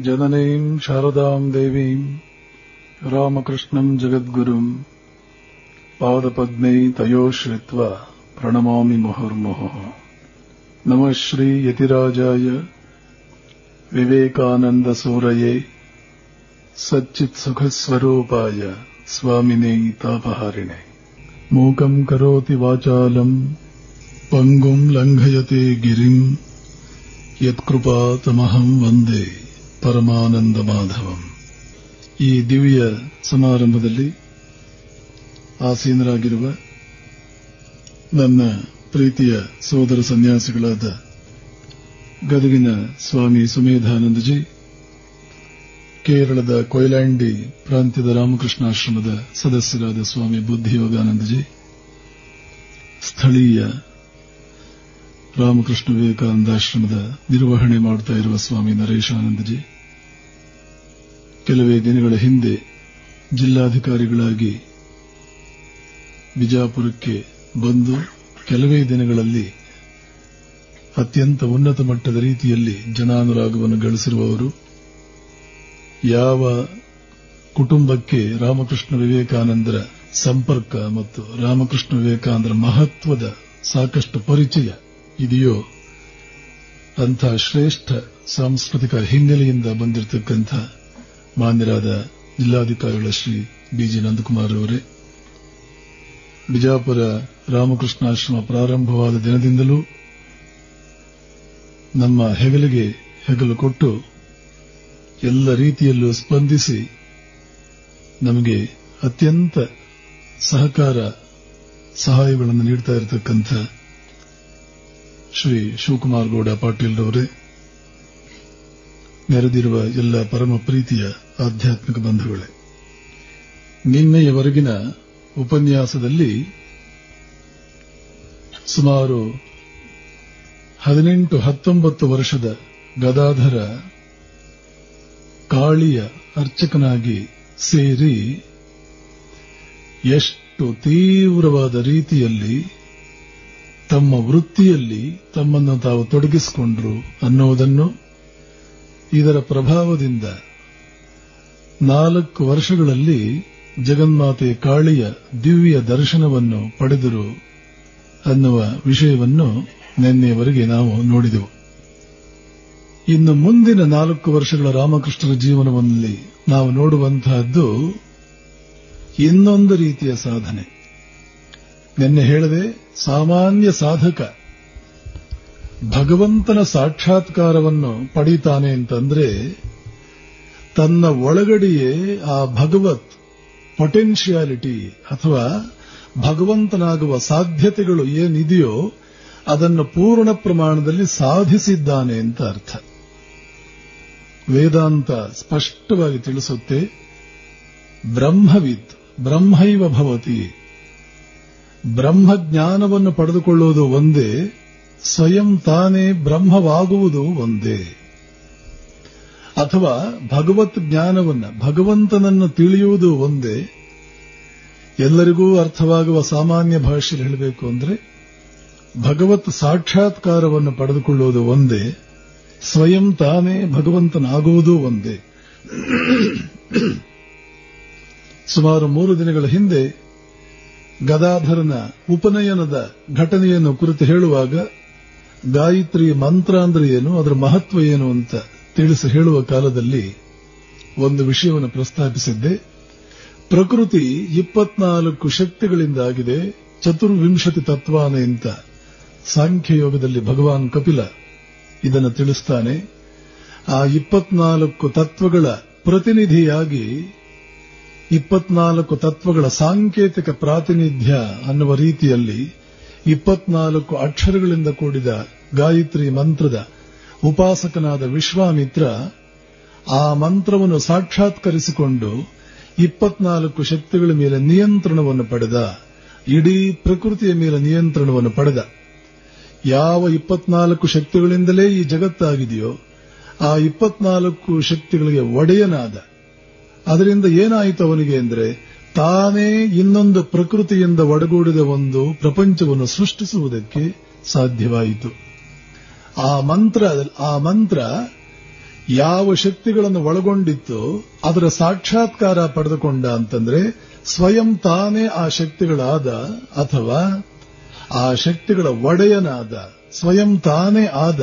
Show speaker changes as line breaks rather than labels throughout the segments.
ಜನನೀಂ ಶಾರದಾಂ ದೇವೀಂ ರಾಮಕೃಷ್ಣಂ ಜಗದ್ಗುರುಂ ಪಾದಪದ್ಮೈ ತಯೋಶ್ರಿತ್ವಾ ಪ್ರಣಮಾಮಿ ಮುಹುರ್ಮುಹುಃ. ನಮಃ ಶ್ರೀ ಯತಿರಾಜಾಯ ವಿವೇಕಾನಂದ ಸೂರಯೇ ಸಚ್ಚಿತ್ ಸುಖಸ್ವರೂಪಾಯ ಸ್ವಾಮಿನೇ ತಾಪಹಾರಿಣೆ. ಮೂಕಂ ಕರೋತಿ ವಾಚಾಲಂ ಪಂಗುಂ ಲಂಘಯತೆ ಗಿರಿಂ ಯತ್ಕೃಪಾತಮಹಂ ವಂದೇ ಪರಮಾನಂದ ಮಾಧವಂ. ಈ ದಿವ್ಯ ಸಮಾರಂಭದಲ್ಲಿ ಆಸೀನರಾಗಿರುವ ನನ್ನ ಪ್ರೀತಿಯ ಸೋದರ ಸನ್ಯಾಸಿಗಳಾದ ಗದಗಿನ ಸ್ವಾಮಿ ಸುಮೇಧಾನಂದಜಿ, ಕೇರಳದ ಕೊಯ್ಲಾಂಡಿ ಪ್ರಾಂತ್ಯದ ರಾಮಕೃಷ್ಣಾಶ್ರಮದ ಸದಸ್ಯರಾದ ಸ್ವಾಮಿ ಬುದ್ಧಿಯೋಗಾನಂದಜಿ, ಸ್ಥಳೀಯ ರಾಮಕೃಷ್ಣ ವಿವೇಕಾನಂದಾಶ್ರಮದ ನಿರ್ವಹಣೆ ಮಾಡುತ್ತಾ ಇರುವ ಸ್ವಾಮಿ ನರೇಶಾನಂದಜಿ, ಕೆಲವೇ ದಿನಗಳ ಹಿಂದೆ ಜಿಲ್ಲಾಧಿಕಾರಿಗಳಾಗಿ ಬಿಜಾಪುರಕ್ಕೆ ಬಂದು ಕೆಲವೇ ದಿನಗಳಲ್ಲಿ ಅತ್ಯಂತ ಉನ್ನತ ಮಟ್ಟದ ರೀತಿಯಲ್ಲಿ ಜನಾನುರಾಗವನ್ನು ಗಳಿಸಿರುವವರು, ಯಾವ ಕುಟುಂಬಕ್ಕೆ ರಾಮಕೃಷ್ಣ ವಿವೇಕಾನಂದರ ಸಂಪರ್ಕ ಮತ್ತು ರಾಮಕೃಷ್ಣ ವಿವೇಕಾನಂದರ ಮಹತ್ವದ ಸಾಕಷ್ಟು ಪರಿಚಯ ಇದೆಯೋ ಅಂಥ ಶ್ರೇಷ್ಠ ಸಾಂಸ್ಕೃತಿಕ ಹಿನ್ನೆಲೆಯಿಂದ ಬಂದಿರತಕ್ಕಂಥ ಮಾನ್ಯರಾದ ಜಿಲ್ಲಾಧಿಕಾರಿಗಳ ಶ್ರೀ ಬಿಜಿ ನಂದಕುಮಾರ್ ಅವರೇ, ಬಿಜಾಪುರ ರಾಮಕೃಷ್ಣಾಶ್ರಮ ಪ್ರಾರಂಭವಾದ ದಿನದಿಂದಲೂ ನಮ್ಮ ಹೆಗಲಿಗೆ ಹೆಗಲು ಕೊಟ್ಟು ಎಲ್ಲ ರೀತಿಯಲ್ಲೂ ಸ್ಪಂದಿಸಿ ನಮಗೆ ಅತ್ಯಂತ ಸಹಾಯಗಳನ್ನು ನೀಡ್ತಾ ಇರತಕ್ಕಂಥ ಶ್ರೀ ಶಿವಕುಮಾರ್ ಗೌಡ ಪಾಟೀಲ್ರವರೇ, ನೆರೆದಿರುವ ಎಲ್ಲ ಪರಮ ಪ್ರೀತಿಯ ಆಧ್ಯಾತ್ಮಿಕ ಬಂಧುಗಳೇ, ನಿನ್ನೆಯವರೆಗಿನ ಉಪನ್ಯಾಸದಲ್ಲಿ ಸುಮಾರು 18-19 ವರ್ಷದ ಗದಾಧರ ಕಾಳಿಯ ಅರ್ಚಕನಾಗಿ ಸೇರಿ ಎಷ್ಟು ತೀವ್ರವಾದ ರೀತಿಯಲ್ಲಿ ತಮ್ಮ ವೃತ್ತಿಯಲ್ಲಿ ತಮ್ಮನ್ನು ತಾವು ತೊಡಗಿಸಿಕೊಂಡ್ರು ಅನ್ನುವುದನ್ನು, ಇದರ ಪ್ರಭಾವದಿಂದ 4 ವರ್ಷಗಳಲ್ಲಿ ಜಗನ್ಮಾತೆ ಕಾಳಿಯ ದಿವ್ಯ ದರ್ಶನವನ್ನು ಪಡೆದರು ಅನ್ನುವ ವಿಷಯವನ್ನು ನಿನ್ನೆಯವರೆಗೆ ನಾವು ನೋಡಿದೆವು. ಇನ್ನು ಮುಂದಿನ 4 ವರ್ಷಗಳ ರಾಮಕೃಷ್ಣರ ಜೀವನದಲ್ಲಿ ನಾವು ನೋಡುವಂತಹದ್ದು ಇನ್ನೊಂದು ರೀತಿಯ ಸಾಧನೆ. ನಿನ್ನೆ ಹೇಳದೆ, ಸಾಮಾನ್ಯ ಸಾಧಕ ಭಗವಂತನ ಸಾಕ್ಷಾತ್ಕಾರವನ್ನು ಪಡೀತಾನೆ ಅಂತಂದ್ರೆ ತನ್ನ ಒಳಗಡೆಯೇ ಆ ಭಗವತ್ ಪೊಟೆನ್ಷಿಯಾಲಿಟಿ ಅಥವಾ ಭಗವಂತನಾಗುವ ಸಾಧ್ಯತೆಗಳು ಏನಿದೆಯೋ ಅದನ್ನು ಪೂರ್ಣ ಪ್ರಮಾಣದಲ್ಲಿ ಸಾಧಿಸಿದ್ದಾನೆ ಅಂತ ಅರ್ಥ. ವೇದಾಂತ ಸ್ಪಷ್ಟವಾಗಿ ತಿಳಿಸುತ್ತೆ, ಬ್ರಹ್ಮವಿತ್ ಬ್ರಹ್ಮೈವ ಭವತಿ. ಬ್ರಹ್ಮಜ್ಞಾನವನ್ನು ಪಡೆದುಕೊಳ್ಳುವುದು ಒಂದೇ, ಸ್ವಯಂ ತಾನೇ ಬ್ರಹ್ಮವಾಗುವುದು ಒಂದೇ. ಅಥವಾ ಭಗವತ್ ಜ್ಞಾನವನ್ನು, ಭಗವಂತನನ್ನು ತಿಳಿಯುವುದು ಒಂದೇ. ಎಲ್ಲರಿಗೂ ಅರ್ಥವಾಗುವ ಸಾಮಾನ್ಯ ಭಾಷೆಯಲ್ಲಿ ಹೇಳಬೇಕು ಅಂದರೆ ಭಗವತ್ ಸಾಕ್ಷಾತ್ಕಾರವನ್ನು ಪಡೆದುಕೊಳ್ಳುವುದು ಒಂದೇ, ಸ್ವಯಂ ತಾನೇ ಭಗವಂತನಾಗುವುದೂ ಒಂದೇ. ಸುಮಾರು 3 ದಿನಗಳ ಹಿಂದೆ ಗದಾಧರನ ಉಪನಯನದ ಘಟನೆಯನ್ನು ಕುರಿತು ಹೇಳುವಾಗ ಗಾಯತ್ರಿ ಮಂತ್ರ ಅಂದ್ರೆ ಏನು, ಅದರ ಮಹತ್ವ ಏನು ಅಂತ ತಿಳಿಸಿ ಹೇಳುವ ಕಾಲದಲ್ಲಿ ಒಂದು ವಿಷಯವನ್ನು ಪ್ರಸ್ತಾಪಿಸಿದ್ದೆ. ಪ್ರಕೃತಿ 24 ಶಕ್ತಿಗಳಿಂದ ಆಗಿದೆ, ಚತುರ್ವಿಂಶತಿ ತತ್ವಾನೆ ಅಂತ ಸಾಂಖ್ಯಯೋಗದಲ್ಲಿ ಭಗವಾನ್ ಕಪಿಲ ಇದನ್ನು ತಿಳಿಸ್ತಾನೆ. ಆ 24 ತತ್ವಗಳ ಪ್ರತಿನಿಧಿಯಾಗಿ 24 ತತ್ವಗಳ ಸಾಂಕೇತಿಕ ಪ್ರಾತಿನಿಧ್ಯ ಅನ್ನುವ ರೀತಿಯಲ್ಲಿ 24 ಅಕ್ಷರಗಳಿಂದ ಕೂಡಿದ ಗಾಯತ್ರಿ ಮಂತ್ರದ ಉಪಾಸಕನಾದ ವಿಶ್ವಾಮಿತ್ರ ಆ ಮಂತ್ರವನ್ನು ಸಾಕ್ಷಾತ್ಕರಿಸಿಕೊಂಡು 24 ಶಕ್ತಿಗಳ ಮೇಲೆ ನಿಯಂತ್ರಣವನ್ನು ಪಡೆದ, ಇಡೀ ಪ್ರಕೃತಿಯ ಮೇಲೆ ನಿಯಂತ್ರಣವನ್ನು ಪಡೆದ. ಯಾವ 24 ಶಕ್ತಿಗಳಿಂದಲೇ ಈ ಜಗತ್ತಾಗಿದೆಯೋ ಆ 24 ಶಕ್ತಿಗಳಿಗೆ ಒಡೆಯನಾದ. ಅದರಿಂದ ಏನಾಯಿತು ಅವನಿಗೆ ಅಂದ್ರೆ, ತಾನೇ ಇನ್ನೊಂದು ಪ್ರಕೃತಿಯಿಂದ ಒಡಗೂಡಿದ ಒಂದು ಪ್ರಪಂಚವನ್ನು ಸೃಷ್ಟಿಸುವುದಕ್ಕೆ ಸಾಧ್ಯವಾಯಿತು. ಆ ಮಂತ್ರ ಯಾವ ಶಕ್ತಿಗಳನ್ನು ಒಳಗೊಂಡಿತ್ತು ಅದರ ಸಾಕ್ಷಾತ್ಕಾರ ಪಡೆದುಕೊಂಡ ಅಂತಂದ್ರೆ ಸ್ವಯಂ ತಾನೇ ಆ ಶಕ್ತಿಗಳಾದ ಅಥವಾ ಆ ಶಕ್ತಿಗಳ ಒಡೆಯನಾದ, ಸ್ವಯಂ ತಾನೇ ಆದ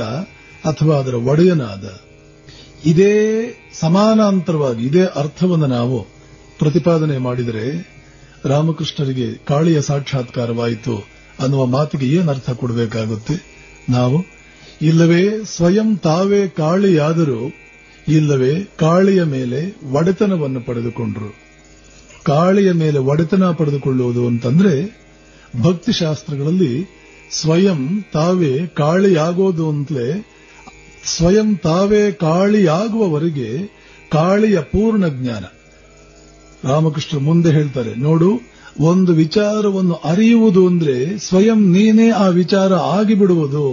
ಅಥವಾ ಅದರ ಒಡೆಯನಾದ. ಇದೇ ಸಮಾನಾಂತರವಾಗಿ ಇದೇ ಅರ್ಥವನ್ನು ನಾವು ಪ್ರತಿಪಾದನೆ ಮಾಡಿದರೆ ರಾಮಕೃಷ್ಣರಿಗೆ ಕಾಳಿಯ ಸಾಕ್ಷಾತ್ಕಾರವಾಯಿತು ಅನ್ನುವ ಮಾತಿಗೆ ಏನು ಅರ್ಥ ಕೊಡಬೇಕಾಗುತ್ತೆ ನಾವು? ಇಲ್ಲವೇ ಸ್ವಯಂ ತಾವೇ ಕಾಳಿಯಾದರೂ, ಇಲ್ಲವೇ ಕಾಳಿಯ ಮೇಲೆ ಒಡೆತನವನ್ನು ಪಡೆದುಕೊಂಡ್ರು. ಕಾಳಿಯ ಮೇಲೆ ಒಡೆತನ ಪಡೆದುಕೊಳ್ಳುವುದು ಅಂತಂದ್ರೆ ಭಕ್ತಿಶಾಸ್ತ್ರಗಳಲ್ಲಿ ಸ್ವಯಂ ತಾವೇ ಕಾಳಿಯಾಗೋದು ಅಂತಲೇ, ಸ್ವಯಂ ತಾವೇ ಕಾಳಿಯಾಗುವವರೆಗೆ ಕಾಳಿಯ ಪೂರ್ಣ ಜ್ಞಾನ. ರಾಮಕೃಷ್ಣ ಮುಂದೆ ಹೇಳ್ತಾರೆ, ನೋಡು, ಒಂದು ವಿಚಾರವನ್ನು ಅರಿಯುವುದು ಅಂದ್ರೆ ಸ್ವಯಂ ನೀನೇ ಆ ವಿಚಾರ ಆಗಿಬಿಡುವುದು.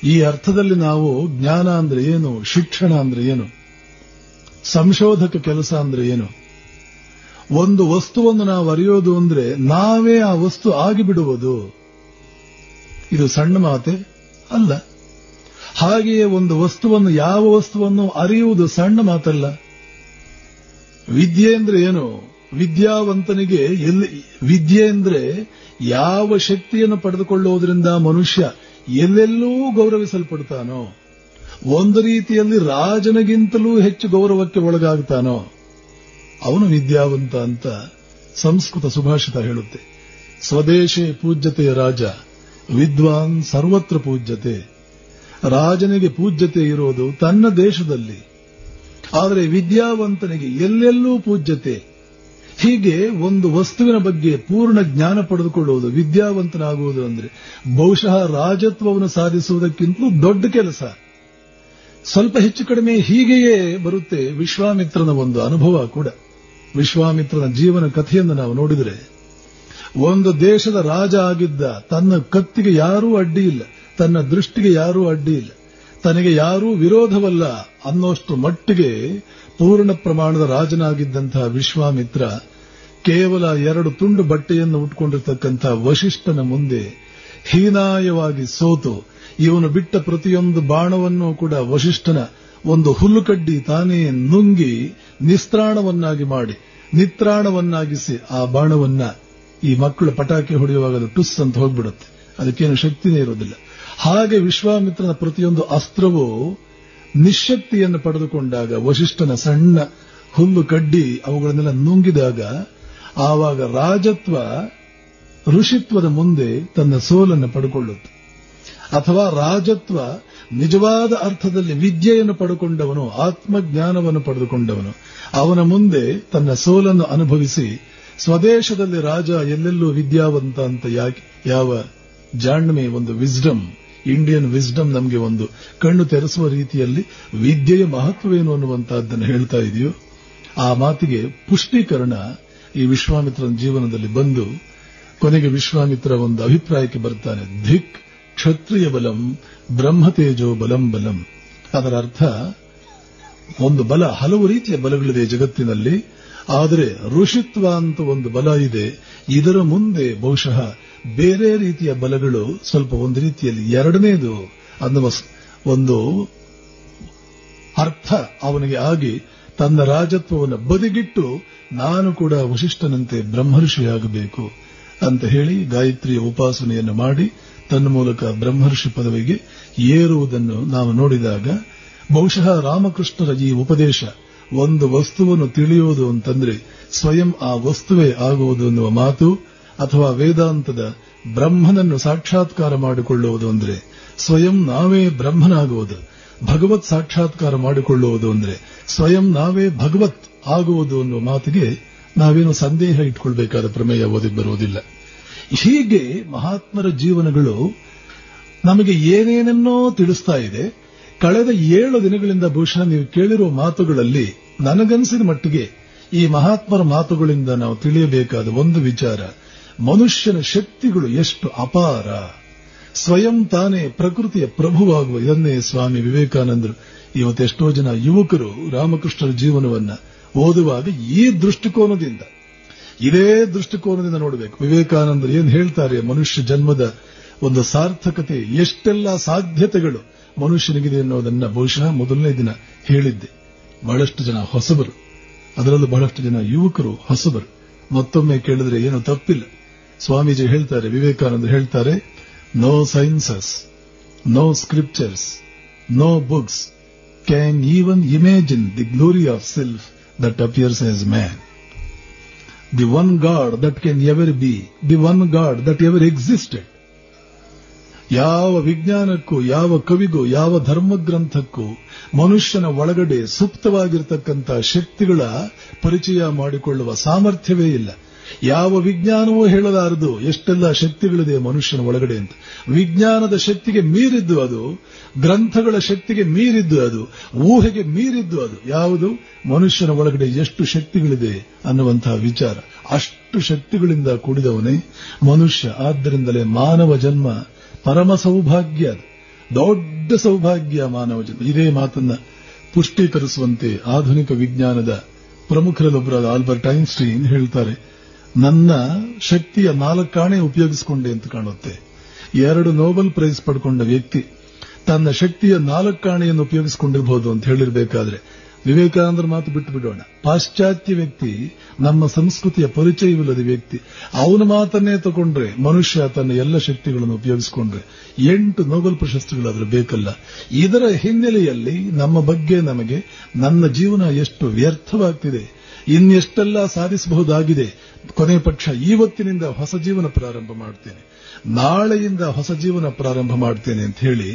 ಈ ಅರ್ಥದಲ್ಲಿ ನಾವು ಜ್ಞಾನ ಅಂದ್ರೆ ಏನು, ಶಿಕ್ಷಣ ಅಂದ್ರೆ ಏನು, ಸಂಶೋಧಕ ಕೆಲಸ ಅಂದ್ರೆ ಏನು? ಒಂದು ವಸ್ತುವನ್ನು ನಾವು ಅರಿಯೋದು ಅಂದ್ರೆ ನಾವೇ ಆ ವಸ್ತು ಆಗಿಬಿಡುವುದು. ಇದು ಸಣ್ಣ ಮಾತೆ ಅಲ್ಲ. ಹಾಗೆಯೇ ಒಂದು ವಸ್ತುವನ್ನು, ಯಾವ ವಸ್ತುವನ್ನು ಅರಿಯುವುದು ಸಣ್ಣ ಮಾತಲ್ಲ. ವಿದ್ಯೆ ಅಂದ್ರೆ ಏನು? ವಿದ್ಯಾವಂತನಿಗೆ ವಿದ್ಯೆ ಅಂದ್ರೆ ಯಾವ ಶಕ್ತಿಯನ್ನು ಪಡೆದುಕೊಳ್ಳುವುದರಿಂದ ಮನುಷ್ಯ ಎಲ್ಲೆಲ್ಲೂ ಗೌರವಿಸಲ್ಪಡ್ತಾನೋ, ಒಂದು ರೀತಿಯಲ್ಲಿ ರಾಜನಿಗಿಂತಲೂ ಹೆಚ್ಚು ಗೌರವಕ್ಕೆ ಒಳಗಾಗ್ತಾನೋ ಅವನು ವಿದ್ಯಾವಂತ ಅಂತ ಸಂಸ್ಕೃತ ಸುಭಾಷಿತ ಹೇಳುತ್ತೆ. ಸ್ವದೇಶೇ ಪೂಜ್ಯತೆ ರಾಜ, ವಿದ್ವಾನ್ ಸರ್ವತ್ರ ಪೂಜ್ಯತೆ. ರಾಜನಿಗೆ ಪೂಜ್ಯತೆ ಇರೋದು ತನ್ನ ದೇಶದಲ್ಲಿ, ಆದರೆ ವಿದ್ಯಾವಂತನಿಗೆ ಎಲ್ಲೆಲ್ಲೂ ಪೂಜ್ಯತೆ. ಹೀಗೆ ಒಂದು ವಸ್ತುವಿನ ಬಗ್ಗೆ ಪೂರ್ಣ ಜ್ಞಾನ ಪಡೆದುಕೊಳ್ಳುವುದು, ವಿದ್ಯಾವಂತನಾಗುವುದು ಅಂದ್ರೆ ಬಹುಶಃ ರಾಜತ್ವವನ್ನು ಸಾಧಿಸುವುದಕ್ಕಿಂತಲೂ ದೊಡ್ಡ ಕೆಲಸ. ಸ್ವಲ್ಪ ಹೆಚ್ಚು ಕಡಿಮೆ ಹೀಗೆಯೇ ಬರುತ್ತೆ ವಿಶ್ವಾಮಿತ್ರನ ಒಂದು ಅನುಭವ ಕೂಡ. ವಿಶ್ವಾಮಿತ್ರನ ಜೀವನ ಕಥೆಯನ್ನು ನಾವು ನೋಡಿದರೆ, ಒಂದು ದೇಶದ ರಾಜ ಆಗಿದ್ದ, ತನ್ನ ಕತ್ತಿಗೆ ಯಾರೂ ಅಡ್ಡಿ ಇಲ್ಲ, ತನ್ನ ದೃಷ್ಟಿಗೆ ಯಾರೂ ಅಡ್ಡಿ ಇಲ್ಲ, ತನಗೆ ಯಾರೂ ವಿರೋಧವಲ್ಲ ಅನ್ನೋಷ್ಟು ಮಟ್ಟಿಗೆ ಪೂರ್ಣ ಪ್ರಮಾಣದ ರಾಜನಾಗಿದ್ದಂತಹ ವಿಶ್ವಾಮಿತ್ರ ಕೇವಲ 2 ತುಂಡು ಬಟ್ಟೆಯನ್ನು ಉಟ್ಕೊಂಡಿರ್ತಕ್ಕಂತಹ ವಶಿಷ್ಠನ ಮುಂದೆ ಹೀನಾಯವಾಗಿ ಸೋತು, ಇವನು ಬಿಟ್ಟ ಪ್ರತಿಯೊಂದು ಬಾಣವನ್ನು ಕೂಡ ವಶಿಷ್ಠನ ಒಂದು ಹುಲ್ಲುಕಡ್ಡಿ ತಾನೇ ನುಂಗಿ ನಿಸ್ತ್ರಾಣವನ್ನಾಗಿ ಮಾಡಿ, ನಿತ್ರಾಣವನ್ನಾಗಿಸಿ ಆ ಬಾಣವನ್ನ, ಈ ಮಕ್ಕಳು ಪಟಾಕಿ ಹೊಡೆಯುವಾಗ ಅದು ಟುಸ್ ಅಂತ ಹೋಗ್ಬಿಡುತ್ತೆ, ಅದಕ್ಕೇನು ಶಕ್ತಿನೇ ಇರೋದಿಲ್ಲ. ಹಾಗೆ ವಿಶ್ವಾಮಿತ್ರನ ಪ್ರತಿಯೊಂದು ಅಸ್ತ್ರವೂ ನಿಶ್ಶಕ್ತಿಯನ್ನು ಪಡೆದುಕೊಂಡಾಗ, ವಶಿಷ್ಠನ ಸಣ್ಣ ಹುಲ್ಲು ಕಡ್ಡಿ ಅವುಗಳನ್ನೆಲ್ಲ ನುಂಗಿದಾಗ, ಆವಾಗ ರಾಜತ್ವ ಋಷಿತ್ವದ ಮುಂದೆ ತನ್ನ ಸೋಲನ್ನು ಪಡೆದುಕೊಳ್ಳುತ್ತೆ. ಅಥವಾ ರಾಜತ್ವ ನಿಜವಾದ ಅರ್ಥದಲ್ಲಿ ವಿದ್ಯೆಯನ್ನು ಪಡೆದುಕೊಂಡವನು, ಆತ್ಮಜ್ಞಾನವನ್ನು ಪಡೆದುಕೊಂಡವನು, ಅವನ ಮುಂದೆ ತನ್ನ ಸೋಲನ್ನು ಅನುಭವಿಸಿ, ಸ್ವದೇಶದಲ್ಲಿ ರಾಜ ಎಲ್ಲೆಲ್ಲೂ ವಿದ್ಯಾವಂತ ಅಂತ ಯಾವ ಜಾಣ್ಮೆ, ಒಂದು ವಿಸ್ಡಮ್, ಇಂಡಿಯನ್ ವಿಸ್ಡಮ್ ನಮಗೆ ಒಂದು ಕಣ್ಣು ತೆರೆಸುವ ರೀತಿಯಲ್ಲಿ ವಿದ್ಯೆಯ ಮಹತ್ವವೇನು ಅನ್ನುವಂತಹದ್ದನ್ನು ಹೇಳ್ತಾ ಇದೆಯೋ, ಆ ಮಾತಿಗೆ ಪುಷ್ಟೀಕರಣ ಈ ವಿಶ್ವಾಮಿತ್ರನ ಜೀವನದಲ್ಲಿ ಬಂದು, ಕೊನೆಗೆ ವಿಶ್ವಾಮಿತ್ರ ಒಂದು ಅಭಿಪ್ರಾಯಕ್ಕೆ ಬರ್ತಾನೆ, ಧಿಕ್ ಕ್ಷತ್ರಿಯ ಬಲಂ ಬ್ರಹ್ಮತೇಜೋ ಬಲಂ ಬಲಂ. ಅದರ ಅರ್ಥ, ಒಂದು ಬಲ, ಹಲವು ರೀತಿಯ ಬಲಗಳಿದೆ ಜಗತ್ತಿನಲ್ಲಿ, ಆದರೆ ಋಷಿತ್ವ ಅಂತ ಒಂದು ಬಲ ಇದೆ, ಇದರ ಮುಂದೆ ಬಹುಶಃ ಬೇರೆ ರೀತಿಯ ಬಲಗಳು ಸ್ವಲ್ಪ ಒಂದು ರೀತಿಯಲ್ಲಿ ಎರಡನೇದು ಅನ್ನುವ ಒಂದು ಅರ್ಥ ಅವನಿಗೆ ಆಗಿ, ತನ್ನ ರಾಜತ್ವವನ್ನು ಬದಿಗಿಟ್ಟು ನಾನು ಕೂಡ ವಶಿಷ್ಠನಂತೆ ಬ್ರಹ್ಮರ್ಷಿಯಾಗಬೇಕು ಅಂತ ಹೇಳಿ ಗಾಯತ್ರಿಯ ಉಪಾಸನೆಯನ್ನು ಮಾಡಿ ತನ್ನ ಮೂಲಕ ಬ್ರಹ್ಮರ್ಷಿ ಪದವಿಗೆ ಏರುವುದನ್ನು ನಾವು ನೋಡಿದಾಗ, ಬಹುಶಃ ರಾಮಕೃಷ್ಣರ ಈ ಉಪದೇಶ, ಒಂದು ವಸ್ತುವನ್ನು ತಿಳಿಯುವುದು ಅಂತಂದ್ರೆ ಸ್ವಯಂ ಆ ವಸ್ತುವೇ ಆಗುವುದು ಎನ್ನುವ ಮಾತು, ಅಥವಾ ವೇದಾಂತದ ಬ್ರಹ್ಮನನ್ನು ಸಾಕ್ಷಾತ್ಕಾರ ಮಾಡಿಕೊಳ್ಳುವುದು ಅಂದ್ರೆ ಸ್ವಯಂ ನಾವೇ ಬ್ರಹ್ಮನಾಗುವುದು, ಭಗವತ್ ಸಾಕ್ಷಾತ್ಕಾರ ಮಾಡಿಕೊಳ್ಳುವುದು ಅಂದ್ರೆ ಸ್ವಯಂ ನಾವೇ ಭಗವತ್ ಆಗುವುದು ಅನ್ನುವ ಮಾತಿಗೆ ನಾವೇನು ಸಂದೇಹ ಇಟ್ಕೊಳ್ಬೇಕಾದ ಪ್ರಮೇಯ ಓದಿ ಬರುವುದಿಲ್ಲ. ಹೀಗೆ ಮಹಾತ್ಮರ ಜೀವನಗಳು ನಮಗೆ ಏನೇನನ್ನೋ ತಿಳಿಸ್ತಾ ಇದೆ. ಕಳೆದ 7 ದಿನಗಳಿಂದ ಬಹುಶಃ ನೀವು ಕೇಳಿರುವ ಮಾತುಗಳಲ್ಲಿ ನನಗನ್ಸಿದ ಮಟ್ಟಿಗೆ ಈ ಮಹಾತ್ಮರ ಮಾತುಗಳಿಂದ ನಾವು ತಿಳಿಯಬೇಕಾದ ಒಂದು ವಿಚಾರ, ಮನುಷ್ಯನ ಶಕ್ತಿಗಳು ಎಷ್ಟು ಅಪಾರ, ಸ್ವಯಂ ತಾನೇ ಪ್ರಕೃತಿಯ ಪ್ರಭುವಾಗುವ. ಇದನ್ನೇ ಸ್ವಾಮಿ ವಿವೇಕಾನಂದರು ಇವತ್ತೆಷ್ಟೋ ಜನ ಯುವಕರು ರಾಮಕೃಷ್ಣರ ಜೀವನವನ್ನ ಓದುವಾಗ ಈ ದೃಷ್ಟಿಕೋನದಿಂದ, ಇದೇ ದೃಷ್ಟಿಕೋನದಿಂದ ನೋಡಬೇಕು. ವಿವೇಕಾನಂದರು ಏನು ಹೇಳ್ತಾರೆ, ಮನುಷ್ಯ ಜನ್ಮದ ಒಂದು ಸಾರ್ಥಕತೆ, ಎಷ್ಟೆಲ್ಲ ಸಾಧ್ಯತೆಗಳು ಮನುಷ್ಯನಿಗಿದೆ ಅನ್ನೋದನ್ನ ಬಹುಶಃ ಮೊದಲನೇ ದಿನ ಹೇಳಿದ್ದೆ. ಬಹಳಷ್ಟು ಜನ ಹೊಸಬರು, ಅದರಲ್ಲೂ ಬಹಳಷ್ಟು ಜನ ಯುವಕರು ಹೊಸಬರು. ಮತ್ತೊಮ್ಮೆ ಕೇಳಿದ್ರೆ ಏನು ತಪ್ಪಿಲ್ಲ. ಸ್ವಾಮೀಜಿ ಹೇಳ್ತಾರೆ, ವಿವೇಕಾನಂದ ಹೇಳ್ತಾರೆ, no sciences, no scriptures, no books can even imagine the glory of self that appears as man. The one god that can ever be, the one god that ever existed. ಯಾವ ವಿಜ್ಞಾನಕ್ಕೂ, ಯಾವ ಕವಿಗೂ, ಯಾವ ಧರ್ಮಗ್ರಂಥಕ್ಕೂ ಮನುಷ್ಯನ ಒಳಗಡೆ ಸುಪ್ತವಾಗಿರತಕ್ಕಂಥ ಶಕ್ತಿಗಳ ಪರಿಚಯ ಮಾಡಿಕೊಳ್ಳುವ ಸಾಮರ್ಥ್ಯವೇ ಇಲ್ಲ. ಯಾವ ವಿಜ್ಞಾನವೂ ಹೇಳಲಾರದು ಎಷ್ಟೆಲ್ಲ ಶಕ್ತಿಗಳಿದೆ ಮನುಷ್ಯನ ಒಳಗಡೆ ಅಂತ. ವಿಜ್ಞಾನದ ಶಕ್ತಿಗೆ ಮೀರಿದ್ದು ಅದು, ಗ್ರಂಥಗಳ ಶಕ್ತಿಗೆ ಮೀರಿದ್ದು ಅದು, ಊಹೆಗೆ ಮೀರಿದ್ದು ಅದು. ಯಾವುದು? ಮನುಷ್ಯನ ಒಳಗಡೆ ಎಷ್ಟು ಶಕ್ತಿಗಳಿದೆ ಅನ್ನುವಂತಹ ವಿಚಾರ. ಅಷ್ಟು ಶಕ್ತಿಗಳಿಂದ ಕೂಡಿದವನೇ ಮನುಷ್ಯ. ಆದ್ದರಿಂದಲೇ ಮಾನವ ಜನ್ಮ ಪರಮ ಸೌಭಾಗ್ಯ, ದೊಡ್ಡ ಸೌಭಾಗ್ಯ ಮಾನವ ಜನ್ಮ. ಇದೇ ಮಾತನ್ನ ಪುಷ್ಟೀಕರಿಸುವಂತೆ ಆಧುನಿಕ ವಿಜ್ಞಾನದ ಪ್ರಮುಖರಲ್ಲೊಬ್ಬರಾದ ಆಲ್ಬರ್ಟ್ ಐನ್ಸ್ಟೀನ್ ಹೇಳ್ತಾರೆ, ನನ್ನ ಶಕ್ತಿಯ 4 ಆಣೆ ಉಪಯೋಗಿಸಿಕೊಂಡೆ ಅಂತ ಕಾಣುತ್ತೆ. 2 ನೊಬೆಲ್ ಪ್ರೈಸ್ ಪಡ್ಕೊಂಡ ವ್ಯಕ್ತಿ ತನ್ನ ಶಕ್ತಿಯ 4 ಆಣೆಯನ್ನು ಉಪಯೋಗಿಸಿಕೊಂಡಿರಬಹುದು ಅಂತ ಹೇಳಿರಬೇಕಾದ್ರೆ ವಿವೇಕಾನಂದರ ಮಾತು ಬಿಟ್ಟು ಬಿಡೋಣ. ಪಾಶ್ಚಾತ್ಯ ವ್ಯಕ್ತಿ, ನಮ್ಮ ಸಂಸ್ಕೃತಿಯ ಪರಿಚಯವಿಲ್ಲದ ವ್ಯಕ್ತಿ, ಅವನ ಮಾತನ್ನೇ ತಗೊಂಡ್ರೆ ಮನುಷ್ಯ ತನ್ನ ಎಲ್ಲ ಶಕ್ತಿಗಳನ್ನು ಉಪಯೋಗಿಸಿಕೊಂಡ್ರೆ 8 ನೊಬೆಲ್ ಪ್ರಶಸ್ತಿಗಳಾದ್ರೂ ಬೇಕಲ್ಲ. ಇದರ ಹಿನ್ನೆಲೆಯಲ್ಲಿ ನಮ್ಮ ಬಗ್ಗೆ ನಮಗೆ ನನ್ನ ಜೀವನ ಎಷ್ಟು ವ್ಯರ್ಥವಾಗ್ತಿದೆ, ಇನ್ನೆಷ್ಟೆಲ್ಲ ಸಾಧಿಸಬಹುದಾಗಿದೆ. ಕೊನೆ ಪಕ್ಷ ಇವತ್ತಿನಿಂದ ಹೊಸ ಜೀವನ ಪ್ರಾರಂಭ ಮಾಡ್ತೇನೆ, ನಾಳೆಯಿಂದ ಹೊಸ ಜೀವನ ಪ್ರಾರಂಭ ಮಾಡ್ತೇನೆ ಅಂತ ಹೇಳಿ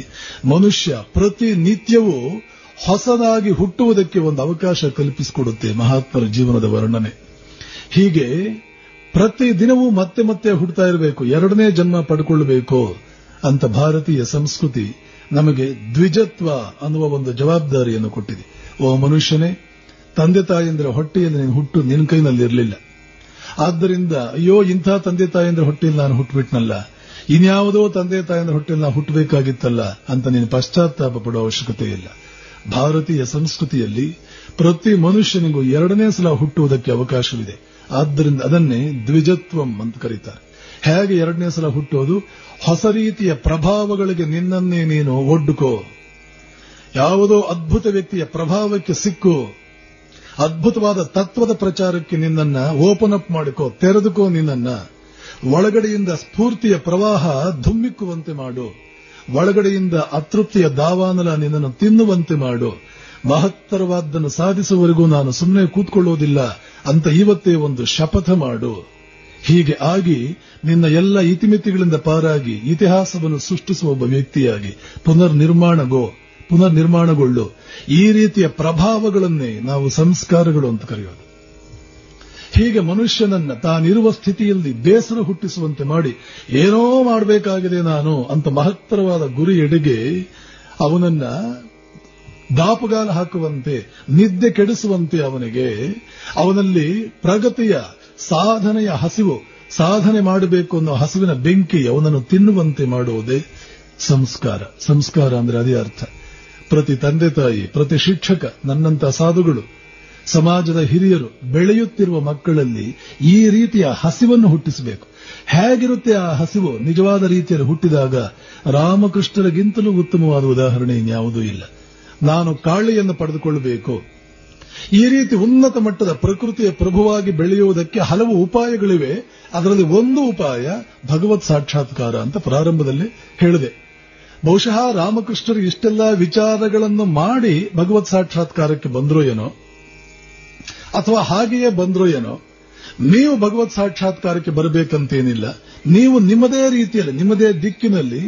ಮನುಷ್ಯ ಪ್ರತಿನಿತ್ಯವೂ ಹೊಸದಾಗಿ ಹುಟ್ಟುವುದಕ್ಕೆ ಒಂದು ಅವಕಾಶ ಕಲ್ಪಿಸಿಕೊಡುತ್ತೆ ಮಹಾತ್ಮರ ಜೀವನದ ವರ್ಣನೆ. ಹೀಗೆ ಪ್ರತಿ ದಿನವೂ ಮತ್ತೆ ಮತ್ತೆ ಹುಟ್ಟುತ್ತಾ ಇರಬೇಕು, 2ನೇ ಜನ್ಮ ಪಡ್ಕೊಳ್ಬೇಕು ಅಂತ ಭಾರತೀಯ ಸಂಸ್ಕೃತಿ ನಮಗೆ ದ್ವಿಜತ್ವ ಅನ್ನುವ ಒಂದು ಜವಾಬ್ದಾರಿಯನ್ನು ಕೊಟ್ಟಿದೆ. ಓ ಮನುಷ್ಯನೇ, ತಂದೆ ತಾಯಂದ್ರ ಹೊಟ್ಟೆಯಲ್ಲಿ ನೀನು ಹುಟ್ಟು ನಿನ್ನ ಕೈನಲ್ಲಿರಲಿಲ್ಲ. ಆದ್ದರಿಂದ ಅಯ್ಯೋ ಇಂಥ ತಂದೆ ತಾಯಂದ್ರ ಹೊಟ್ಟೆಯಲ್ಲಿ ನಾನು ಹುಟ್ಟುಬಿಟ್ನಲ್ಲ, ಇನ್ಯಾವುದೋ ತಂದೆ ತಾಯಂದ್ರ ಹೊಟ್ಟೆಯಲ್ಲಿ ನಾನು ಹುಟ್ಟಬೇಕಾಗಿತ್ತಲ್ಲ ಅಂತ ನೀನು ಪಶ್ಚಾತ್ತಾಪ ಪಡುವ ಅವಶ್ಯಕತೆ ಇಲ್ಲ. ಭಾರತೀಯ ಸಂಸ್ಕೃತಿಯಲ್ಲಿ ಪ್ರತಿ ಮನುಷ್ಯನಿಗೂ 2ನೇ ಸಲ ಹುಟ್ಟುವುದಕ್ಕೆ ಅವಕಾಶವಿದೆ. ಆದ್ದರಿಂದ ಅದನ್ನೇ ದ್ವಿಜತ್ವಂ ಅಂತ ಕರೀತಾರೆ. ಹೇಗೆ 2ನೇ ಸಲ ಹುಟ್ಟೋದು? ಹೊಸ ರೀತಿಯ ಪ್ರಭಾವಗಳಿಗೆ ನಿನ್ನನ್ನೇ ನೀನು ಒಡ್ಡುಕೋ, ಯಾವುದೋ ಅದ್ಭುತ ವ್ಯಕ್ತಿಯ ಪ್ರಭಾವಕ್ಕೆ ಸಿಕ್ಕು, ಅದ್ಭುತವಾದ ತತ್ವದ ಪ್ರಚಾರಕ್ಕೆ ನಿನ್ನನ್ನ ಓಪನ್ ಅಪ್ ಮಾಡಿಕೋ, ತೆರೆದುಕೋ, ನಿನ್ನನ್ನ ಒಳಗಡೆಯಿಂದ ಸ್ಫೂರ್ತಿಯ ಪ್ರವಾಹ ಧುಮ್ಮಿಕ್ಕುವಂತೆ ಮಾಡು, ಒಳಗಡೆಯಿಂದ ಅತೃಪ್ತಿಯ ದಾವಾನಲ ನಿನ್ನನ್ನು ತಿನ್ನುವಂತೆ ಮಾಡು. ಮಹತ್ತರವಾದ್ದನ್ನು ಸಾಧಿಸುವವರೆಗೂ ನಾನು ಸುಮ್ಮನೆ ಕೂತ್ಕೊಳ್ಳೋದಿಲ್ಲ ಅಂತ ಇವತ್ತೇ ಒಂದು ಶಪಥ ಮಾಡು. ಹೀಗೆ ಆಗಿ ನಿನ್ನ ಎಲ್ಲ ಇತಿಮಿತಿಗಳಿಂದ ಪಾರಾಗಿ ಇತಿಹಾಸವನ್ನು ಸೃಷ್ಟಿಸುವ ಒಬ್ಬ ವ್ಯಕ್ತಿಯಾಗಿ ಪುನರ್ನಿರ್ಮಾಣಗೊಳ್ಳು. ಈ ರೀತಿಯ ಪ್ರಭಾವಗಳನ್ನೇ ನಾವು ಸಂಸ್ಕಾರಗಳು ಅಂತ ಕರೆಯೋದು. ಹೀಗೆ ಮನುಷ್ಯನನ್ನ ತಾನಿರುವ ಸ್ಥಿತಿಯಲ್ಲಿ ಬೇಸರ ಹುಟ್ಟಿಸುವಂತೆ ಮಾಡಿ ಏನೋ ಮಾಡಬೇಕಾಗಿದೆ ನಾನು ಅಂತ ಮಹತ್ತರವಾದ ಗುರಿ ಎಡೆಗೆ ಅವನನ್ನ ದಾಪುಗಾಲ ಹಾಕುವಂತೆ, ನಿದ್ದೆ ಕೆಡಿಸುವಂತೆ ಅವನಲ್ಲಿ ಪ್ರಗತಿಯ ಸಾಧನೆಯ ಹಸಿವು, ಸಾಧನೆ ಮಾಡಬೇಕು ಅನ್ನೋ ಹಸಿವಿನ ಬೆಂಕಿ ಅವನನ್ನು ತಿನ್ನುವಂತೆ ಮಾಡುವುದೇ ಸಂಸ್ಕಾರ. ಸಂಸ್ಕಾರ ಅಂದ್ರೆ ಅದೇ ಅರ್ಥ. ಪ್ರತಿ ತಂದೆ ತಾಯಿ, ಪ್ರತಿ ಶಿಕ್ಷಕ, ನನ್ನಂತ ಸಾಧುಗಳು, ಸಮಾಜದ ಹಿರಿಯರು ಬೆಳೆಯುತ್ತಿರುವ ಮಕ್ಕಳಲ್ಲಿ ಈ ರೀತಿಯ ಹಸಿವನ್ನು ಹುಟ್ಟಿಸಬೇಕು. ಹೇಗಿರುತ್ತೆ ಆ ಹಸಿವು? ನಿಜವಾದ ರೀತಿಯಲ್ಲಿ ಹುಟ್ಟಿದಾಗ ರಾಮಕೃಷ್ಣರಿಗಿಂತಲೂ ಉತ್ತಮವಾದ ಉದಾಹರಣೆ ಇನ್ಯಾವುದೂ ಇಲ್ಲ. ನಾನು ಕಾಳಿಯನ್ನು ಪಡೆದುಕೊಳ್ಳಬೇಕು. ಈ ರೀತಿ ಉನ್ನತ ಮಟ್ಟದ ಪ್ರಕೃತಿಯ ಪ್ರಭುವಾಗಿ ಬೆಳೆಯುವುದಕ್ಕೆ ಹಲವು ಉಪಾಯಗಳಿವೆ. ಅದರಲ್ಲಿ ಒಂದು ಉಪಾಯ ಭಗವತ್ ಸಾಕ್ಷಾತ್ಕಾರ ಅಂತ ಪ್ರಾರಂಭದಲ್ಲಿ ಹೇಳಿದೆ. ಬಹುಶಃ ರಾಮಕೃಷ್ಣರು ಇಷ್ಟೆಲ್ಲ ವಿಚಾರಗಳನ್ನು ಮಾಡಿ ಭಗವತ್ ಸಾಕ್ಷಾತ್ಕಾರಕ್ಕೆ ಬಂದ್ರೋ ಏನೋ, ಅಥವಾ ಹಾಗೆಯೇ ಬಂದ್ರೋ ಏನೋ. ನೀವು ಭಗವತ್ ಸಾಕ್ಷಾತ್ಕಾರಕ್ಕೆ ಬರಬೇಕಂತೇನಿಲ್ಲ. ನೀವು ನಿಮ್ಮದೇ ರೀತಿಯಲ್ಲಿ, ನಿಮ್ಮದೇ ದಿಕ್ಕಿನಲ್ಲಿ,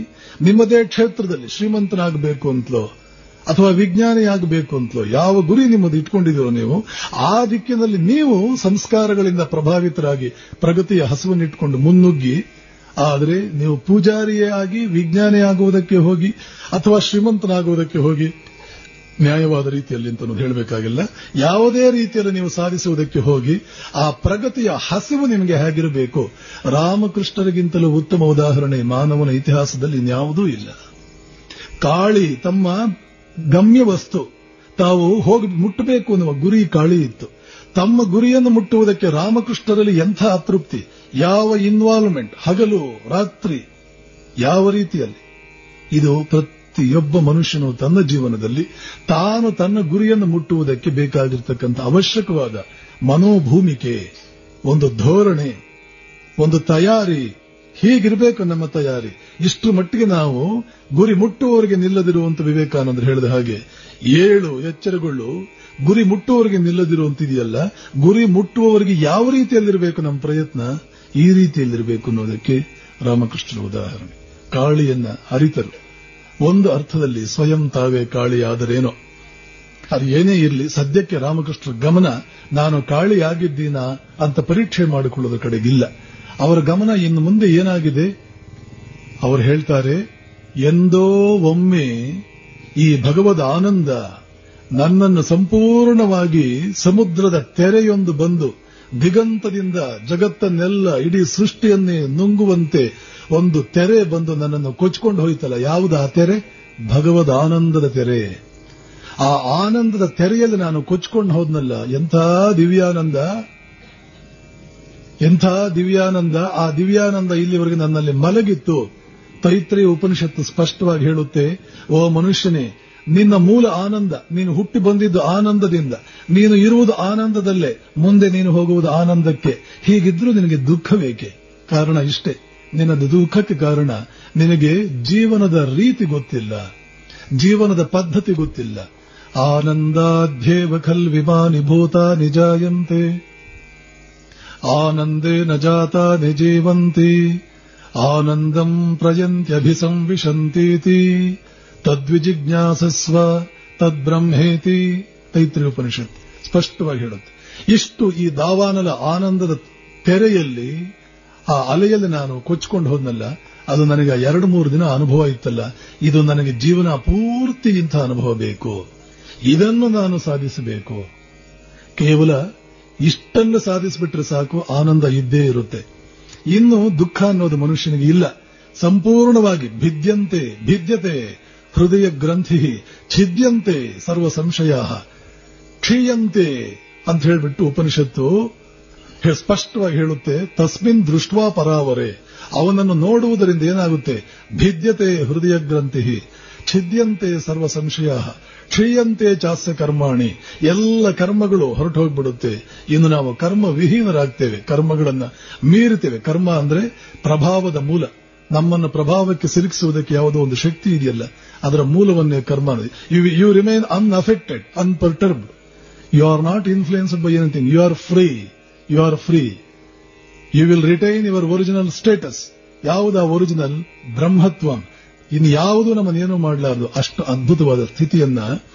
ನಿಮ್ಮದೇ ಕ್ಷೇತ್ರದಲ್ಲಿ ಶ್ರೀಮಂತನಾಗಬೇಕು ಅಂತಲೋ ಅಥವಾ ವಿಜ್ಞಾನಿಯಾಗಬೇಕು ಅಂತಲೋ ಯಾವ ಗುರಿ ನಿಮ್ಮದು ಇಟ್ಕೊಂಡಿದ್ದೀರೋ ನೀವು, ಆ ದಿಕ್ಕಿನಲ್ಲಿ ನೀವು ಸಂಸ್ಕಾರಗಳಿಂದ ಪ್ರಭಾವಿತರಾಗಿ ಪ್ರಗತಿಯ ಹಸುವನ್ನಿಟ್ಟುಕೊಂಡು ಮುನ್ನುಗ್ಗಿ. ಆದರೆ ನೀವು ಪೂಜಾರಿಯೇ ಆಗಿ ವಿಜ್ಞಾನಿಯಾಗುವುದಕ್ಕೆ ಹೋಗಿ ಅಥವಾ ಶ್ರೀಮಂತನಾಗುವುದಕ್ಕೆ ಹೋಗಿ ನ್ಯಾಯವಾದ ರೀತಿಯಲ್ಲಿ ಅಂತ ಹೇಳಬೇಕಾಗಿಲ್ಲ. ಯಾವುದೇ ರೀತಿಯಲ್ಲಿ ನೀವು ಸಾಧಿಸುವುದಕ್ಕೆ ಹೋಗಿ ಆ ಪ್ರಗತಿಯ ಹಸಿವು ನಿಮಗೆ ಹೇಗಿರಬೇಕು? ರಾಮಕೃಷ್ಣರಿಗಿಂತಲೂ ಉತ್ತಮ ಉದಾಹರಣೆ ಮಾನವನ ಇತಿಹಾಸದಲ್ಲಿ ಇನ್ಯಾವುದೂ ಇಲ್ಲ. ಕಾಳಿ ತಮ್ಮ ಗಮ್ಯ ವಸ್ತು, ತಾವು ಹೋಗಿ ಮುಟ್ಟಬೇಕು ಅನ್ನುವ ಗುರಿ ಕಾಳಿ ಇತ್ತು. ತಮ್ಮ ಗುರಿಯನ್ನು ಮುಟ್ಟುವುದಕ್ಕೆ ರಾಮಕೃಷ್ಣರಲ್ಲಿ ಎಂಥ ಅತೃಪ್ತಿ, ಯಾವ ಇನ್ವಾಲ್ವ್ಮೆಂಟ್, ಹಗಲು ರಾತ್ರಿ ಯಾವ ರೀತಿಯಲ್ಲಿ? ಇದು ಪ್ರತಿಯೊಬ್ಬ ಮನುಷ್ಯನು ತನ್ನ ಜೀವನದಲ್ಲಿ ತಾನು ತನ್ನ ಗುರಿಯನ್ನು ಮುಟ್ಟುವುದಕ್ಕೆ ಬೇಕಾಗಿರ್ತಕ್ಕಂಥ ಅವಶ್ಯಕವಾದ ಮನೋಭೂಮಿಕೆ, ಒಂದು ಧೋರಣೆ, ಒಂದು ತಯಾರಿ. ಹೀಗಿರಬೇಕು ನಮ್ಮ ತಯಾರಿ. ಇಷ್ಟು ಮಟ್ಟಿಗೆ ನಾವು ಗುರಿ ಮುಟ್ಟುವವರಿಗೆ ನಿಲ್ಲದಿರುವಂತ ವಿವೇಕಾನಂದರು ಹೇಳಿದ ಹಾಗೆ, 7 ಎಚ್ಚರಗಳು ಗುರಿ ಮುಟ್ಟುವವರಿಗೆ ನಿಲ್ಲದಿರುವಂತಿದೆಯಲ್ಲ, ಗುರಿ ಮುಟ್ಟುವವರಿಗೆ ಯಾವ ರೀತಿಯಲ್ಲಿರಬೇಕು ನಮ್ಮ ಪ್ರಯತ್ನ, ಈ ರೀತಿಯಲ್ಲಿರಬೇಕು ಅನ್ನೋದಕ್ಕೆ ರಾಮಕೃಷ್ಣರ ಉದಾಹರಣೆ. ಕಾಳಿಯನ್ನ ಅರಿತರು. ಒಂದು ಅರ್ಥದಲ್ಲಿ ಸ್ವಯಂ ತಾವೇ ಕಾಳಿಯಾದರೇನೋ, ಅದು ಏನೇ ಇರಲಿ, ಸದ್ಯಕ್ಕೆ ರಾಮಕೃಷ್ಣರ ಗಮನ ನಾನು ಕಾಳಿಯಾಗಿದ್ದೀನಾ ಅಂತ ಪರೀಕ್ಷೆ ಮಾಡಿಕೊಳ್ಳೋದ್ರ ಕಡೆಗಿಲ್ಲ. ಅವರ ಗಮನ ಇನ್ನು ಮುಂದೆ ಏನಾಗಿದೆ? ಅವರು ಹೇಳ್ತಾರೆ, ಎಂದೋ ಒಮ್ಮೆ ಈ ಭಗವದ್ ಆನಂದ ನನ್ನನ್ನು ಸಂಪೂರ್ಣವಾಗಿ ಸಮುದ್ರದ ತೆರೆಯೊಂದು ಬಂದು ದಿಗಂತದಿಂದ ಜಗತ್ತನ್ನೆಲ್ಲ, ಇಡೀ ಸೃಷ್ಟಿಯನ್ನೇ ನುಂಗುವಂತೆ ಒಂದು ತೆರೆ ಬಂದು ನನ್ನನ್ನು ಕೊಚ್ಕೊಂಡು ಹೋಯ್ತಲ್ಲ. ಯಾವುದು ಆ ತೆರೆ? ಭಗವದ್ ಆನಂದದ ತೆರೆ. ಆ ಆನಂದದ ತೆರೆಯಲ್ಲಿ ನಾನು ಕೊಚ್ಕೊಂಡು ಹೋದ್ನಲ್ಲ. ಎಂಥ ದಿವ್ಯಾನಂದ, ಎಂಥ ದಿವ್ಯಾನಂದ. ಆ ದಿವ್ಯಾನಂದ ಇಲ್ಲಿವರೆಗೆ ನನ್ನಲ್ಲಿ ಮಲಗಿತ್ತು. ತೈತ್ರೇಯ ಉಪನಿಷತ್ತು ಸ್ಪಷ್ಟವಾಗಿ ಹೇಳುತ್ತೆ, ಓ ಮನುಷ್ಯನೇ, ನಿನ್ನ ಮೂಲ ಆನಂದ, ನೀನು ಹುಟ್ಟಿ ಬಂದಿದ್ದು ಆನಂದದಿಂದ, ನೀನು ಇರುವುದು ಆನಂದದಲ್ಲೇ, ಮುಂದೆ ನೀನು ಹೋಗುವುದು ಆನಂದಕ್ಕೆ. ಹೀಗಿದ್ರೂ ನಿನಗೆ ದುಃಖವೇಕೆ? ಕಾರಣ ಇಷ್ಟೇ, ನಿನ್ನದು ದುಃಖಕ್ಕೆ ಕಾರಣ ನಿನಗೆ ಜೀವನದ ರೀತಿ ಗೊತ್ತಿಲ್ಲ, ಜೀವನದ ಪದ್ಧತಿ ಗೊತ್ತಿಲ್ಲ. ಆನಂದಾಧ್ಯೇವ ಖಲ್ವಿಮಾನಿ ಭೂತಾನಿ ಜಾಯಂತೆ ಆನಂದೇ ನ ಜಾತಾನಿ ಜೀವಂತಿ ಆನಂದಂ ಪ್ರಯಂತ್ಯಭಿಸಂವಿಶಂತೀತಿ ತದ್ವಿಜಿಜ್ಞಾಸಸ್ವ ತದ್ಬ್ರಹ್ಮೇತಿ. ತೈತ್ರೇಯ ಉಪನಿಷತ್ ಸ್ಪಷ್ಟವಾಗಿ ಹೇಳುತ್ತೆ. ಇಷ್ಟು ಈ ದಾವಾನಲ ಆನಂದದ ತೆರೆಯಲ್ಲಿ, ಆ ಅಲೆಯಲ್ಲಿ ನಾನು ಕೊಚ್ಕೊಂಡು ಹೋದ್ನಲ್ಲ, ಅದು ನನಗೆ 2-3 ದಿನ ಅನುಭವ ಇತ್ತಲ್ಲ, ಇದು ನನಗೆ ಜೀವನ ಪೂರ್ತಿ ಇಂಥ ಅನುಭವ ಬೇಕು. ಇದನ್ನು ನಾನು ಸಾಧಿಸಬೇಕು. ಕೇವಲ ಇಷ್ಟನ್ನು ಸಾಧಿಸಿಬಿಟ್ರೆ ಸಾಕು, ಆನಂದ ಇದ್ದೇ ಇರುತ್ತೆ. ಇನ್ನು ದುಃಖ ಅನ್ನೋದು ಮನುಷ್ಯನಿಗೆ ಇಲ್ಲ. ಸಂಪೂರ್ಣವಾಗಿ ಭಿದ್ಯತೆ ಹೃದಯ ಗ್ರಂಥಿ ಛಿದ್ಯಂತೆ ಸರ್ವ ಸಂಶಯ ಕ್ಷೀಯಂತೆ ಅಂತ ಹೇಳ್ಬಿಟ್ಟು ಉಪನಿಷತ್ತು ಸ್ಪಷ್ಟವಾಗಿ ಹೇಳುತ್ತೆ. ತಸ್ಮಿನ್ ದೃಷ್ಟ್ವಾ ಪರಾವರೆ, ಅವನನ್ನು ನೋಡುವುದರಿಂದ ಏನಾಗುತ್ತೆ? ಭಿದ್ಯತೆ ಹೃದಯ ಗ್ರಂಥಿ ಛಿದ್ಯಂತೆ ಸರ್ವ ಸಂಶಯ ಕ್ಷೀಯಂತೆ ಚಾಸ್ಯ ಕರ್ಮಾಣಿ. ಎಲ್ಲ ಕರ್ಮಗಳು ಹೊರಟು ಹೋಗ್ಬಿಡುತ್ತೆ. ಇನ್ನು ನಾವು ಕರ್ಮ ವಿಹೀನರಾಗ್ತೇವೆ, ಕರ್ಮಗಳನ್ನ ಮೀರುತ್ತೇವೆ. ಕರ್ಮ ಅಂದ್ರೆ ಪ್ರಭಾವದ ಮೂಲ. ನಮ್ಮನ್ನು ಪ್ರಭಾವಕ್ಕೆ ಸಿಲುಕಿಸುವುದಕ್ಕೆ ಯಾವುದೋ ಒಂದು ಶಕ್ತಿ ಇದೆಯಲ್ಲ, ಅದರ ಮೂಲವನ್ನೇ ಕರ್ಮ. You remain unaffected, unperturbed. You are not influenced by anything. You are free. You are free. You will retain your original status. ಯಾವುದಾ ಒರಿಜಿನಲ್? ಬ್ರಹ್ಮತ್ವಂ. ಇನ್ನು ಯಾವುದೂ ನಮ್ಮನ್ನೇನೂ ಮಾಡಲಾರದು. ಅಷ್ಟು ಅದ್ಭುತವಾದ ಸ್ಥಿತಿಯನ್ನ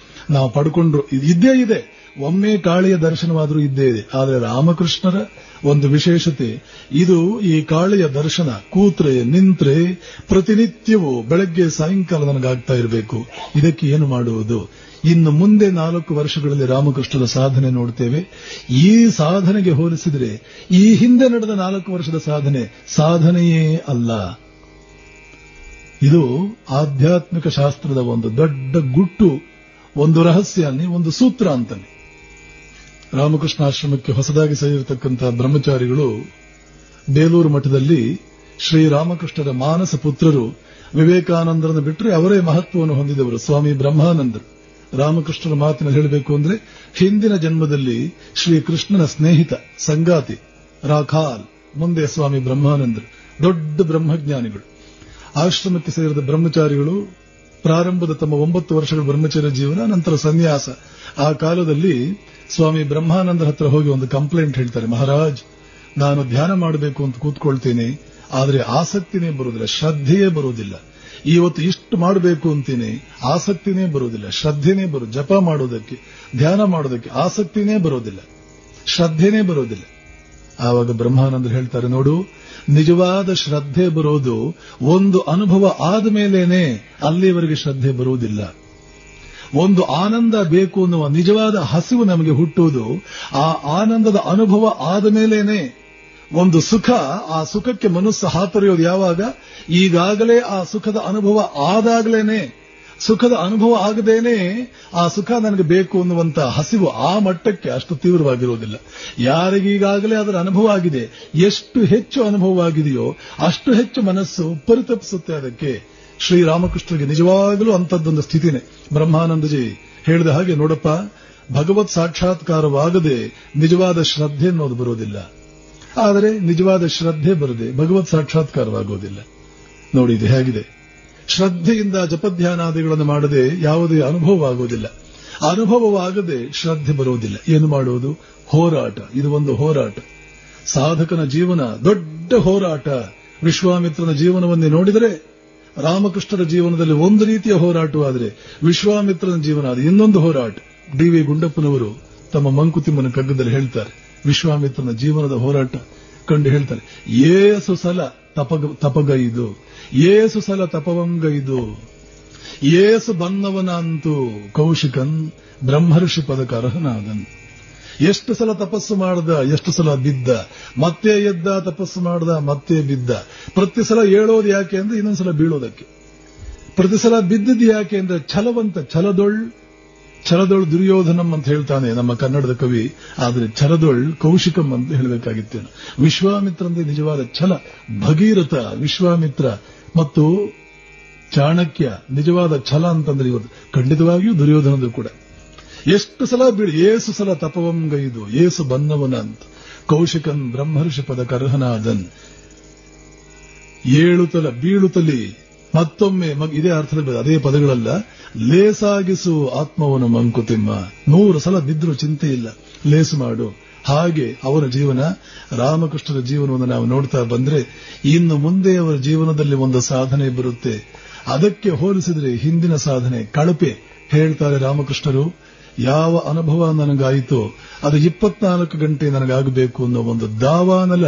ನಾವು ಪಡ್ಕೊಂಡ್ರು. ಇದ್ದೇ ಇದೆ. ಒಮ್ಮೆ ಕಾಳಿಯ ದರ್ಶನವಾದರೂ ಇದ್ದೇ ಇದೆ. ಆದರೆ ರಾಮಕೃಷ್ಣರ ಒಂದು ವಿಶೇಷತೆ ಇದು. ಈ ಕಾಳಿಯ ದರ್ಶನ ಕೂತ್ರೆ ನಿಂತ್ರೆ ಪ್ರತಿನಿತ್ಯವೂ ಬೆಳಗ್ಗೆ ಸಾಯಂಕಾಲ ನನಗಾಗ್ತಾ ಇರಬೇಕು. ಇದಕ್ಕೆ ಏನು ಮಾಡುವುದು? ಇನ್ನು ಮುಂದೆ 4 ವರ್ಷಗಳಲ್ಲಿ ರಾಮಕೃಷ್ಣರ ಸಾಧನೆ ನೋಡ್ತೇವೆ. ಈ ಸಾಧನೆಗೆ ಹೋಲಿಸಿದರೆ ಈ ಹಿಂದೆ ನಡೆದ 4 ವರ್ಷದ ಸಾಧನೆಯೇ ಅಲ್ಲ. ಇದು ಆಧ್ಯಾತ್ಮಿಕ ಶಾಸ್ತ್ರದ ಒಂದು ದೊಡ್ಡ ಗುಟ್ಟು, ಒಂದು ರಹಸ್ಯ, ಒಂದು ಸೂತ್ರ ಅಂತಾನೆ. ರಾಮಕೃಷ್ಣ ಆಶ್ರಮಕ್ಕೆ ಹೊಸದಾಗಿ ಸೇರಿರತಕ್ಕಂತಹ ಬ್ರಹ್ಮಚಾರಿಗಳು ಬೇಲೂರು ಮಠದಲ್ಲಿ ಶ್ರೀರಾಮಕೃಷ್ಣರ ಮಾನಸ ಪುತ್ರರು ವಿವೇಕಾನಂದರನ್ನು ಬಿಟ್ಟರೆ ಅವರೇ ಮಹತ್ವವನ್ನು ಹೊಂದಿದವರು ಸ್ವಾಮಿ ಬ್ರಹ್ಮಾನಂದರು. ರಾಮಕೃಷ್ಣರ ಮಾತಿನ ಹೇಳಬೇಕು ಅಂದ್ರೆ, ಹಿಂದಿನ ಜನ್ಮದಲ್ಲಿ ಶ್ರೀಕೃಷ್ಣನ ಸ್ನೇಹಿತ ಸಂಗಾತಿ ರಾಖಾಲ್, ಮುಂದೆ ಸ್ವಾಮಿ ಬ್ರಹ್ಮಾನಂದರು, ದೊಡ್ಡ ಬ್ರಹ್ಮಜ್ಞಾನಿಗಳು. ಆಶ್ರಮಕ್ಕೆ ಸೇರಿದ ಬ್ರಹ್ಮಚಾರಿಗಳು ಪ್ರಾರಂಭದ ತಮ್ಮ 9 ವರ್ಷಗಳ ಬ್ರಹ್ಮಚರ್ಯ ಜೀವನ, ನಂತರ ಸನ್ಯಾಸ. ಆ ಕಾಲದಲ್ಲಿ ಸ್ವಾಮಿ ಬ್ರಹ್ಮಾನಂದರ ಹತ್ರ ಹೋಗಿ ಒಂದು ಕಂಪ್ಲೇಂಟ್ ಹೇಳ್ತಾರೆ. ಮಹಾರಾಜ್, ನಾನು ಧ್ಯಾನ ಮಾಡಬೇಕು ಅಂತ ಕೂತ್ಕೊಳ್ತೇನೆ, ಆದರೆ ಆಸಕ್ತಿನೇ ಬರುವುದಿಲ್ಲ, ಶ್ರದ್ಧೆಯೇ ಬರುವುದಿಲ್ಲ. ಇವತ್ತು ಇಷ್ಟು ಮಾಡಬೇಕು ಅಂತೀನಿ, ಆಸಕ್ತಿನೇ ಬರುವುದಿಲ್ಲ, ಶ್ರದ್ಧೆನೇ ಜಪ ಮಾಡೋದಕ್ಕೆ, ಧ್ಯಾನ ಮಾಡೋದಕ್ಕೆ ಆಸಕ್ತಿನೇ ಬರೋದಿಲ್ಲ, ಶ್ರದ್ಧೆನೇ ಬರೋದಿಲ್ಲ. ಆವಾಗ ಬ್ರಹ್ಮಾನಂದರು ಹೇಳ್ತಾರೆ, ನೋಡು, ನಿಜವಾದ ಶ್ರದ್ಧೆ ಬರೋದು ಒಂದು ಅನುಭವ ಆದ ಮೇಲೇನೆ, ಅಲ್ಲಿವರೆಗೆ ಶ್ರದ್ಧೆ ಬರುವುದಿಲ್ಲ. ಒಂದು ಆನಂದ ಬೇಕು ಅನ್ನುವ ನಿಜವಾದ ಹಸಿವು ನಮಗೆ ಹುಟ್ಟುವುದು ಆ ಆನಂದದ ಅನುಭವ ಆದ ಮೇಲೇನೆ. ಒಂದು ಸುಖ, ಆ ಸುಖಕ್ಕೆ ಮನಸ್ಸು ಹಾತೊರೆಯೋದು ಯಾವಾಗ? ಈಗಾಗಲೇ ಆ ಸುಖದ ಅನುಭವ ಆದಾಗಲೇನೆ. ಸುಖದ ಅನುಭವ ಆಗದೇನೆ ಆ ಸುಖ ನನಗೆ ಬೇಕು ಅನ್ನುವಂತ ಹಸಿವು ಆ ಮಟ್ಟಕ್ಕೆ ಅಷ್ಟು ತೀವ್ರವಾಗಿರುವುದಿಲ್ಲ. ಯಾರಿಗೀಗಾಗಲೇ ಅದರ ಅನುಭವ ಆಗಿದೆ, ಎಷ್ಟು ಹೆಚ್ಚು ಅನುಭವವಾಗಿದೆಯೋ ಅಷ್ಟು ಹೆಚ್ಚು ಮನಸ್ಸು ಪರಿತಪಿಸುತ್ತೆ. ಅದಕ್ಕೆ ಶ್ರೀರಾಮಕೃಷ್ಣರಿಗೆ ನಿಜವಾಗಲೂ ಅಂತದ್ದೊಂದು ಸ್ಥಿತಿನೇ. ಬ್ರಹ್ಮಾನಂದಜಿ ಹೇಳಿದ ಹಾಗೆ, ನೋಡಪ್ಪ, ಭಗವತ್ ಸಾಕ್ಷಾತ್ಕಾರವಾಗದೆ ನಿಜವಾದ ಶ್ರದ್ಧೆ ಅನ್ನೋದು ಬರೋದಿಲ್ಲ. ಆದರೆ ನಿಜವಾದ ಶ್ರದ್ಧೆ ಬರದೆ ಭಗವತ್ ಸಾಕ್ಷಾತ್ಕಾರವಾಗೋದಿಲ್ಲ. ನೋಡಿ, ಇದು ಹೇಗಿದೆ. ಶ್ರದ್ಧೆಯಿಂದ ಜಪಧ್ಯಾನಾದಿಗಳನ್ನು ಮಾಡದೆ ಯಾವುದೇ ಅನುಭವವಾಗುವುದಿಲ್ಲ. ಅನುಭವವಾಗದೆ ಶ್ರದ್ಧೆ ಬರುವುದಿಲ್ಲ. ಏನು ಮಾಡುವುದು? ಹೋರಾಟ. ಇದು ಒಂದು ಹೋರಾಟ. ಸಾಧಕನ ಜೀವನ ದೊಡ್ಡ ಹೋರಾಟ. ವಿಶ್ವಾಮಿತ್ರನ ಜೀವನವನ್ನೇ ನೋಡಿದರೆ ರಾಮಕೃಷ್ಣರ ಜೀವನದಲ್ಲಿ ಒಂದು ರೀತಿಯ ಹೋರಾಟವಾದರೆ ವಿಶ್ವಾಮಿತ್ರನ ಜೀವನ ಅದು ಇನ್ನೊಂದು ಹೋರಾಟ. ಡಿ ವಿ ಗುಂಡಪ್ಪನವರು ತಮ್ಮ ಮಂಕುತಿಮ್ಮನ ಕಗ್ಗದಲ್ಲಿ ಹೇಳ್ತಾರೆ, ವಿಶ್ವಾಮಿತ್ರನ ಜೀವನದ ಹೋರಾಟ ಕಂಡು ಹೇಳ್ತಾರೆ, ಏಸು ಸಲ ತಪಗೈದು, ಏಸು ಸಲ ತಪವಂಗೈದು, ಏಸು ಬನ್ನವನಂತೂ ಕೌಶಿಕನ್ ಬ್ರಹ್ಮರ್ಷಿ ಪದಕ ಅರ್ಹನಾದನ್. ಎಷ್ಟು ಸಲ ತಪಸ್ಸು ಮಾಡ್ದ, ಎಷ್ಟು ಸಲ ಬಿದ್ದ, ಮತ್ತೆ ಎದ್ದ, ತಪಸ್ಸು ಮಾಡ್ದ, ಮತ್ತೆ ಬಿದ್ದ. ಪ್ರತಿ ಸಲ ಏಳೋದು ಯಾಕೆ ಅಂದ್ರೆ ಇನ್ನೊಂದ್ಸಲ ಬೀಳೋದಕ್ಕೆ. ಪ್ರತಿ ಸಲ ಬಿದ್ದದ್ದು ಯಾಕೆ ಅಂದ್ರೆ ಛಲದೊಳ್ ದುರ್ಯೋಧನಂ ಅಂತ ಹೇಳ್ತಾನೆ ನಮ್ಮ ಕನ್ನಡದ ಕವಿ. ಆದರೆ ಛಲದೊಳ್ ಕೌಶಿಕಂ ಅಂತ ಹೇಳಬೇಕಾಗಿತ್ತೇನು. ವಿಶ್ವಾಮಿತ್ರಂದೇ ನಿಜವಾದ ಛಲ. ಭಗೀರಥ, ವಿಶ್ವಾಮಿತ್ರ ಮತ್ತು ಚಾಣಕ್ಯ ನಿಜವಾದ ಛಲ ಅಂತಂದ್ರೆ ಇವತ್ತು ಖಂಡಿತವಾಗಿಯೂ ದುರ್ಯೋಧನದು ಕೂಡ. ಎಷ್ಟು ಸಲ ಏಸು ಸಲ ತಪವಂಗೈದು, ಏಸು ಬನ್ನವನ ಅಂತ ಕೌಶಿಕನ್ ಬ್ರಹ್ಮರ್ಷಿ ಪದ ಕರ್ಹನಾದನ್. ಏಳುತ್ತಲ ಬೀಳುತ್ತಲಿ ಮತ್ತೊಮ್ಮೆ ಇದೇ ಅರ್ಥದಲ್ಲಿ ಅದೇ ಪದಗಳಲ್ಲ. ಲೇಸಾಗಿಸು ಆತ್ಮವನು ಮಂಕುತಿಮ್ಮ. 100 ಸಲ ಬಿದ್ದರೂ ಚಿಂತೆ ಇಲ್ಲ, ಲೇಸು ಮಾಡು. ಹಾಗೆ ಅವರ ಜೀವನ, ರಾಮಕೃಷ್ಣರ ಜೀವನವನ್ನು ನಾವು ನೋಡ್ತಾ ಬಂದ್ರೆ ಇನ್ನು ಮುಂದೆ ಅವರ ಜೀವನದಲ್ಲಿ ಒಂದು ಸಾಧನೆ ಬರುತ್ತೆ. ಅದಕ್ಕೆ ಹೋಲಿಸಿದ್ರೆ ಹಿಂದಿನ ಸಾಧನೆ ಕಳಪೆ. ಹೇಳ್ತಾರೆ ರಾಮಕೃಷ್ಣರು, ಯಾವ ಅನುಭವ ನನಗಾಯಿತೋ ಅದು 24 ಗಂಟೆ ನನಗಾಗಬೇಕು ಅನ್ನೋ ಒಂದು ದಾವಾನಲ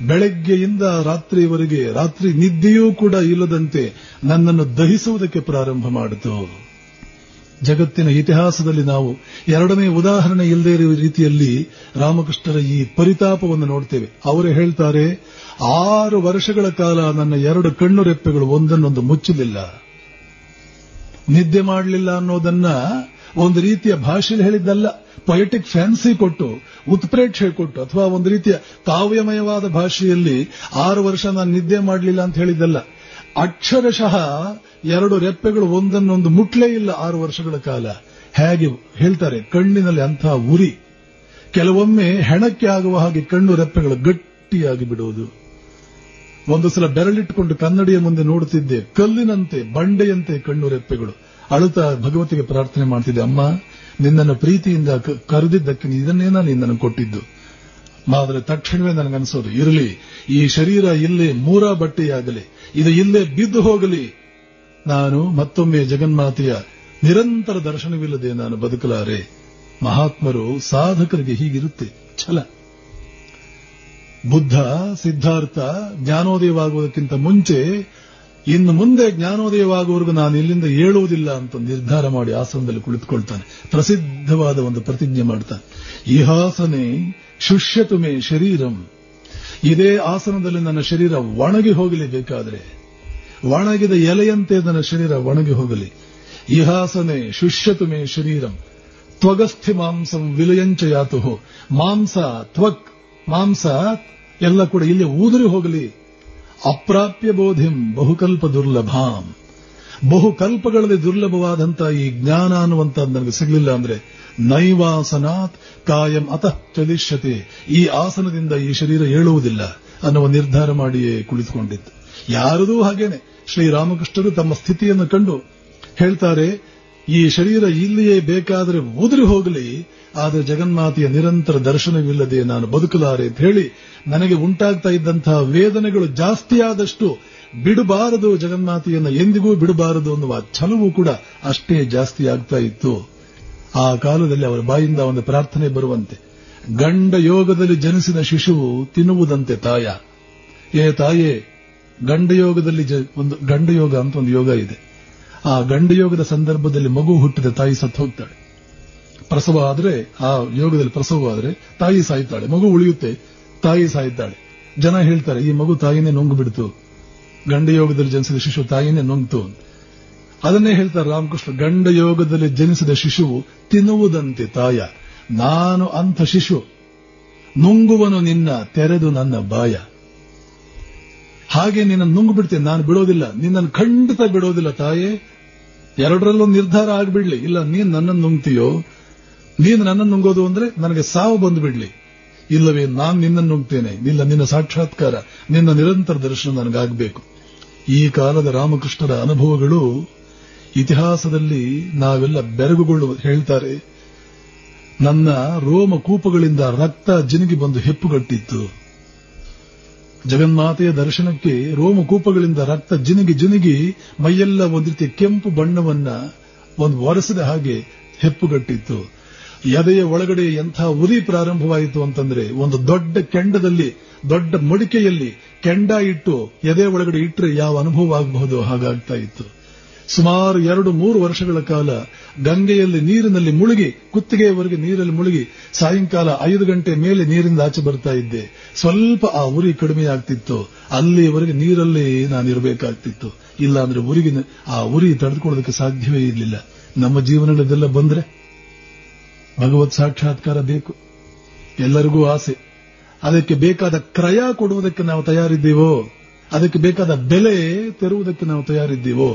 ಬೆಳಗ್ಗೆಯಿಂದ ರಾತ್ರಿಯವರೆಗೆ, ರಾತ್ರಿ ನಿದ್ದೆಯೂ ಕೂಡ ಇಲ್ಲದಂತೆ ನನ್ನನ್ನು ದಹಿಸುವುದಕ್ಕೆ ಪ್ರಾರಂಭ ಮಾಡಿತು. ಜಗತ್ತಿನ ಇತಿಹಾಸದಲ್ಲಿ ನಾವು ಎರಡನೇ ಉದಾಹರಣೆ ಇಲ್ಲದೇ ಇರುವ ರೀತಿಯಲ್ಲಿ ರಾಮಕೃಷ್ಣರ ಈ ಪರಿತಾಪವನ್ನು ನೋಡ್ತೇವೆ. ಅವರೇ ಹೇಳ್ತಾರೆ, 6 ವರ್ಷಗಳ ಕಾಲ ನನ್ನ 2 ಕಣ್ಣು ರೆಪ್ಪೆಗಳು ಒಂದನ್ನೊಂದು ಮುಚ್ಚಲಿಲ್ಲ, ನಿದ್ದೆ ಮಾಡಲಿಲ್ಲ ಅನ್ನೋದನ್ನ ಒಂದು ರೀತಿಯ ಭಾಷೆಯಲ್ಲಿ ಹೇಳಿದ್ದಲ್ಲ, ಪೊಯೆಟಿಕ್ ಫ್ಯಾನ್ಸಿ ಕೊಟ್ಟು, ಉತ್ಪ್ರೇಕ್ಷೆ ಕೊಟ್ಟು, ಅಥವಾ ಒಂದು ರೀತಿಯ ಕಾವ್ಯಮಯವಾದ ಭಾಷೆಯಲ್ಲಿ 6 ವರ್ಷ ನಾನು ನಿದ್ದೆ ಮಾಡಲಿಲ್ಲ ಅಂತ ಹೇಳಿದ್ದಲ್ಲ. ಅಕ್ಷರಶಃ 2 ರೆಪ್ಪೆಗಳು ಒಂದನ್ನೊಂದು ಮುಟ್ಲೇ ಇಲ್ಲ 6 ವರ್ಷಗಳ ಕಾಲ. ಹೇಗೆ ಹೇಳ್ತಾರೆ, ಕಣ್ಣಿನಲ್ಲಿ ಅಂಥ ಉರಿ. ಕೆಲವೊಮ್ಮೆ ಹೆಣಕ್ಕೆ ಆಗುವ ಹಾಗೆ ಕಣ್ಣು ರೆಪ್ಪೆಗಳು ಗಟ್ಟಿಯಾಗಿ ಬಿಡುವುದು. ಒಂದು ಸಲ ಬೆರಳಿಟ್ಟುಕೊಂಡು ಕನ್ನಡಿಯ ಮುಂದೆ ನೋಡುತ್ತಿದ್ದೆ, ಕಲ್ಲಿನಂತೆ ಬಂಡೆಯಂತೆ ಕಣ್ಣು ರೆಪ್ಪೆಗಳು. ಅಳುತ್ತಾ ಭಗವತಿಗೆ ಪ್ರಾರ್ಥನೆ ಮಾಡ್ತಿದ್ದೆ, ಅಮ್ಮ, ನಿನ್ನನ್ನು ಪ್ರೀತಿಯಿಂದ ಕರೆದಿದ್ದಕ್ಕೆ ಇದನ್ನೇನಾ ನಿನ್ನನ್ನು ಕೊಟ್ಟಿದ್ದು. ಆದರೆ ತಕ್ಷಣವೇ ನನಗನ್ಸೋದು, ಇರಲಿ, ಈ ಶರೀರ ಇಲ್ಲೇ ಮೂರ ಬಟ್ಟೆಯಾಗಲಿ, ಇದು ಇಲ್ಲೇ ಬಿದ್ದು ಹೋಗಲಿ, ನಾನು ಮತ್ತೊಮ್ಮೆ ಜಗನ್ಮಾತೆಯ ನಿರಂತರ ದರ್ಶನವಿಲ್ಲದೆ ನಾನು ಬದುಕಲಾರೆ. ಮಹಾತ್ಮರು, ಸಾಧಕರಿಗೆ ಹೀಗಿರುತ್ತೆ ಛಲ. ಬುದ್ಧ, ಸಿದ್ಧಾರ್ಥ ಜ್ಞಾನೋದಯವಾಗುವುದಕ್ಕಿಂತ ಮುಂಚೆ ಇನ್ನು ಮುಂದೆ ಜ್ಞಾನೋದಯವಾಗುವವರೆಗೂ ನಾನು ಇಲ್ಲಿಂದ ಏಳುವುದಿಲ್ಲ ಅಂತ ನಿರ್ಧಾರ ಮಾಡಿ ಆಸನದಲ್ಲಿ ಕುಳಿತುಕೊಳ್ತಾನೆ. ಪ್ರಸಿದ್ಧವಾದ ಒಂದು ಪ್ರತಿಜ್ಞೆ ಮಾಡ್ತಾನೆ, ಇಹಾಸನೆ ಶುಷ್ಯತು ಮೇ ಶರೀರಂ. ಇದೇ ಆಸನದಲ್ಲಿ ನನ್ನ ಶರೀರ ಒಣಗಿ ಹೋಗಲಿ, ಬೇಕಾದರೆ ಒಣಗಿದ ಎಲೆಯಂತೆ ನನ್ನ ಶರೀರ ಒಣಗಿ ಹೋಗಲಿ. ಇಹಾಸನೆ ಶುಷ್ಯತು ಮೇ ಶರೀರಂ ತ್ವಗಸ್ಥಿ ಮಾಂಸಂ ವಿಲಯಂಚ ಯಾತು. ಮಾಂಸ, ತ್ವಕ್, ಮಾಂಸ ಎಲ್ಲ ಕೂಡ ಇಲ್ಲಿ ಊದುರಿ ಹೋಗಲಿ. ಅಪ್ರಾಪ್ಯ ಬೋಧಿಂ ಬಹುಕಲ್ಪ ದುರ್ಲಭಾಂ. ಬಹುಕಲ್ಪಗಳಲ್ಲಿ ದುರ್ಲಭವಾದಂತಹ ಈ ಜ್ಞಾನ ಅನ್ನುವಂಥದ್ದು ನನಗೆ ಸಿಗಲಿಲ್ಲ ಅಂದ್ರೆ ನೈವಾಸನಾತ್ ಕಾಯಂ ಅತಃ ಚಲಿಷ್ಯತೆ. ಈ ಆಸನದಿಂದ ಈ ಶರೀರ ಏಳುವುದಿಲ್ಲ ಅನ್ನುವ ನಿರ್ಧಾರ ಮಾಡಿಯೇ ಕುಳಿತುಕೊಂಡಿತ್ತು. ಯಾರದೂ ಹಾಗೇನೆ. ಶ್ರೀರಾಮಕೃಷ್ಣರು ತಮ್ಮ ಸ್ಥಿತಿಯನ್ನು ಕಂಡು ಹೇಳ್ತಾರೆ, ಈ ಶರೀರ ಇಲ್ಲಿಯೇ ಬೇಕಾದರೆ ಉದುರಿ ಹೋಗಲಿ, ಆದರೆ ಜಗನ್ಮಾತೆಯ ನಿರಂತರ ದರ್ಶನವಿಲ್ಲದೆ ನಾನು ಬದುಕಲಾರೆ ಅಂತ ಹೇಳಿ ನನಗೆ ಉಂಟಾಗ್ತಾ ಇದ್ದಂತಹ ವೇದನೆಗಳು ಜಾಸ್ತಿ ಆದಷ್ಟು ಬಿಡಬಾರದು, ಜಗನ್ಮಾತೆಯನ್ನು ಎಂದಿಗೂ ಬಿಡಬಾರದು ಅನ್ನುವ ಛಲವೂ ಕೂಡ ಅಷ್ಟೇ ಜಾಸ್ತಿ ಆಗ್ತಾ ಇತ್ತು. ಆ ಕಾಲದಲ್ಲಿ ಅವರ ಬಾಯಿಂದ ಒಂದು ಪ್ರಾರ್ಥನೆ ಬರುವಂತೆ, ಗಂಡ ಯೋಗದಲ್ಲಿ ಜನಿಸಿದ ಶಿಶುವು ತಿನ್ನುವುದಂತೆ ತಾಯ. ಏ ತಾಯೇ, ಗಂಡಯೋಗದಲ್ಲಿ ಒಂದು ಗಂಡಯೋಗ ಅಂತ ಒಂದು ಯೋಗ ಇದೆ. ಆ ಗಂಡಯೋಗದ ಸಂದರ್ಭದಲ್ಲಿ ಮಗು ಹುಟ್ಟಿದ ತಾಯಿ ಸತ್ತು ಹೋಗ್ತಾಳೆ. ಪ್ರಸವ ಆದ್ರೆ, ಆ ಯೋಗದಲ್ಲಿ ಪ್ರಸವವಾದ್ರೆ ತಾಯಿ ಸಾಯ್ತಾಳೆ, ಮಗು ಉಳಿಯುತ್ತೆ, ತಾಯಿ ಸಾಯ್ತಾಳೆ. ಜನ ಹೇಳ್ತಾರೆ, ಈ ಮಗು ತಾಯಿನೇ ನುಂಗು ಬಿಡ್ತು, ಗಂಡಯೋಗದಲ್ಲಿ ಜನಿಸಿದ ಶಿಶು ತಾಯಿನೇ ನುಂಗ್ತು. ಅದನ್ನೇ ಹೇಳ್ತಾರೆ ರಾಮಕೃಷ್ಣ, ಗಂಡ ಯೋಗದಲ್ಲಿ ಜನಿಸಿದ ಶಿಶುವು ತಿನ್ನುವುದಂತೆ ತಾಯ, ನಾನು ಅಂಥ ಶಿಶು, ನುಂಗುವನು ನಿನ್ನ ತೆರೆದು ನನ್ನ ಬಾಯ. ಹಾಗೆ ನಿನ್ನ ನುಂಗು ಬಿಡ್ತೇನೆ, ನಾನು ಬಿಡೋದಿಲ್ಲ, ನಿನ್ನನ್ನು ಖಂಡಿತ ಬಿಡೋದಿಲ್ಲ ತಾಯೇ. ಎರಡರಲ್ಲೂ ನಿರ್ಧಾರ ಆಗ್ಬಿಡ್ಲಿ, ಇಲ್ಲ ನೀನ್ ನನ್ನನ್ನು ನುಂಗ್ತೀಯೋ, ನೀನು ನನ್ನನ್ನು ನುಂಗೋದು ಅಂದ್ರೆ ನನಗೆ ಸಾವು ಬಂದು ಬಿಡ್ಲಿ, ಇಲ್ಲವೇ ನಾನು ನಿನ್ನನ್ನು ನುಂಗ್ತೇನೆ, ಇಲ್ಲ ನಿನ್ನ ಸಾಕ್ಷಾತ್ಕಾರ, ನಿನ್ನ ನಿರಂತರ ದರ್ಶನ ನನಗಾಗಬೇಕು. ಈ ಕಾಲದ ರಾಮಕೃಷ್ಣರ ಅನುಭವಗಳು ಇತಿಹಾಸದಲ್ಲಿ ನಾವೆಲ್ಲ ಬೆರಗುಗೊಳ್ಳುವ. ಹೇಳ್ತಾರೆ, ನನ್ನ ರೋಮಕೂಪಗಳಿಂದ ರಕ್ತ ಜಿನುಗಿ ಬಂದು ಹೆಪ್ಪುಗಟ್ಟಿತ್ತು. ಜಗನ್ಮಾತೆಯ ದರ್ಶನಕ್ಕೆ ರೋಮಕೂಪಗಳಿಂದ ರಕ್ತ ಜಿನುಗಿ ಮೈಯೆಲ್ಲ ಒಂದು ರೀತಿಯ ಕೆಂಪು ಬಣ್ಣವನ್ನ ಒಂದು ಒರೆಸಿದ ಹಾಗೆ ಹೆಪ್ಪುಗಟ್ಟಿತ್ತು. ಎದೆಯ ಒಳಗಡೆ ಎಂಥ ಉರಿ ಪ್ರಾರಂಭವಾಯಿತು ಅಂತಂದ್ರೆ, ಒಂದು ದೊಡ್ಡ ಕೆಂಡದಲ್ಲಿ, ದೊಡ್ಡ ಮಡಿಕೆಯಲ್ಲಿ ಕೆಂಡ ಇಟ್ಟು ಎದೆ ಒಳಗಡೆ ಇಟ್ಟರೆ ಯಾವ ಅನುಭವ ಆಗಬಹುದು ಹಾಗಾಗ್ತಾ ಇತ್ತು. ಸುಮಾರು 2-3 ವರ್ಷಗಳ ಕಾಲ ಗಂಗೆಯಲ್ಲಿ ನೀರಿನಲ್ಲಿ ಮುಳುಗಿ, ಕುತ್ತಿಗೆಯವರೆಗೆ ನೀರಲ್ಲಿ ಮುಳುಗಿ, ಸಾಯಂಕಾಲ 5 ಗಂಟೆ ಮೇಲೆ ನೀರಿಂದ ಆಚೆ ಬರ್ತಾ ಇದ್ದೆ. ಸ್ವಲ್ಪ ಆ ಉರಿ ಕಡಿಮೆ ಆಗ್ತಿತ್ತು, ಅಲ್ಲಿಯವರೆಗೆ ನೀರಲ್ಲೇ ನಾನಿರಬೇಕಾಗ್ತಿತ್ತು. ಇಲ್ಲ ಅಂದ್ರೆ ಆ ಉರಿ ತಡೆದುಕೊಳ್ಳೋದಕ್ಕೆ ಸಾಧ್ಯವೇ ಇರಲಿಲ್ಲ. ನಮ್ಮ ಜೀವನದೆಲ್ಲ ಬಂದ್ರೆ ಭಗವತ್ ಸಾಕ್ಷಾತ್ಕಾರ ಬೇಕು, ಎಲ್ಲರಿಗೂ ಆಸೆ. ಅದಕ್ಕೆ ಬೇಕಾದ ಕ್ರಯ ಕೊಡುವುದಕ್ಕೆ ನಾವು ತಯಾರಿದ್ದೀವೋ, ಅದಕ್ಕೆ ಬೇಕಾದ ಬೆಲೆ ತೆರುವುದಕ್ಕೆ ನಾವು ತಯಾರಿದ್ದೀವೋ?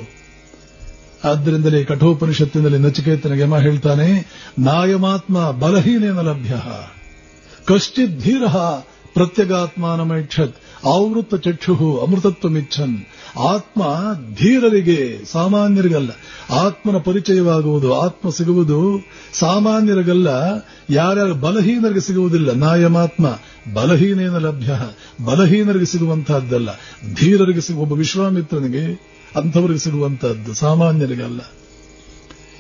ಆದ್ದರಿಂದಲೇ ಕಠೋಪನಿಷತ್ತಿನಲ್ಲಿ ನಚಿಕೇತನಿಗೆ ಯಮ ಹೇಳ್ತಾನೆ, ನಾಯಮಾತ್ಮ ಬಲಹೀನೇನ ಲಭ್ಯ ಕಶ್ಚಿತ್ ಧೀರ ಪ್ರತ್ಯಗಾತ್ಮಾನಮೈಕ್ಷತ್ ಆವೃತ್ತ ಚಕ್ಷು ಅಮೃತತ್ವಮಿಚ್ಛನ್. ಆತ್ಮ ಧೀರರಿಗೆ, ಸಾಮಾನ್ಯರಿಗಲ್ಲ. ಆತ್ಮನ ಪರಿಚಯವಾಗುವುದು, ಆತ್ಮ ಸಿಗುವುದು ಸಾಮಾನ್ಯರಿಗಲ್ಲ, ಯಾರ್ಯಾರು ಬಲಹೀನರಿಗೆ ಸಿಗುವುದಿಲ್ಲ. ನಾಯಮಾತ್ಮ ಬಲಹೀನೇನ ಲಭ್ಯ, ಬಲಹೀನರಿಗೆ ಸಿಗುವಂತಹದ್ದಲ್ಲ, ಧೀರರಿಗೆ ಸಿಗುವ, ಒಬ್ಬ ವಿಶ್ವಾಮಿತ್ರನಿಗೆ ಅಂಥವರಿಗೆ ಸಿಗುವಂತಹದ್ದು, ಸಾಮಾನ್ಯರಿಗಲ್ಲ.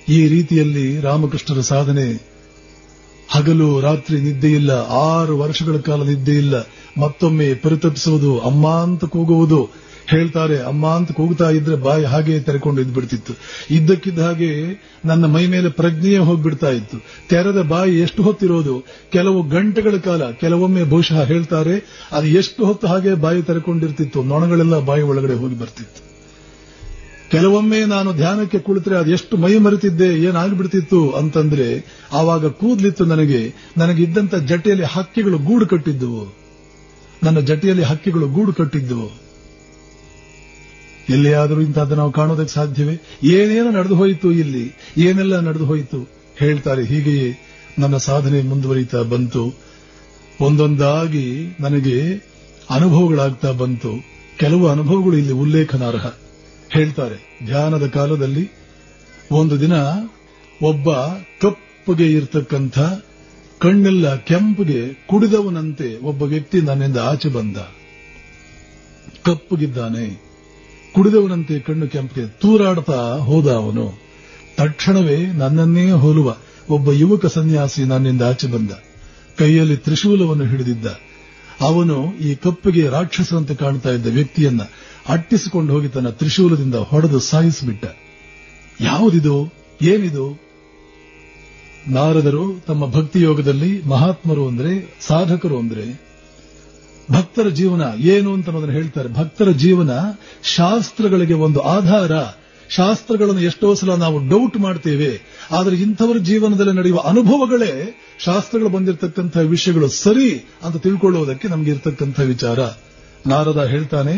ಈ ರೀತಿಯಲ್ಲಿ ರಾಮಕೃಷ್ಣರ ಸಾಧನೆ, ಹಗಲು ರಾತ್ರಿ ನಿದ್ದೆಯಿಲ್ಲ, 6 ವರ್ಷಗಳ ಕಾಲ ನಿದ್ದೆಯಿಲ್ಲ. ಮತ್ತೊಮ್ಮೆ ಪರಿತಪಿಸುವುದು, ಅಮ್ಮ ಅಂತ ಕೂಗುವುದು. ಹೇಳ್ತಾರೆ, ಅಮ್ಮ ಅಂತ ಕೂಗುತ್ತಾ ಇದ್ರೆ ಬಾಯಿ ಹಾಗೆ ತೆರೆಕೊಂಡು ಇದ್ಬಿಡ್ತಿತ್ತು. ಇದ್ದಕ್ಕಿದ್ದ ಹಾಗೆ ನನ್ನ ಮೈ ಮೇಲೆ ಪ್ರಜ್ಞೆಯೇ ಹೋಗ್ಬಿಡ್ತಾ ಇತ್ತು. ತೆರೆದ ಬಾಯಿ ಎಷ್ಟು ಹೊತ್ತಿರೋದು, ಕೆಲವು ಗಂಟೆಗಳ ಕಾಲ, ಕೆಲವೊಮ್ಮೆ ಬಹುಶಃ ಹೇಳ್ತಾರೆ ಅದು ಎಷ್ಟು ಹೊತ್ತು ಹಾಗೆ ಬಾಯಿ ತೆರೆಕೊಂಡಿರ್ತಿತ್ತು, ನೊಣಗಳೆಲ್ಲ ಬಾಯಿ ಒಳಗಡೆ ಹೋಗಿ ಬರ್ತಿತ್ತು. ಕೆಲವೊಮ್ಮೆ ನಾನು ಧ್ಯಾನಕ್ಕೆ ಕುಳಿತರೆ ಅದೆಷ್ಟು ಮೈ ಮರೆತಿದ್ದೆ, ಏನಾಗ್ಬಿಡ್ತಿತ್ತು ಅಂತಂದ್ರೆ, ಆವಾಗ ಕೂದ್ಲಿತ್ತು ನನಗಿದ್ದಂತ ಜಟೆಯಲ್ಲಿ ಹಕ್ಕಿಗಳು ಗೂಡು ಕಟ್ಟಿದ್ದುವು, ನನ್ನ ಜಟೆಯಲ್ಲಿ ಹಕ್ಕಿಗಳು ಗೂಡು ಕಟ್ಟಿದ್ದುವು. ಎಲ್ಲಿಯಾದರೂ ಇಂಥದ್ದು ನಾವು ಕಾಣೋದಕ್ಕೆ ಸಾಧ್ಯವೇ? ಏನೇನು ನಡೆದು ಹೋಯಿತು ಇಲ್ಲಿ, ಏನೆಲ್ಲ ನಡೆದು ಹೋಯಿತು. ಹೇಳ್ತಾರೆ, ಹೀಗೆಯೇ ನನ್ನ ಸಾಧನೆ ಮುಂದುವರಿತಾ ಬಂತು. ಒಂದೊಂದಾಗಿ ನನಗೆ ಅನುಭವಗಳಾಗ್ತಾ ಬಂತು. ಕೆಲವು ಅನುಭವಗಳು ಇಲ್ಲಿ ಉಲ್ಲೇಖನಾರ್ಹ. ಹೇಳ್ತಾರೆ, ಧ್ಯಾನದ ಕಾಲದಲ್ಲಿ ಒಂದು ದಿನ ಒಬ್ಬ ಕಪ್ಪಗೆ ಇರ್ತಕ್ಕಂಥ, ಕಣ್ಣೆಲ್ಲ ಕೆಂಪಗೆ ಕುಡಿದವನಂತೆ ಒಬ್ಬ ವ್ಯಕ್ತಿ ನನ್ನಿಂದ ಆಚೆ ಬಂದ. ಕಪ್ಪಗಿದ್ದಾನೆ, ಕುಡಿದವನಂತೆ ಕಣ್ಣು ಕೆಂಪಗೆ ತೂರಾಡ್ತಾ ಹೋದ ಅವನು. ತಕ್ಷಣವೇ ನನ್ನನ್ನೇ ಹೋಲುವ ಒಬ್ಬ ಯುವಕ ಸನ್ಯಾಸಿ ನನ್ನಿಂದ ಆಚೆ ಬಂದ. ಕೈಯಲ್ಲಿ ತ್ರಿಶೂಲವನ್ನು ಹಿಡಿದಿದ್ದ. ಅವನು ಈ ಕಪ್ಪಿಗೆ ರಾಕ್ಷಸರಂತೆ ಕಾಣ್ತಾ ಇದ್ದ ವ್ಯಕ್ತಿಯನ್ನ ಅಟ್ಟಿಸಿಕೊಂಡು ಹೋಗಿ ತನ್ನ ತ್ರಿಶೂಲದಿಂದ ಹೊಡೆದು ಸಾಯಿಸಿಬಿಟ್ಟ. ಯಾವುದಿದು, ಏನಿದು? ನಾರದರು ತಮ್ಮ ಭಕ್ತಿ ಯೋಗದಲ್ಲಿ ಮಹಾತ್ಮರು ಅಂದ್ರೆ, ಸಾಧಕರು ಅಂದ್ರೆ ಭಕ್ತರ ಜೀವನ ಏನು ಅಂತ ಅನ್ನೋದನ್ನ ಹೇಳ್ತಾರೆ. ಭಕ್ತರ ಜೀವನ ಶಾಸ್ತ್ರಗಳಿಗೆ ಒಂದು ಆಧಾರ. ಶಾಸ್ತ್ರಗಳನ್ನು ಎಷ್ಟೋ ಸಲ ನಾವು ಡೌಟ್ ಮಾಡ್ತೇವೆ, ಆದರೆ ಇಂಥವರ ಜೀವನದಲ್ಲಿ ನಡೆಯುವ ಅನುಭವಗಳೇ ಶಾಸ್ತ್ರಗಳು ಬಂದಿರತಕ್ಕಂಥ ವಿಷಯಗಳು ಸರಿ ಅಂತ ತಿಳ್ಕೊಳ್ಳುವುದಕ್ಕೆ ನಮಗೆ ಇರತಕ್ಕಂಥ ವಿಚಾರ. ನಾರದ ಹೇಳ್ತಾನೆ,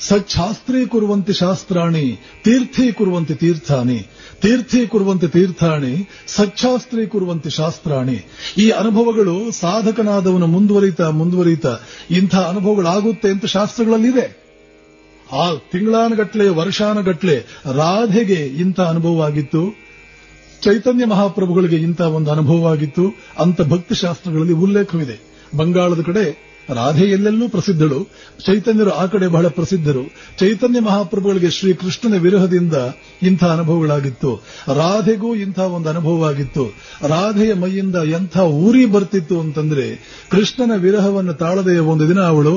ಸಚ್ಛಾಸ್ತ್ರೀಕುರುವಂತೆ ಶಾಸ್ತ್ರಾಣಿ ತೀರ್ಥೀಕುರುವಂತೆ ತೀರ್ಥಾನಿ, ತೀರ್ಥೀಕುರುವಂತೆ ತೀರ್ಥಾಣಿ ಸಚ್ಛಾಸ್ತ್ರೀಕುರುವಂತೆ ಶಾಸ್ತ್ರಾಣಿ. ಈ ಅನುಭವಗಳು ಸಾಧಕನಾದವನು ಮುಂದುವರಿತಾ ಇಂಥ ಅನುಭವಗಳಾಗುತ್ತೆ ಅಂತ ಶಾಸ್ತ್ರಗಳಲ್ಲಿದೆ. ಆ ತಿಂಗಳಾನಗಟ್ಲೆ, ವರ್ಷಾನಗಟ್ಲೆ ರಾಧೆಗೆ ಇಂಥ ಅನುಭವವಾಗಿತ್ತು, ಚೈತನ್ಯ ಮಹಾಪ್ರಭುಗಳಿಗೆ ಇಂಥ ಒಂದು ಅನುಭವವಾಗಿತ್ತು ಅಂತ ಭಕ್ತಿ ಶಾಸ್ತ್ರಗಳಲ್ಲಿ ಉಲ್ಲೇಖವಿದೆ. ಬಂಗಾಳದ ಕಡೆ ರಾಧೆ ಎಲ್ಲೆಲ್ಲೂ ಪ್ರಸಿದ್ಧಳು, ಚೈತನ್ಯರು ಆ ಕಡೆ ಬಹಳ ಪ್ರಸಿದ್ಧರು. ಚೈತನ್ಯ ಮಹಾಪ್ರಭುಗಳಿಗೆ ಶ್ರೀಕೃಷ್ಣನ ವಿರಹದಿಂದ ಇಂಥ ಅನುಭವಗಳಾಗಿತ್ತು, ರಾಧೆಗೂ ಇಂಥ ಒಂದು ಅನುಭವವಾಗಿತ್ತು. ರಾಧೆಯ ಮೈಯಿಂದ ಎಂಥ ಊರಿ ಬರ್ತಿತ್ತು ಅಂತಂದ್ರೆ, ಕೃಷ್ಣನ ವಿರಹವನ್ನು ತಾಳದೆ ಒಂದು ದಿನ ಅವಳು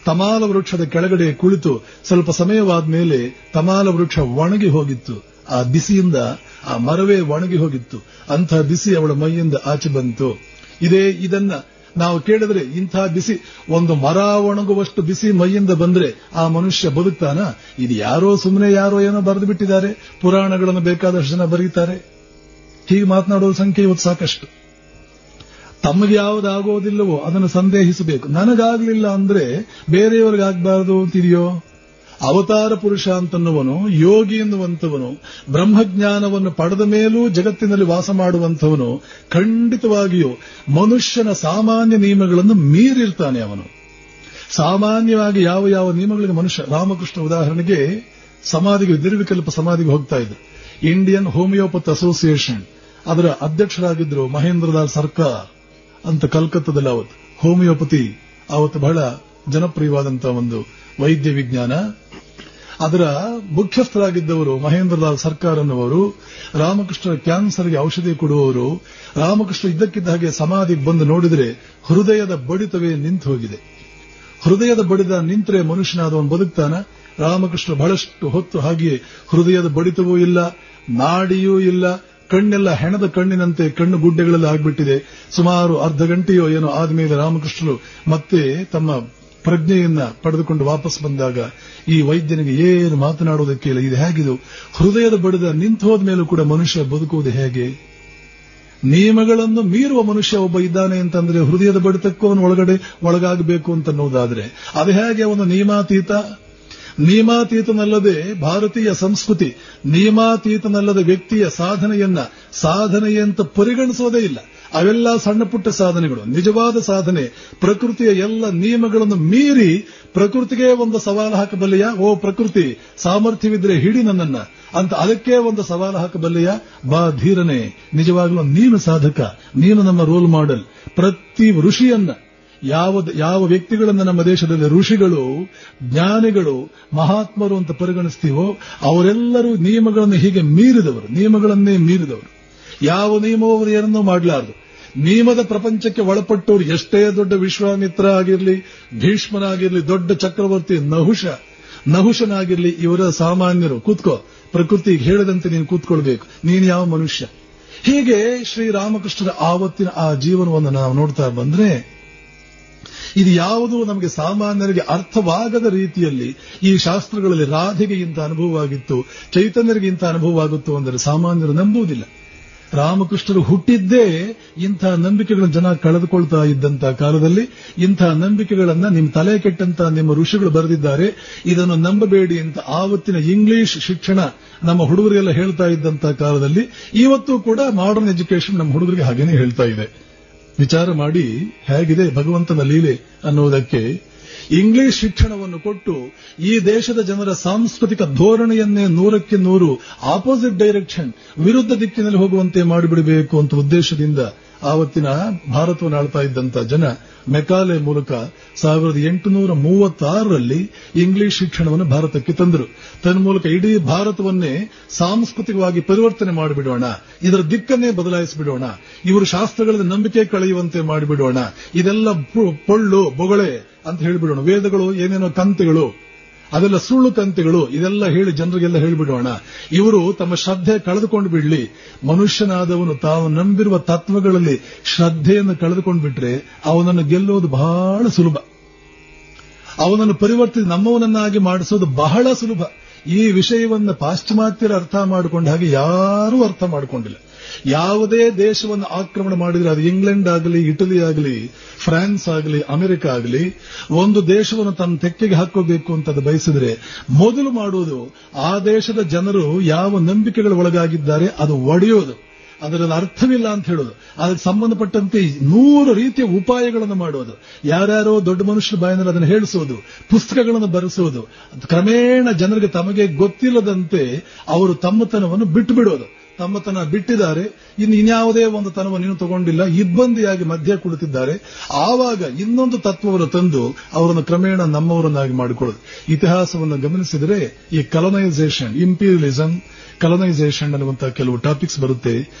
ತಮಾಲ ವೃಕ್ಷದ ಕೆಳಗಡೆ ಕುಳಿತು ಸ್ವಲ್ಪ ಸಮಯವಾದ ಮೇಲೆ ತಮಾಲ ವೃಕ್ಷ ಒಣಗಿ ಹೋಗಿತ್ತು. ಆ ಬಿಸಿಯಿಂದ ಆ ಮರವೇ ಒಣಗಿ ಹೋಗಿತ್ತು. ಅಂಥ ಬಿಸಿ ಅವಳ ಮೈಯಿಂದ ಆಚೆ ಬಂತು. ಇದನ್ನ ನಾವು ಕೇಳಿದ್ರೆ ಇಂಥ ಬಿಸಿ, ಒಂದು ಮರ ಒಣಗುವಷ್ಟು ಬಿಸಿ ಮೈಯಿಂದ ಬಂದ್ರೆ ಆ ಮನುಷ್ಯ ಬದುಕ್ತಾನ? ಇದು ಯಾರೋ ಸುಮ್ಮನೆ ಯಾರೋ ಏನೋ ಬರೆದು ಬಿಟ್ಟಿದ್ದಾರೆ, ಪುರಾಣಗಳನ್ನು ಬೇಕಾದಷ್ಟು ಜನ ಬರೀತಾರೆ. ಹೀಗೆ ಮಾತನಾಡುವ ಸಂಖ್ಯೆ ಇವತ್ತು ಸಾಕಷ್ಟು. ತಮಗೆ ಯಾವುದಾಗೋದಿಲ್ಲವೋ ಅದನ್ನು ಸಂದೇಹಿಸಬೇಕು. ನನಗಾಗ್ಲಿಲ್ಲ ಅಂದ್ರೆ ಬೇರೆಯವರಿಗಾಗಬಾರದು ಅಂತಿದೆಯೋ? ಅವತಾರ ಪುರುಷ ಅಂತನ್ನುವನು, ಯೋಗಿ ಎನ್ನುವಂಥವನು, ಬ್ರಹ್ಮಜ್ಞಾನವನ್ನು ಪಡೆದ ಮೇಲೂ ಜಗತ್ತಿನಲ್ಲಿ ವಾಸ ಮಾಡುವಂಥವನು ಖಂಡಿತವಾಗಿಯೂ ಮನುಷ್ಯನ ಸಾಮಾನ್ಯ ನಿಯಮಗಳನ್ನು ಮೀರಿರ್ತಾನೆ. ಅವನು ಸಾಮಾನ್ಯವಾಗಿ ಯಾವ ಯಾವ ನಿಯಮಗಳಿಗೆ ಮನುಷ್ಯ, ರಾಮಕೃಷ್ಣ ಉದಾಹರಣೆಗೆ ಸಮಾಧಿಗೆ, ನಿರ್ವಿಕಲ್ಪ ಸಮಾಧಿಗೆ ಹೋಗ್ತಾ ಇದ್ರು. ಇಂಡಿಯನ್ ಹೋಮಿಯೋಪತಿ ಅಸೋಸಿಯೇಷನ್ ಅದರ ಅಧ್ಯಕ್ಷರಾಗಿದ್ರು ಮಹೇಂದ್ರಲಾಲ್ ಸರ್ಕಾರ್ ಅಂತ ಕಲ್ಕತ್ತಾದಲ್ಲಿ. ಅವತ್ತು ಹೋಮಿಯೋಪತಿ ಅವತ್ತು ಬಹಳ ಜನಪ್ರಿಯವಾದಂತಹ ಒಂದು ವೈದ್ಯ ವಿಜ್ಞಾನ. ಅದರ ಮುಖ್ಯಸ್ಥರಾಗಿದ್ದವರು ಮಹೇಂದ್ರಲಾಲ್ ಸರ್ಕಾರ್ ಅನ್ನುವರು. ರಾಮಕೃಷ್ಣ ಕ್ಯಾನ್ಸರ್ಗೆ ಔಷಧಿ ಕೊಡುವವರು. ರಾಮಕೃಷ್ಣ ಇದ್ದಕ್ಕಿದ್ದ ಹಾಗೆ ಸಮಾಧಿಗೆ ಬಂದು ನೋಡಿದರೆ ಹೃದಯದ ಬಡಿತವೇ ನಿಂತು ಹೋಗಿದೆ. ಹೃದಯದ ಬಡಿತ ನಿಂತರೆ ಮನುಷ್ಯನಾದವನು ಬದುಕ್ತಾನ? ರಾಮಕೃಷ್ಣ ಬಹಳಷ್ಟು ಹೊತ್ತು ಹಾಗೆಯೇ ಹೃದಯದ ಬಡಿತವೂ ಇಲ್ಲ, ನಾಡಿಯೂ ಇಲ್ಲ, ಕಣ್ಣೆಲ್ಲ ಹೆಣದ ಕಣ್ಣಿನಂತೆ ಕಣ್ಣು ಗುಡ್ಡೆಗಳೆಲ್ಲ ಆಗ್ಬಿಟ್ಟಿದೆ. ಸುಮಾರು ಅರ್ಧ ಗಂಟೆಯೋ ಏನೋ ಆದ್ಮೇಲೆ ರಾಮಕೃಷ್ಣರು ಮತ್ತೆ ತಮ್ಮ ಪ್ರಜ್ಞೆಯನ್ನ ಪಡೆದುಕೊಂಡು ವಾಪಸ್ ಬಂದಾಗ ಈ ವೈದ್ಯನಿಗೆ ಏನು ಮಾತನಾಡುವುದಕ್ಕೆ ಇಲ್ಲ. ಇದು ಹೇಗಿದು? ಹೃದಯದ ಬಡಿದ ನಿಂತು ಹೋದ ಮೇಲೂ ಕೂಡ ಮನುಷ್ಯ ಬದುಕುವುದು ಹೇಗೆ? ನಿಯಮಗಳನ್ನು ಮೀರುವ ಮನುಷ್ಯ ಒಬ್ಬ ಇದ್ದಾನೆ ಅಂತಂದ್ರೆ ಹೃದಯದ ಬಡಿತಕ್ಕೂ ಅವನು ಒಳಗಾಗಬೇಕು ಅಂತ ಅನ್ನೋದಾದ್ರೆ ಅದು ಹೇಗೆ ಒಂದು ನಿಯಮಾತೀತ? ನಿಯಮಾತೀತನಲ್ಲದೆ ಭಾರತೀಯ ಸಂಸ್ಕೃತಿ ನಿಯಮಾತೀತನಲ್ಲದ ವ್ಯಕ್ತಿಯ ಸಾಧನೆ ಅಂತ ಪರಿಗಣಿಸೋದೇ ಇಲ್ಲ. ಅವೆಲ್ಲ ಸಣ್ಣ ಪುಟ್ಟ ಸಾಧನೆಗಳು. ನಿಜವಾದ ಸಾಧನೆ ಪ್ರಕೃತಿಯ ಎಲ್ಲ ನಿಯಮಗಳನ್ನು ಮೀರಿ ಪ್ರಕೃತಿಗೆ ಒಂದು ಸವಾಲು ಹಾಕಬಲ್ಲೆಯ? ಓ ಪ್ರಕೃತಿ, ಸಾಮರ್ಥ್ಯವಿದ್ರೆ ಹಿಡಿ ನನ್ನನ್ನ ಅಂತ ಅದಕ್ಕೆ ಒಂದು ಸವಾಲು ಹಾಕಬಲ್ಲೆಯ? ಬಾ ಧೀರನೆ, ನಿಜವಾಗ್ಲೂ ನೀನು ಸಾಧಕ, ನೀನು ನಮ್ಮ ರೋಲ್ ಮಾಡೆಲ್. ಪ್ರತಿ ಋಷಿಯನ್ನ, ಯಾವ ವ್ಯಕ್ತಿಗಳನ್ನ ನಮ್ಮ ದೇಶದಲ್ಲಿ ಋಷಿಗಳು, ಜ್ಞಾನಿಗಳು, ಮಹಾತ್ಮರು ಅಂತ ಪರಿಗಣಿಸ್ತೀವೋ ಅವರೆಲ್ಲರೂ ನಿಯಮಗಳನ್ನು ಹೀಗೆ ಮೀರಿದವರು, ನಿಯಮಗಳನ್ನೇ ಮೀರಿದವರು. ಯಾವ ನಿಯಮವೂ ಅವರು ಏನನ್ನೂ ಮಾಡಲಾರದು. ನಿಯಮದ ಪ್ರಪಂಚಕ್ಕೆ ಒಳಪಟ್ಟವರು ಎಷ್ಟೇ ದೊಡ್ಡ ವಿಶ್ವಾಮಿತ್ರ ಆಗಿರಲಿ, ಭೀಷ್ಮನಾಗಿರಲಿ, ದೊಡ್ಡ ಚಕ್ರವರ್ತಿ ನಹುಷನಾಗಿರಲಿ, ಇವರ ಸಾಮಾನ್ಯರು ಕೂತ್ಕೋ, ಪ್ರಕೃತಿ ಹೇಳಿದಂತೆ ನೀನು ಕೂತ್ಕೊಳ್ಬೇಕು, ನೀನು ಯಾವ ಮನುಷ್ಯ? ಹೀಗೆ ಶ್ರೀರಾಮಕೃಷ್ಣರ ಆವತ್ತಿನ ಆ ಜೀವನವನ್ನು ನಾವು ನೋಡ್ತಾ ಬಂದ್ರೆ ಇದು ಯಾವುದೂ ನಮಗೆ ಸಾಮಾನ್ಯರಿಗೆ ಅರ್ಥವಾಗದ ರೀತಿಯಲ್ಲಿ ಈ ಶಾಸ್ತ್ರಗಳಲ್ಲಿ ರಾಧೆಗೆ ಇಂಥ ಅನುಭವವಾಗಿತ್ತು, ಚೈತನ್ಯರಿಗೆ ಇಂಥ ಅನುಭವವಾಗುತ್ತೋ ಅಂದರೆ ಸಾಮಾನ್ಯರು ನಂಬುವುದಿಲ್ಲ. ರಾಮಕೃಷ್ಣರು ಹುಟ್ಟಿದ್ದೇ ಇಂಥ ನಂಬಿಕೆಗಳನ್ನು ಜನ ಕಳೆದುಕೊಳ್ತಾ ಇದ್ದಂತಹ ಕಾಲದಲ್ಲಿ ಇಂಥ ನಂಬಿಕೆಗಳನ್ನ ನಿಮ್ಮ ತಲೆ ಕೆಟ್ಟಂತ ನಿಮ್ಮ ಋಷಿಗಳು ಬರೆದಿದ್ದಾರೆ, ಇದನ್ನು ನಂಬಬೇಡಿ ಅಂತ ಆವತ್ತಿನ ಇಂಗ್ಲಿಷ್ ಶಿಕ್ಷಣ ನಮ್ಮ ಹುಡುಗರಿಗೆಲ್ಲ ಹೇಳ್ತಾ ಇದ್ದಂತಹ ಕಾಲದಲ್ಲಿ ಇವತ್ತು ಕೂಡ ಮಾಡರ್ನ್ ಎಜುಕೇಶನ್ ನಮ್ಮ ಹುಡುಗರಿಗೆ ಹಾಗೇನೆ ಹೇಳ್ತಾ ಇದೆ. ವಿಚಾರ ಮಾಡಿ ಹೇಗಿದೆ ಭಗವಂತನ ಲೀಲೆ ಅನ್ನೋದಕ್ಕೆ. ಇಂಗ್ಲಿಷ್ ಶಿಕ್ಷಣವನ್ನು ಕೊಟ್ಟು ಈ ದೇಶದ ಜನರ ಸಾಂಸ್ಕೃತಿಕ ಧೋರಣೆಯನ್ನೇ 100ಕ್ಕೆ 100 ಆಪೋಸಿಟ್ ಡೈರೆಕ್ಷನ್, ವಿರುದ್ಧ ದಿಕ್ಕಿನಲ್ಲಿ ಹೋಗುವಂತೆ ಮಾಡಿಬಿಡಬೇಕು ಅಂತ ಉದ್ದೇಶದಿಂದ ಆವತ್ತಿನ ಭಾರತವನ್ನು ಆಳ್ತಾ ಇದ್ದಂತ ಜನ ಮೆಕಾಲೆ ಮೂಲಕ 1836ರಲ್ಲಿ ಇಂಗ್ಲಿಷ್ ಶಿಕ್ಷಣವನ್ನು ಭಾರತಕ್ಕೆ ತಂದರು. ತನ್ಮೂಲಕ ಇಡೀ ಭಾರತವನ್ನೇ ಸಾಂಸ್ಕೃತಿಕವಾಗಿ ಪರಿವರ್ತನೆ ಮಾಡಿಬಿಡೋಣ, ಇದರ ದಿಕ್ಕನ್ನೇ ಬದಲಾಯಿಸಿಬಿಡೋಣ, ಇವರು ಶಾಸ್ತ್ರಗಳಲ್ಲಿ ನಂಬಿಕೆ ಕಳೆಯುವಂತೆ ಮಾಡಿಬಿಡೋಣ, ಇದೆಲ್ಲ ಪೊಳ್ಳು ಬೊಗಳೆ ಅಂತ ಹೇಳಿಬಿಡೋಣ, ವೇದಗಳು ಏನೇನೋ ಕಂತೆಗಳು, ಅದೆಲ್ಲ ಸುಳ್ಳು ಕಂತೆಗಳು, ಇದೆಲ್ಲ ಹೇಳಿ ಜನರಿಗೆಲ್ಲ ಹೇಳಿಬಿಡೋಣ, ಇವರು ತಮ್ಮ ಶ್ರದ್ಧೆ ಕಳೆದುಕೊಂಡು ಬಿಡ್ಲಿ. ಮನುಷ್ಯನಾದವನು ತಾವು ನಂಬಿರುವ ತತ್ವಗಳಲ್ಲಿ ಶ್ರದ್ಧೆಯನ್ನು ಕಳೆದುಕೊಂಡು ಬಿಟ್ರೆ ಅವನನ್ನು ಗೆಲ್ಲೋದು ಬಹಳ ಸುಲಭ, ಅವನನ್ನು ಪರಿವರ್ತಿಸಿ ನಮ್ಮವನನ್ನಾಗಿ ಮಾಡಿಸೋದು ಬಹಳ ಸುಲಭ. ಈ ವಿಷಯವನ್ನು ಪಾಶ್ಚಿಮಾತ್ಯರು ಅರ್ಥ ಮಾಡಿಕೊಂಡ ಹಾಗೆ ಯಾರೂ ಅರ್ಥ ಮಾಡಿಕೊಂಡಿಲ್ಲ. ಯಾವುದೇ ದೇಶವನ್ನು ಆಕ್ರಮಣ ಮಾಡಿದ್ರೆ ಅದು ಇಂಗ್ಲೆಂಡ್ ಆಗಲಿ, ಇಟಲಿ ಆಗಲಿ, ಫ್ರಾನ್ಸ್ ಆಗಲಿ, ಅಮೆರಿಕ ಆಗಲಿ, ಒಂದು ದೇಶವನ್ನು ತನ್ನ ತೆಕ್ಕೆಗೆ ಹಾಕೋಬೇಕು ಅಂತ ಅದು ಬಯಸಿದ್ರೆ ಮೊದಲು ಮಾಡುವುದು ಆ ದೇಶದ ಜನರು ಯಾವ ನಂಬಿಕೆಗಳ ಒಳಗಾಗಿದ್ದಾರೆ ಅದು ಒಡೆಯೋದು, ಅದರಲ್ಲಿ ಅರ್ಥವಿಲ್ಲ ಅಂತ ಹೇಳೋದು, ಅದಕ್ಕೆ ಸಂಬಂಧಪಟ್ಟಂತೆ 100 ರೀತಿಯ ಉಪಾಯಗಳನ್ನು ಮಾಡೋದು, ಯಾರ್ಯಾರೋ ದೊಡ್ಡ ಮನುಷ್ಯರ ಬಾಯಿನಲ್ಲಿ ಅದನ್ನು ಹೇಳಿಸೋದು, ಪುಸ್ತಕಗಳನ್ನು ಬರೆಸೋದು, ಕ್ರಮೇಣ ಜನರಿಗೆ ತಮಗೆ ಗೊತ್ತಿಲ್ಲದಂತೆ ಅವರು ತಮ್ಮತನವನ್ನು ಬಿಟ್ಟು ಬಿಡೋದು. ತಮ್ಮತನ ಬಿಟ್ಟಿದ್ದಾರೆ, ಇನ್ಯಾವುದೇ ಒಂದು ತನವನ್ನು ಇನ್ನೂ ತಗೊಂಡಿಲ್ಲ, ಇಬ್ಬಂದಿಯಾಗಿ ಮಧ್ಯ ಕುಳಿತಿದ್ದಾರೆ. ಆವಾಗ ಇನ್ನೊಂದು ತತ್ವವನ್ನು ತಂದು ಅವರನ್ನು ಕ್ರಮೇಣ ನಮ್ಮವರನ್ನಾಗಿ ಮಾಡಿಕೊಳ್ಳೋದು. ಇತಿಹಾಸವನ್ನು ಗಮನಿಸಿದರೆ ಈ ಕಲನೈಸೇಷನ್, ಇಂಪೀರಿಯಲಿಸಂ, ಕಲನೈಸೇಷನ್ ಅನ್ನುವಂತಹ ಕೆಲವು ಟಾಪಿಕ್ಸ್ ಬರುತ್ತೆ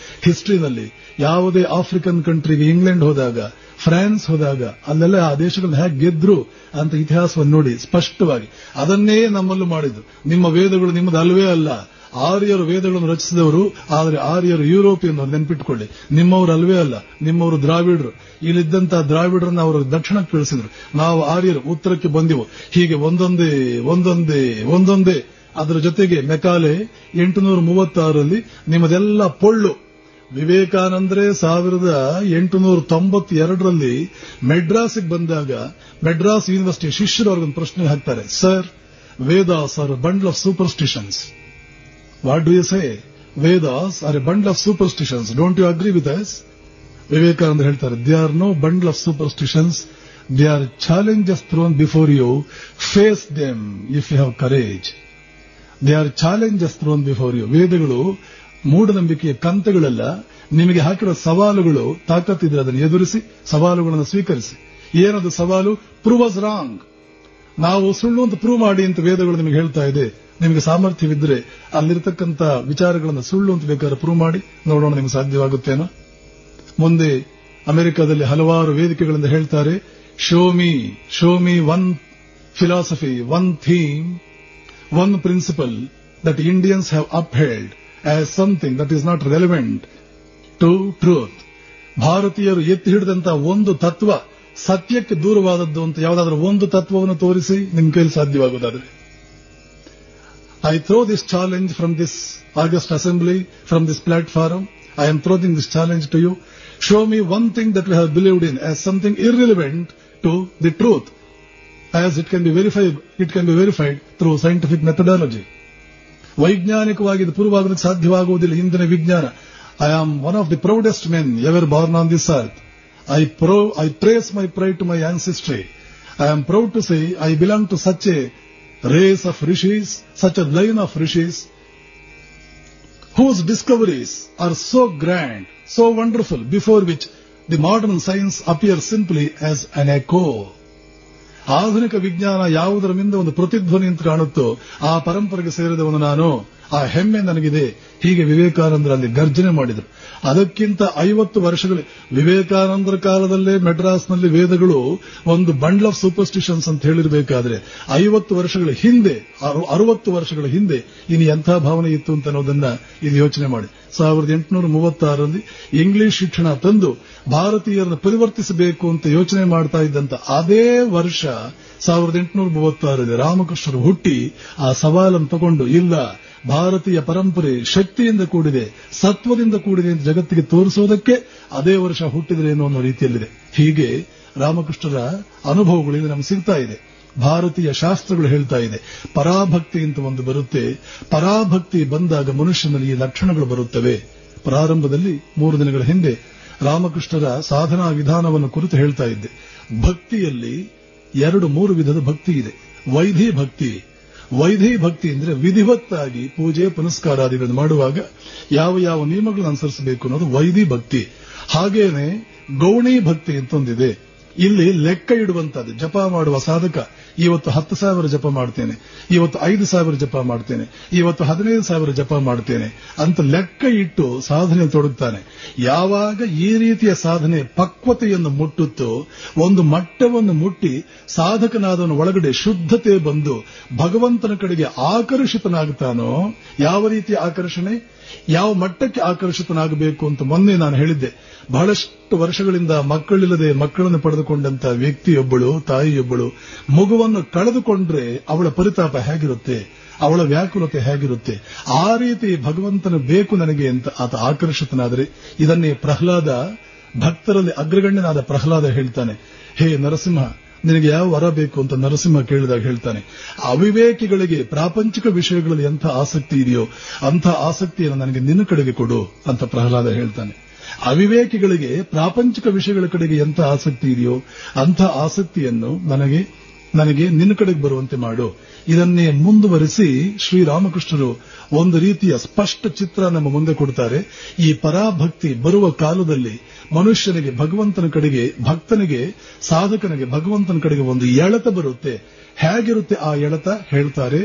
ಹಿಸ್ಟ್ರಿನಲ್ಲಿ. ಯಾವುದೇ ಆಫ್ರಿಕನ್ ಕಂಟ್ರಿಗೆ ಇಂಗ್ಲೆಂಡ್ ಹೋದಾಗ, ಫ್ರಾನ್ಸ್ ಹೋದಾಗ ಅಲ್ಲೆಲ್ಲ ಆ ದೇಶಗಳನ್ನ ಹೇಗೆ ಗೆದ್ರು ಅಂತ ಇತಿಹಾಸವನ್ನು ನೋಡಿ ಸ್ಪಷ್ಟವಾಗಿ ಅದನ್ನೇ ನಮ್ಮಲ್ಲೂ ಮಾಡಿದ್ದು. ನಿಮ್ಮ ವೇದಗಳು ನಿಮ್ಮದು ಅಲ್ವೇ ಅಲ್ಲ, ಆರ್ಯರು ವೇದಗಳನ್ನು ರಚಿಸಿದವರು, ಆದರೆ ಆರ್ಯರು ಯುರೋಪಿಯನ್ ನೆನ್ಪಿಟ್ಟುಕೊಳ್ಳಿ. ನಿಮ್ಮವರು ಅಲ್ವೇ ಅಲ್ಲ, ನಿಮ್ಮವರು ದ್ರಾವಿಡರು. ಇಲ್ಲಿದ್ದಂತಹ ದ್ರಾವಿಡರನ್ನ ಅವರು ದಕ್ಷಿಣಕ್ಕೆ ಕಳಿಸಿದ್ರು. ನಾವು ಆರ್ಯರು ಉತ್ತರಕ್ಕೆ ಬಂದೆವು. ಹೀಗೆ ಒಂದೊಂದೇ ಅದರ ಜೊತೆಗೆ ಮೆಕಾಲೆ 836ರಲ್ಲಿ ನಿಮ್ಮದೆಲ್ಲ ಪೊಳ್ಳು. ವಿವೇಕಾನಂದರೆ 1892ರಲ್ಲಿ ಮೆಡ್ರಾಸ್ಗೆ ಬಂದಾಗ ಮೆಡ್ರಾಸ್ ಯೂನಿವರ್ಸಿಟಿ ಶಿಷ್ಯರು ಅವ್ರಿಗೊಂದು ಪ್ರಶ್ನೆ ಹಾಕ್ತಾರೆ, sir, Vedas are bundle of superstitions. What do you say? Vedas are a bundle of superstitions. Don't you agree with us? Vivekananda ಹೇಳ್ತಾರೆ, they are no bundle of superstitions, they are challenges thrown before you. Face them if you have courage. They are challenges thrown before you. ವೇದಗಳು ಮೂಢನಂಬಿಕೆಯ ಕಂತೆಗಳೆಲ್ಲ, ನಿಮಗೆ ಹಾಕಿರೋ ಸವಾಲುಗಳು. ತಾಕತ್ತಿದ್ರೆ ಅದನ್ನು ಎದುರಿಸಿ, ಸವಾಲುಗಳನ್ನು ಸ್ವೀಕರಿಸಿ. ಏನದು ಸವಾಲು? Prove us wrong. ನಾವು ಸುಳ್ಳು ಅಂತ ಪ್ರೂವ್ ಮಾಡಿ ಅಂತ ವೇದಗಳು ನಿಮಗೆ ಹೇಳ್ತಾ ಇದೆ. ನಿಮಗೆ ಸಾಮರ್ಥ್ಯವಿದ್ರೆ ಅಲ್ಲಿರತಕ್ಕಂಥ ವಿಚಾರಗಳನ್ನು ಸುಳ್ಳು ಅಂತ ಬೇಕಾದ್ರೆ ಪ್ರೂವ್ ಮಾಡಿ ನೋಡೋಣ, ನಿಮಗೆ ಸಾಧ್ಯವಾಗುತ್ತೇನೋ. ಮುಂದೆ ಅಮೆರಿಕದಲ್ಲಿ ಹಲವಾರು ವೇದಿಕೆಗಳಿಂದ ಹೇಳ್ತಾರೆ, show me one philosophy, one theme, one principle that Indians have upheld as something that is not relevant to truth. ಭಾರತೀಯರು ಎತ್ತಿ ಹಿಡಿದಂತಹ ಒಂದು ತತ್ವ ಸತ್ಯಕ್ಕೆ ದೂರವಾದದ್ದು ಅಂತ ಯಾವುದಾದ್ರೂ ಒಂದು ತತ್ವವನ್ನು ತೋರಿಸಿ ನಿಮ್ಮ ಕೈಲಿ ಸಾಧ್ಯವಾಗುವುದಾದ್ರೆ. I throw this challenge from this August assembly, from this platform. I am throwing this challenge to you. Show me one thing that we have believed in as something irrelevant to the truth, as it can be verified through scientific methodology. ವೈಜ್ಞಾನಿಕವಾಗಿ ಇದು prove ಆಗೋದಕ್ಕೆ ಸಾಧ್ಯವಾಗುವುದಿಲ್ಲ. ಇಂದಿನ ವಿಜ್ಞಾನ. I am one of the proudest men ever born on this earth. I praise my pride to my ancestry. I am proud to say I belong to such a race of rishis, such a line of rishis, whose discoveries are so grand, so wonderful, before which the modern science appears simply as an echo. ಆಧುನಿಕ ವಿಜ್ಞಾನ ಯಾವುದರ ಮಿಂದ ಒಂದು ಪ್ರತಿಧ್ವನಿ ಅಂತ ಕಾಣುತ್ತೋ ಆ ಪರಂಪರೆಗೆ ಸೇರಿದವನು ನಾನು, ಆ ಹೆಮ್ಮೆ ನನಗಿದೆ. ಹೀಗೆ ವಿವೇಕಾನಂದರಲ್ಲಿ ಗರ್ಜನೆ ಮಾಡಿದರು. ಅದಕ್ಕಿಂತ 50 ವರ್ಷಗಳು ವಿವೇಕಾನಂದರ ಕಾಲದಲ್ಲೇ ಮೆಡ್ರಾಸ್ನಲ್ಲಿ ವೇದಗಳು ಒಂದು ಬಂಡಲ್ ಆಫ್ ಸೂಪರ್ಸ್ಟಿಷನ್ಸ್ ಅಂತ ಹೇಳಿರಬೇಕಾದ್ರೆ 50 ವರ್ಷಗಳ ಹಿಂದೆ, 60 ವರ್ಷಗಳ ಹಿಂದೆ ಇನ್ನು ಎಂಥ ಭಾವನೆ ಇತ್ತು ಅಂತ ಅನ್ನೋದನ್ನ ಇದು ಯೋಚನೆ ಮಾಡಿ. 1836ರಲ್ಲಿ ಇಂಗ್ಲಿಷ್ ಶಿಕ್ಷಣ ತಂದು ಭಾರತೀಯರನ್ನು ಪರಿವರ್ತಿಸಬೇಕು ಅಂತ ಯೋಚನೆ ಮಾಡ್ತಾ ಇದ್ದಂತ ಅದೇ ವರ್ಷ 1836ರಲ್ಲಿ ರಾಮಕೃಷ್ಣರು ಹುಟ್ಟಿ ಆ ಸವಾಲನ್ನು ತಗೊಂಡು, ಇಲ್ಲ, ಭಾರತೀಯ ಪರಂಪರೆ ಶಕ್ತಿಯಿಂದ ಕೂಡಿದೆ, ಸತ್ವದಿಂದ ಕೂಡಿದೆ ಅಂತ ಜಗತ್ತಿಗೆ ತೋರಿಸೋದಕ್ಕೆ ಅದೇ ವರ್ಷ ಹುಟ್ಟಿದ್ರೇನೋ ಅನ್ನೋ ರೀತಿಯಲ್ಲಿದೆ. ಹೀಗೆ ರಾಮಕೃಷ್ಣರ ಅನುಭವಗಳಿಂದ ನಮ್ಗೆ ಸಿಗ್ತಾ ಇದೆ. ಭಾರತೀಯ ಶಾಸ್ತ್ರಗಳು ಹೇಳ್ತಾ ಇದೆ, ಪರಾಭಕ್ತಿ ಅಂತ ಒಂದು ಬರುತ್ತೆ. ಪರಾಭಕ್ತಿ ಬಂದಾಗ ಮನುಷ್ಯನಲ್ಲಿ ಈ ಲಕ್ಷಣಗಳು ಬರುತ್ತವೆ. ಪ್ರಾರಂಭದಲ್ಲಿ 3 ದಿನಗಳ ಹಿಂದೆ ರಾಮಕೃಷ್ಣರ ಸಾಧನಾ ವಿಧಾನವನ್ನು ಕುರಿತು ಹೇಳ್ತಾ ಇದ್ದೆ. ಭಕ್ತಿಯಲ್ಲಿ 2-3 ವಿಧದ ಭಕ್ತಿ ಇದೆ. ವೈಧಿ ಭಕ್ತಿ ಅಂದ್ರೆ ವಿಧಿವತ್ತಾಗಿ ಪೂಜೆ ಪುನಸ್ಕಾರಾದಿಗಳನ್ನು ಮಾಡುವಾಗ ಯಾವ ಯಾವ ನಿಯಮಗಳನ್ನು ಅನುಸರಿಸಬೇಕು ಅನ್ನೋದು ವೈಧಿ ಭಕ್ತಿ. ಹಾಗೇನೆ ಗೌಣಿ ಭಕ್ತಿ ಅಂತ ಒಂದಿದೆ. ಇಲ್ಲಿ ಲೆಕ್ಕ ಇಡುವಂತದ್ದು. ಜಪ ಮಾಡುವ ಸಾಧಕ ಇವತ್ತು 10,000 ಜಪ ಮಾಡ್ತೇನೆ, ಇವತ್ತು 5,000 ಜಪ ಮಾಡ್ತೇನೆ, ಇವತ್ತು 15,000 ಜಪ ಮಾಡ್ತೇನೆ ಅಂತ ಲೆಕ್ಕ ಇಟ್ಟು ಸಾಧನೆ ತೊಡಗುತ್ತಾನೆ. ಯಾವಾಗ ಈ ರೀತಿಯ ಸಾಧನೆ ಪಕ್ವತೆಯನ್ನು ಮುಟ್ಟುತ್ತೋ, ಒಂದು ಮಟ್ಟವನ್ನು ಮುಟ್ಟಿ ಸಾಧಕನಾದವನ ಒಳಗಡೆ ಶುದ್ಧತೆ ಬಂದು ಭಗವಂತನ ಕಡೆಗೆ ಆಕರ್ಷಿತನಾಗುತ್ತಾನೋ, ಯಾವ ರೀತಿಯ ಆಕರ್ಷಣೆ, ಯಾವ ಮಟ್ಟಕ್ಕೆ ಆಕರ್ಷಿತನಾಗಬೇಕು ಅಂತ ಮೊನ್ನೆ ನಾನು ಹೇಳಿದ್ದೆ. ಬಹಳಷ್ಟು ವರ್ಷಗಳಿಂದ ಮಕ್ಕಳಿಲ್ಲದೆ ಮಕ್ಕಳನ್ನು ಪಡೆದುಕೊಂಡಂತ ವ್ಯಕ್ತಿಯೊಬ್ಬಳು, ತಾಯಿಯೊಬ್ಬಳು ಮಗುವನ್ನು ಕಳೆದುಕೊಂಡ್ರೆ ಅವಳ ಪರಿತಾಪ ಹೇಗಿರುತ್ತೆ, ಅವಳ ವ್ಯಾಕುಲತೆ ಹೇಗಿರುತ್ತೆ. ಆ ರೀತಿ ಭಗವಂತನ ಬೇಕು ನನಗೆ ಅಂತ ಆತ ಆಕರ್ಷಿತನಾದರೆ, ಇದನ್ನೇ ಪ್ರಹ್ಲಾದ, ಭಕ್ತರಲ್ಲಿ ಅಗ್ರಗಣ್ಯನಾದ ಪ್ರಹ್ಲಾದ ಹೇಳ್ತಾನೆ, ಹೇ ನರಸಿಂಹ, ನಿನಗೆ ಯಾವ ವರ ಬೇಕು ಅಂತ ನರಸಿಂಹ ಕೇಳಿದಾಗ ಹೇಳ್ತಾನೆ, ಅವಿವೇಕಿಗಳಿಗೆ ಪ್ರಾಪಂಚಿಕ ವಿಷಯಗಳಲ್ಲಿ ಎಂಥ ಆಸಕ್ತಿ ಇದೆಯೋ ಅಂಥ ಆಸಕ್ತಿಯನ್ನು ನನಗೆ ನಿನ್ನ ಕಡೆಗೆ ಕೊಡು ಅಂತ ಪ್ರಹ್ಲಾದ ಹೇಳ್ತಾನೆ. ಅವಿವೇಕಿಗಳಿಗೆ ಪ್ರಾಪಂಚಿಕ ವಿಷಯಗಳ ಕಡೆಗೆ ಎಂಥ ಆಸಕ್ತಿ ಇದೆಯೋ ಅಂಥ ಆಸಕ್ತಿಯನ್ನು ನನಗೆ ನಿನ್ನ ಕಡೆಗೆ ಬರುವಂತೆ ಮಾಡು. ಇದನ್ನೇ ಮುಂದುವರಿಸಿ ಶ್ರೀರಾಮಕೃಷ್ಣರು ಒಂದು ರೀತಿಯ ಸ್ಪಷ್ಟ ಚಿತ್ರ ನಮ್ಮ ಮುಂದೆ ಕೊಡ್ತಾರೆ. ಈ ಪರಾಭಕ್ತಿ ಬರುವ ಕಾಲದಲ್ಲಿ ಮನುಷ್ಯನಿಗೆ ಭಗವಂತನ ಕಡೆಗೆ, ಭಕ್ತನಿಗೆ, ಸಾಧಕನಿಗೆ ಭಗವಂತನ ಕಡೆಗೆ ಒಂದು ಎಳೆತ ಬರುತ್ತೆ. ಹೇಗಿರುತ್ತೆ ಆ ಎಳೆತ ಹೇಳ್ತಾರೆ.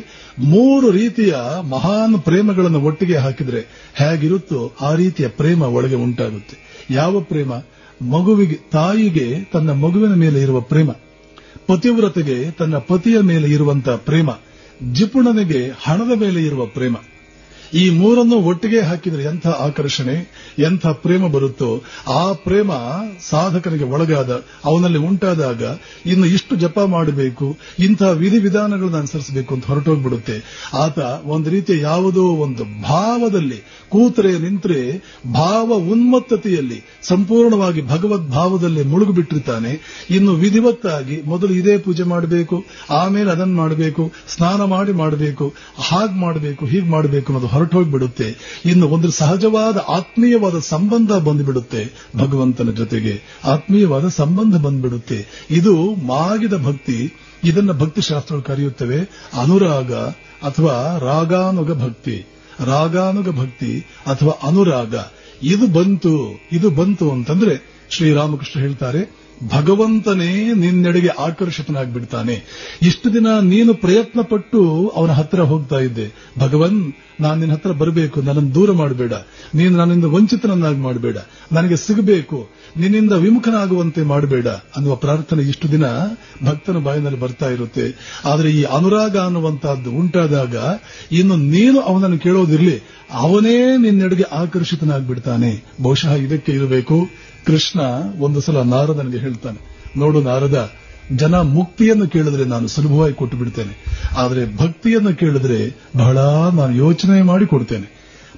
3 ರೀತಿಯ ಮಹಾನ್ ಪ್ರೇಮಗಳನ್ನು ಒಟ್ಟಿಗೆ ಹಾಕಿದ್ರೆ ಹೇಗಿರುತ್ತೋ ಆ ರೀತಿಯ ಪ್ರೇಮ ಒಳಗೆ ಉಂಟಾಗುತ್ತೆ. ಯಾವ ಪ್ರೇಮ? ಮಗುವಿಗೆ, ತಾಯಿಗೆ ತನ್ನ ಮಗುವಿನ ಮೇಲೆ ಇರುವ ಪ್ರೇಮ, ಪತಿವ್ರತೆಗೆ ತನ್ನ ಪತಿಯ ಮೇಲೆ ಇರುವಂತಹ ಪ್ರೇಮ, ಜಿಪುಣನಿಗೆ ಹಣದ ಮೇಲೆ ಇರುವ ಪ್ರೇಮ. ಈ ಮೂರನ್ನು ಒಟ್ಟಿಗೆ ಹಾಕಿದರೆ ಎಂಥ ಆಕರ್ಷಣೆ, ಎಂಥ ಪ್ರೇಮ ಬರುತ್ತೋ, ಆ ಪ್ರೇಮ ಸಾಧಕನಿಗೆ ಒಳಗಾದ, ಅವನಲ್ಲಿ ಉಂಟಾದಾಗ ಇನ್ನು ಇಷ್ಟು ಜಪ ಮಾಡಬೇಕು, ಇಂಥ ವಿಧಿವಿಧಾನಗಳನ್ನು ಅನುಸರಿಸಬೇಕು ಅಂತ ಹೊರಟೋಗ್ಬಿಡುತ್ತೆ. ಆತ ಒಂದು ರೀತಿಯ ಯಾವುದೋ ಒಂದು ಭಾವದಲ್ಲಿ ಕೂತರೆ ನಿಂತರೆ ಭಾವ ಉನ್ಮತ್ತತೆಯಲ್ಲಿ ಸಂಪೂರ್ಣವಾಗಿ ಭಗವದ್ ಭಾವದಲ್ಲಿ ಮುಳುಗಿಬಿಟ್ಟಿರ್ತಾನೆ. ಇನ್ನು ವಿಧಿವತ್ತಾಗಿ ಮೊದಲು ಇದೇ ಪೂಜೆ ಮಾಡಬೇಕು, ಆಮೇಲೆ ಅದನ್ನು ಮಾಡಬೇಕು, ಸ್ನಾನ ಮಾಡಿ ಮಾಡಬೇಕು, ಹಾಗೆ ಮಾಡಬೇಕು, ಹೀಗೆ ಮಾಡಬೇಕು ಅನ್ನೋದು ಹೊರಟೋಗ್ಬಿಡುತ್ತೆ. ಇನ್ನು ಒಂದು ಸಹಜವಾದ ಆತ್ಮೀಯವಾದ ಸಂಬಂಧ ಬಂದ್ಬಿಡುತ್ತೆ, ಭಗವಂತನ ಜೊತೆಗೆ ಆತ್ಮೀಯವಾದ ಸಂಬಂಧ ಬಂದ್ಬಿಡುತ್ತೆ. ಇದು ಮಾಗಿದ ಭಕ್ತಿ. ಇದನ್ನ ಭಕ್ತಿಶಾಸ್ತ್ರಗಳು ಕರೆಯುತ್ತವೆ ಅನುರಾಗ ಅಥವಾ ರಾಗಾನುಗ ಭಕ್ತಿ. ರಾಗಾನುಗ ಭಕ್ತಿ ಅಥವಾ ಅನುರಾಗ ಇದು ಬಂತು ಅಂತಂದ್ರೆ ಶ್ರೀರಾಮಕೃಷ್ಣ ಹೇಳ್ತಾರೆ, ಭಗವಂತನೇ ನಿನ್ನೆಡೆಗೆ ಆಕರ್ಷಿತನಾಗ್ಬಿಡ್ತಾನೆ. ಇಷ್ಟು ದಿನ ನೀನು ಪ್ರಯತ್ನ ಪಟ್ಟು ಅವನ ಹತ್ರ ಹೋಗ್ತಾ ಇದ್ದೆ, ಭಗವನ್ ನಾನು ನಿನ್ನ ಹತ್ರ ಬರಬೇಕು, ನನ್ನನ್ನು ದೂರ ಮಾಡಬೇಡ, ನೀನು ನನ್ನಿಂದ ವಂಚಿತನನ್ನಾಗಿ ಮಾಡಬೇಡ, ನನಗೆ ಸಿಗಬೇಕು, ನಿನ್ನಿಂದ ವಿಮುಖನಾಗುವಂತೆ ಮಾಡಬೇಡ ಅನ್ನುವ ಪ್ರಾರ್ಥನೆ ಇಷ್ಟು ದಿನ ಭಕ್ತನ ಬಾಯಿನಲ್ಲಿ ಬರ್ತಾ ಇರುತ್ತೆ. ಆದರೆ ಈ ಅನುರಾಗ ಅನ್ನುವಂತಹದ್ದು ಉಂಟಾದಾಗ ಇನ್ನು ನೀನು ಅವನನ್ನು ಕೇಳೋದಿರ್ಲಿ, ಅವನೇ ನಿನ್ನೆಡೆಗೆ ಆಕರ್ಷಿತನಾಗ್ಬಿಡ್ತಾನೆ. ಬಹುಶಃ ಇದಕ್ಕೆ ಇರಬೇಕು. ಕೃಷ್ಣ ಒಂದು ಸಲ ನಾರದನಿಗೆ ಹೇಳ್ತಾನೆ, ನೋಡು ನಾರದ, ಜನ ಮುಕ್ತಿಯನ್ನು ಕೇಳಿದ್ರೆ ನಾನು ಸುಲಭವಾಗಿ ಕೊಟ್ಟು ಬಿಡ್ತೇನೆ, ಆದರೆ ಭಕ್ತಿಯನ್ನು ಕೇಳಿದ್ರೆ ಬಹಳ ನಾನು ಯೋಚನೆ ಮಾಡಿ ಕೊಡ್ತೇನೆ,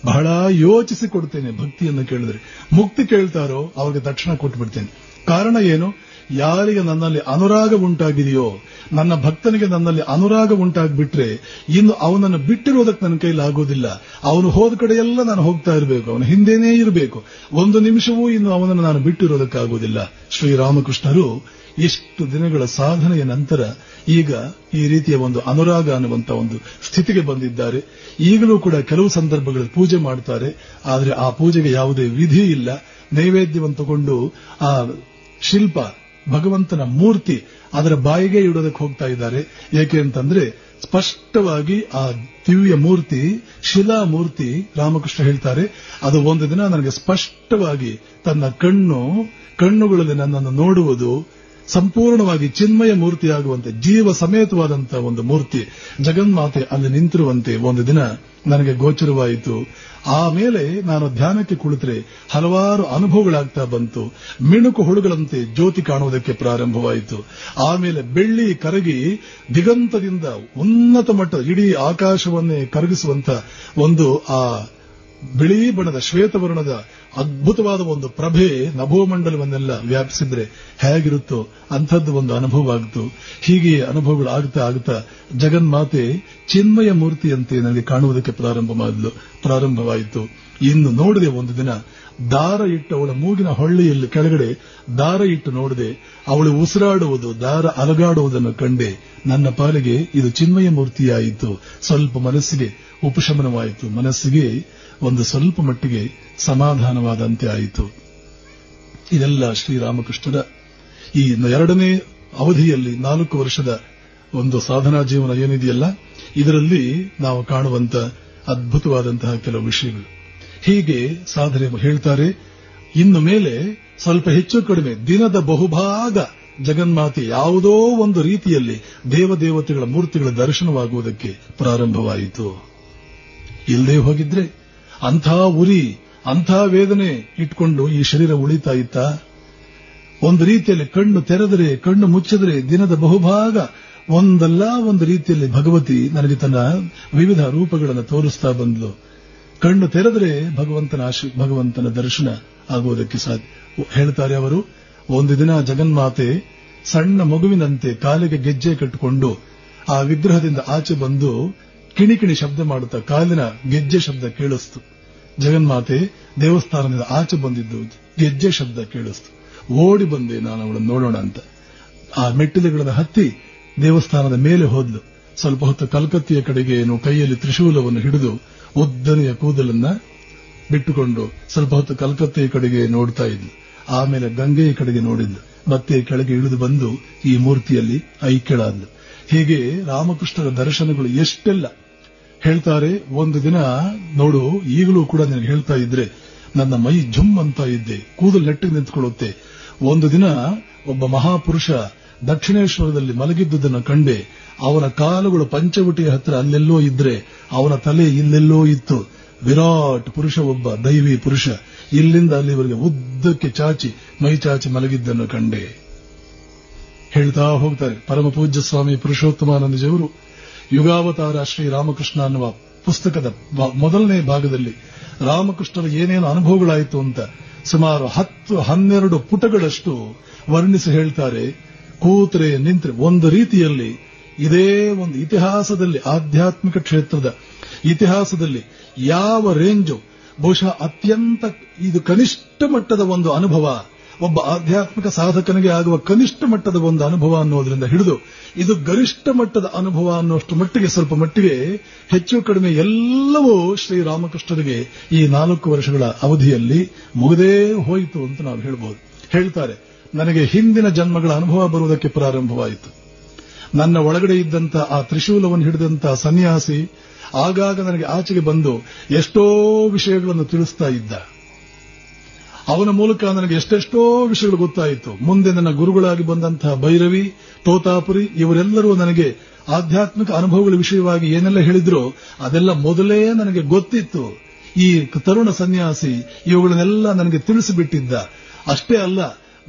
ಬಹಳ ಯೋಚಿಸಿ ಕೊಡ್ತೇನೆ. ಭಕ್ತಿಯನ್ನು ಕೇಳಿದ್ರೆ ಮುಕ್ತಿ ಕೇಳ್ತಾರೋ ಅವ್ರಿಗೆ ತಕ್ಷಣ ಕೊಟ್ಟು ಬಿಡ್ತೇನೆ. ಕಾರಣ ಏನು? ಯಾರಿಗೆ ನನ್ನಲ್ಲಿ ಅನುರಾಗ ಉಂಟಾಗಿದೆಯೋ, ನನ್ನ ಭಕ್ತನಿಗೆ ನನ್ನಲ್ಲಿ ಅನುರಾಗ ಉಂಟಾಗ್ಬಿಟ್ರೆ ಇನ್ನು ಅವನನ್ನು ಬಿಟ್ಟಿರೋದಕ್ಕೆ ನನ್ನ ಕೈಲಿ ಆಗೋದಿಲ್ಲ. ಅವನು ಹೋದ ಕಡೆಯೆಲ್ಲ ನಾನು ಹೋಗ್ತಾ ಇರಬೇಕು, ಅವನ ಹಿಂದೆನೇ ಇರಬೇಕು, ಒಂದು ನಿಮಿಷವೂ ಇನ್ನು ಅವನನ್ನು ನಾನು ಬಿಟ್ಟಿರೋದಕ್ಕಾಗೋದಿಲ್ಲ. ಶ್ರೀರಾಮಕೃಷ್ಣರು ಇಷ್ಟು ದಿನಗಳ ಸಾಧನೆಯ ನಂತರ ಈಗ ಈ ರೀತಿಯ ಒಂದು ಅನುರಾಗ ಅನ್ನುವಂತ ಒಂದು ಸ್ಥಿತಿಗೆ ಬಂದಿದ್ದಾರೆ. ಈಗಲೂ ಕೂಡ ಕೆಲವು ಸಂದರ್ಭಗಳಲ್ಲಿ ಪೂಜೆ ಮಾಡ್ತಾರೆ, ಆದರೆ ಆ ಪೂಜೆಗೆ ಯಾವುದೇ ವಿಧಿ ಇಲ್ಲ. ನೈವೇದ್ಯವನ್ನು ತಗೊಂಡು ಆ ಶಿಲ್ಪ, ಭಗವಂತನ ಮೂರ್ತಿ, ಅದರ ಬಾಯಿಗೆ ಇಡೋದಕ್ಕೆ ಹೋಗ್ತಾ ಇದ್ದಾರೆ. ಏಕೆ ಅಂತಂದ್ರೆ ಸ್ಪಷ್ಟವಾಗಿ ಆ ದಿವ್ಯ ಮೂರ್ತಿ, ಶಿಲಾ ಮೂರ್ತಿ, ರಾಮಕೃಷ್ಣ ಹೇಳ್ತಾರೆ, ಅದು ಒಂದು ದಿನ ನನಗೆ ಸ್ಪಷ್ಟವಾಗಿ ತನ್ನ ಕಣ್ಣುಗಳಲ್ಲಿ ನನ್ನನ್ನು ನೋಡುವುದು, ಸಂಪೂರ್ಣವಾಗಿ ಚಿನ್ಮಯ ಮೂರ್ತಿಯಾಗುವಂತೆ ಜೀವ ಸಮೇತವಾದಂತಹ ಒಂದು ಮೂರ್ತಿ ಜಗನ್ಮಾತೆ ಅಲ್ಲಿ ನಿಂತಿರುವಂತೆ ಒಂದು ದಿನ ನನಗೆ ಗೋಚರವಾಯಿತು. ಆಮೇಲೆ ನಾನು ಧ್ಯಾನಕ್ಕೆ ಕುಳಿತರೆ ಹಲವಾರು ಅನುಭವಗಳಾಗ್ತಾ ಬಂತು. ಮಿಣುಕು ಹುಳುಗಳಂತೆ ಜ್ಯೋತಿ ಕಾಣುವುದಕ್ಕೆ ಪ್ರಾರಂಭವಾಯಿತು. ಆಮೇಲೆ ಬೆಳ್ಳಿ ಕರಗಿ ದಿಗಂತದಿಂದ ಉನ್ನತ ಮಟ್ಟ ಇಡೀ ಆಕಾಶವನ್ನೇ ಕರಗಿಸುವಂತ ಒಂದು ಆ ಬಿಳಿ ಬಣ್ಣದ ಶ್ವೇತವರ್ಣದ ಅದ್ಭುತವಾದ ಒಂದು ಪ್ರಭೆ ನಭೋಮಂಡಲವನ್ನೆಲ್ಲ ವ್ಯಾಪಿಸಿದ್ರೆ ಹೇಗಿರುತ್ತೋ ಅಂಥದ್ದು ಒಂದು ಅನುಭವ ಆಗಿತ್ತು. ಹೀಗೆ ಅನುಭವಗಳು ಆಗ್ತಾ ಜಗನ್ಮಾತೆ ಚಿನ್ಮಯ ಮೂರ್ತಿಯಂತೆ ನನಗೆ ಕಾಣುವುದಕ್ಕೆ ಪ್ರಾರಂಭವಾಯಿತು. ಇನ್ನು ನೋಡಿದೆ, ಒಂದು ದಿನ ದಾರ ಇಟ್ಟು ಅವಳ ಮೂಗಿನ ಹೊಳ್ಳಿಯಲ್ಲಿ ಕೆಳಗಡೆ ದಾರ ಇಟ್ಟು ನೋಡಿದೆ, ಅವಳು ಉಸಿರಾಡುವುದು, ದಾರ ಅಲಗಾಡುವುದನ್ನು ಕಂಡೆ. ನನ್ನ ಪಾಲಿಗೆ ಇದು ಚಿನ್ಮಯ ಮೂರ್ತಿಯಾಯಿತು. ಸ್ವಲ್ಪ ಮನಸ್ಸಿಗೆ ಉಪಶಮನವಾಯಿತು, ಮನಸ್ಸಿಗೆ ಒಂದು ಸ್ವಲ್ಪ ಮಟ್ಟಿಗೆ ಸಮಾಧಾನವಾದಂತೆ ಆಯಿತು. ಇದೆಲ್ಲ ಶ್ರೀರಾಮಕೃಷ್ಣರ ಈ ಎರಡನೇ ಅವಧಿಯಲ್ಲಿ 4 ವರ್ಷದ ಒಂದು ಸಾಧನಾ ಜೀವನ ಏನಿದೆಯಲ್ಲ, ಇದರಲ್ಲಿ ನಾವು ಕಾಣುವಂತ ಅದ್ಭುತವಾದಂತಹ ಕೆಲವು ವಿಷಯಗಳು. ಹೀಗೆ ಸಾಧನೆ ಹೇಳ್ತಾರೆ. ಇನ್ನು ಮೇಲೆ ಸ್ವಲ್ಪ ಹೆಚ್ಚು ಕಡಿಮೆ ದಿನದ ಬಹುಭಾಗ ಜಗನ್ಮಾತೆ ಯಾವುದೋ ಒಂದು ರೀತಿಯಲ್ಲಿ ದೇವದೇವತೆಗಳ ಮೂರ್ತಿಗಳ ದರ್ಶನವಾಗುವುದಕ್ಕೆ ಪ್ರಾರಂಭವಾಯಿತು. ಇಲ್ಲದೆ ಹೋಗಿದ್ರೆ ಅಂಥ ಉರಿ, ಅಂಥ ವೇದನೆ ಇಟ್ಕೊಂಡು ಈ ಶರೀರ ಉಳಿತಾ ಇತ್ತ? ಒಂದು ರೀತಿಯಲ್ಲಿ ಕಣ್ಣು ತೆರೆದರೆ, ಕಣ್ಣು ಮುಚ್ಚಿದರೆ ದಿನದ ಬಹುಭಾಗ ಒಂದಲ್ಲ ಒಂದು ರೀತಿಯಲ್ಲಿ ಭಗವತಿ ನನಗೆ ತನ್ನ ವಿವಿಧ ರೂಪಗಳನ್ನು ತೋರಿಸ್ತಾ ಬಂದ್ಲು. ಕಣ್ಣು ತೆರೆದರೆ ಭಗವಂತನ ದರ್ಶನ ಆಗುವುದಕ್ಕೆ ಸಾಧ್ಯ. ಹೇಳ್ತಾರೆ ಅವರು, ಒಂದು ದಿನ ಜಗನ್ಮಾತೆ ಸಣ್ಣ ಮಗುವಿನಂತೆ ಕಾಲಿಗೆ ಗೆಜ್ಜೆ ಕಟ್ಟಿಕೊಂಡು ಆ ವಿಗ್ರಹದಿಂದ ಆಚೆ ಬಂದು ಕಿಣಿಕಿಣಿ ಶಬ್ದ ಮಾಡುತ್ತಾ ಕಾಲಿನ ಗೆಜ್ಜೆ ಶಬ್ದ ಕೇಳಿಸ್ತು. ಜಗನ್ಮಾತೆ ದೇವಸ್ಥಾನದಿಂದ ಆಚೆ ಬಂದಿದ್ದು ಗೆಜ್ಜೆ ಶಬ್ದ ಕೇಳಿಸ್ತು. ಓಡಿ ಬಂದೆ ನಾನು ಅವಳನ್ನು ನೋಡೋಣ ಅಂತ. ಆ ಮೆಟ್ಟಿಲುಗಳನ್ನು ಹತ್ತಿ ದೇವಸ್ಥಾನದ ಮೇಲೆ ಹೋದ್ಲು. ಸ್ವಲ್ಪ ಹೊತ್ತು ಕಲ್ಕತ್ತಿಯ ಕಡೆಗೆ ಏನು ಕೈಯಲ್ಲಿ ತ್ರಿಶೂಲವನ್ನು ಹಿಡಿದು ಉದ್ದನೆಯ ಕೂದಲನ್ನ ಬಿಟ್ಟುಕೊಂಡು ಸ್ವಲ್ಪ ಹೊತ್ತು ಕಲ್ಕತ್ತೆಯ ಕಡೆಗೆ ನೋಡ್ತಾ ಇದ್ಲು. ಆಮೇಲೆ ಗಂಗೆಯ ಕಡೆಗೆ ನೋಡಿದ್ಲು. ಮತ್ತೆ ಕೆಳಗೆ ಇಳಿದು ಬಂದು ಈ ಮೂರ್ತಿಯಲ್ಲಿ ಐಕ್ಯಳಾದ್ಲು. ಹೀಗೆ ರಾಮಕೃಷ್ಣರ ದರ್ಶನಗಳು ಎಷ್ಟೆಲ್ಲ. ಹೇಳ್ತಾರೆ, ಒಂದು ದಿನ ನೋಡು, ಈಗಲೂ ಕೂಡ ನಿನಗೆ ಹೇಳ್ತಾ ಇದ್ರೆ ನನ್ನ ಮೈ ಝುಮ್ ಅಂತ ಇದ್ದೆ, ಕೂದಲು ನೆಟ್ಟಿಗೆ ನಿಂತ್ಕೊಳ್ಳುತ್ತೆ. ಒಂದು ದಿನ ಒಬ್ಬ ಮಹಾಪುರುಷ ದಕ್ಷಿಣೇಶ್ವರದಲ್ಲಿ ಮಲಗಿದ್ದುದನ್ನು ಕಂಡೆ. ಅವನ ಕಾಲುಗಳು ಪಂಚವಟಿಯ ಹತ್ರ ಅಲ್ಲೆಲ್ಲೋ ಇದ್ರೆ ಅವನ ತಲೆ ಇಲ್ಲೆಲ್ಲೋ ಇತ್ತು. ವಿರಾಟ್ ಪುರುಷ, ಒಬ್ಬ ದೈವಿ ಪುರುಷ ಇಲ್ಲಿಂದ ಅಲ್ಲಿವರೆಗೆ ಉದ್ದಕ್ಕೆ ಚಾಚಿ ಮೈ ಚಾಚಿ ಮಲಗಿದ್ದನ್ನು ಕಂಡೆ. ಹೇಳ್ತಾ ಹೋಗ್ತಾರೆ ಪರಮ ಪೂಜ್ಯ ಸ್ವಾಮಿ ಪುರುಷೋತ್ತಮಾನಂದಜಿಯವರು ಯುಗಾವತಾರ ಶ್ರೀರಾಮಕೃಷ್ಣ ಅನ್ನುವ ಪುಸ್ತಕದ ಮೊದಲನೇ ಭಾಗದಲ್ಲಿ ರಾಮಕೃಷ್ಣರ ಏನೇನು ಅನುಭವಗಳಾಯಿತು ಅಂತ ಸುಮಾರು 10-12 ಪುಟಗಳಷ್ಟು ವರ್ಣಿಸಿ ಹೇಳ್ತಾರೆ. ಕೂತ್ರೆ ನಿಂತ್ರೆ ಒಂದು ರೀತಿಯಲ್ಲಿ ಇದೇ ಒಂದು ಇತಿಹಾಸದಲ್ಲಿ, ಆಧ್ಯಾತ್ಮಿಕ ಕ್ಷೇತ್ರದ ಇತಿಹಾಸದಲ್ಲಿ ಯಾವ ರೇಂಜು, ಬಹುಶಃ ಅತ್ಯಂತ ಇದು ಕನಿಷ್ಠ ಮಟ್ಟದ ಒಂದು ಅನುಭವ, ಒಬ್ಬ ಆಧ್ಯಾತ್ಮಿಕ ಸಾಧಕನಿಗೆ ಆಗುವ ಕನಿಷ್ಠ ಮಟ್ಟದ ಒಂದು ಅನುಭವ ಅನ್ನೋದ್ರಿಂದ ಹಿಡಿದು ಇದು ಗರಿಷ್ಠ ಮಟ್ಟದ ಅನುಭವ ಅನ್ನೋಷ್ಟು ಮಟ್ಟಿಗೆ, ಸ್ವಲ್ಪ ಮಟ್ಟಿಗೆ ಹೆಚ್ಚು ಕಡಿಮೆ ಎಲ್ಲವೂ ಶ್ರೀರಾಮಕೃಷ್ಣರಿಗೆ ಈ 4 ವರ್ಷಗಳ ಅವಧಿಯಲ್ಲಿ ಮುಗಿದೇ ಹೋಯಿತು ಅಂತ ನಾವು ಹೇಳಬಹುದು. ಹೇಳ್ತಾರೆ, ನನಗೆ ಹಿಂದಿನ ಜನ್ಮಗಳ ಅನುಭವ ಬರುವುದಕ್ಕೆ ಪ್ರಾರಂಭವಾಯಿತು. ನನ್ನ ಒಳಗಡೆ ಇದ್ದಂತ ಆ ತ್ರಿಶೂಲವನ್ನು ಹಿಡಿದಂತ ಸನ್ಯಾಸಿ ಆಗಾಗ ನನಗೆ ಆಚೆಗೆ ಬಂದು ಎಷ್ಟೋ ವಿಷಯಗಳನ್ನು ತಿಳಿಸ್ತಾ ಇದ್ದ. ಅವನ ಮೂಲಕ ನನಗೆ ಎಷ್ಟೆಷ್ಟೋ ವಿಷಯಗಳು ಗೊತ್ತಾಯಿತು. ಮುಂದೆ ನನ್ನ ಗುರುಗಳಾಗಿ ಬಂದಂತಹ ಭೈರವಿ, ತೋತಾಪುರಿ ಇವರೆಲ್ಲರೂ ನನಗೆ ಆಧ್ಯಾತ್ಮಿಕ ಅನುಭವಗಳ ವಿಷಯವಾಗಿ ಏನೆಲ್ಲ ಹೇಳಿದ್ರು ಅದೆಲ್ಲ ಮೊದಲೇ ನನಗೆ ಗೊತ್ತಿತ್ತು. ಈ ತರುಣ ಸನ್ಯಾಸಿ ಇವುಗಳನ್ನೆಲ್ಲ ನನಗೆ ತಿಳಿಸಿಬಿಟ್ಟಿದ್ದ. ಅಷ್ಟೇ ಅಲ್ಲ,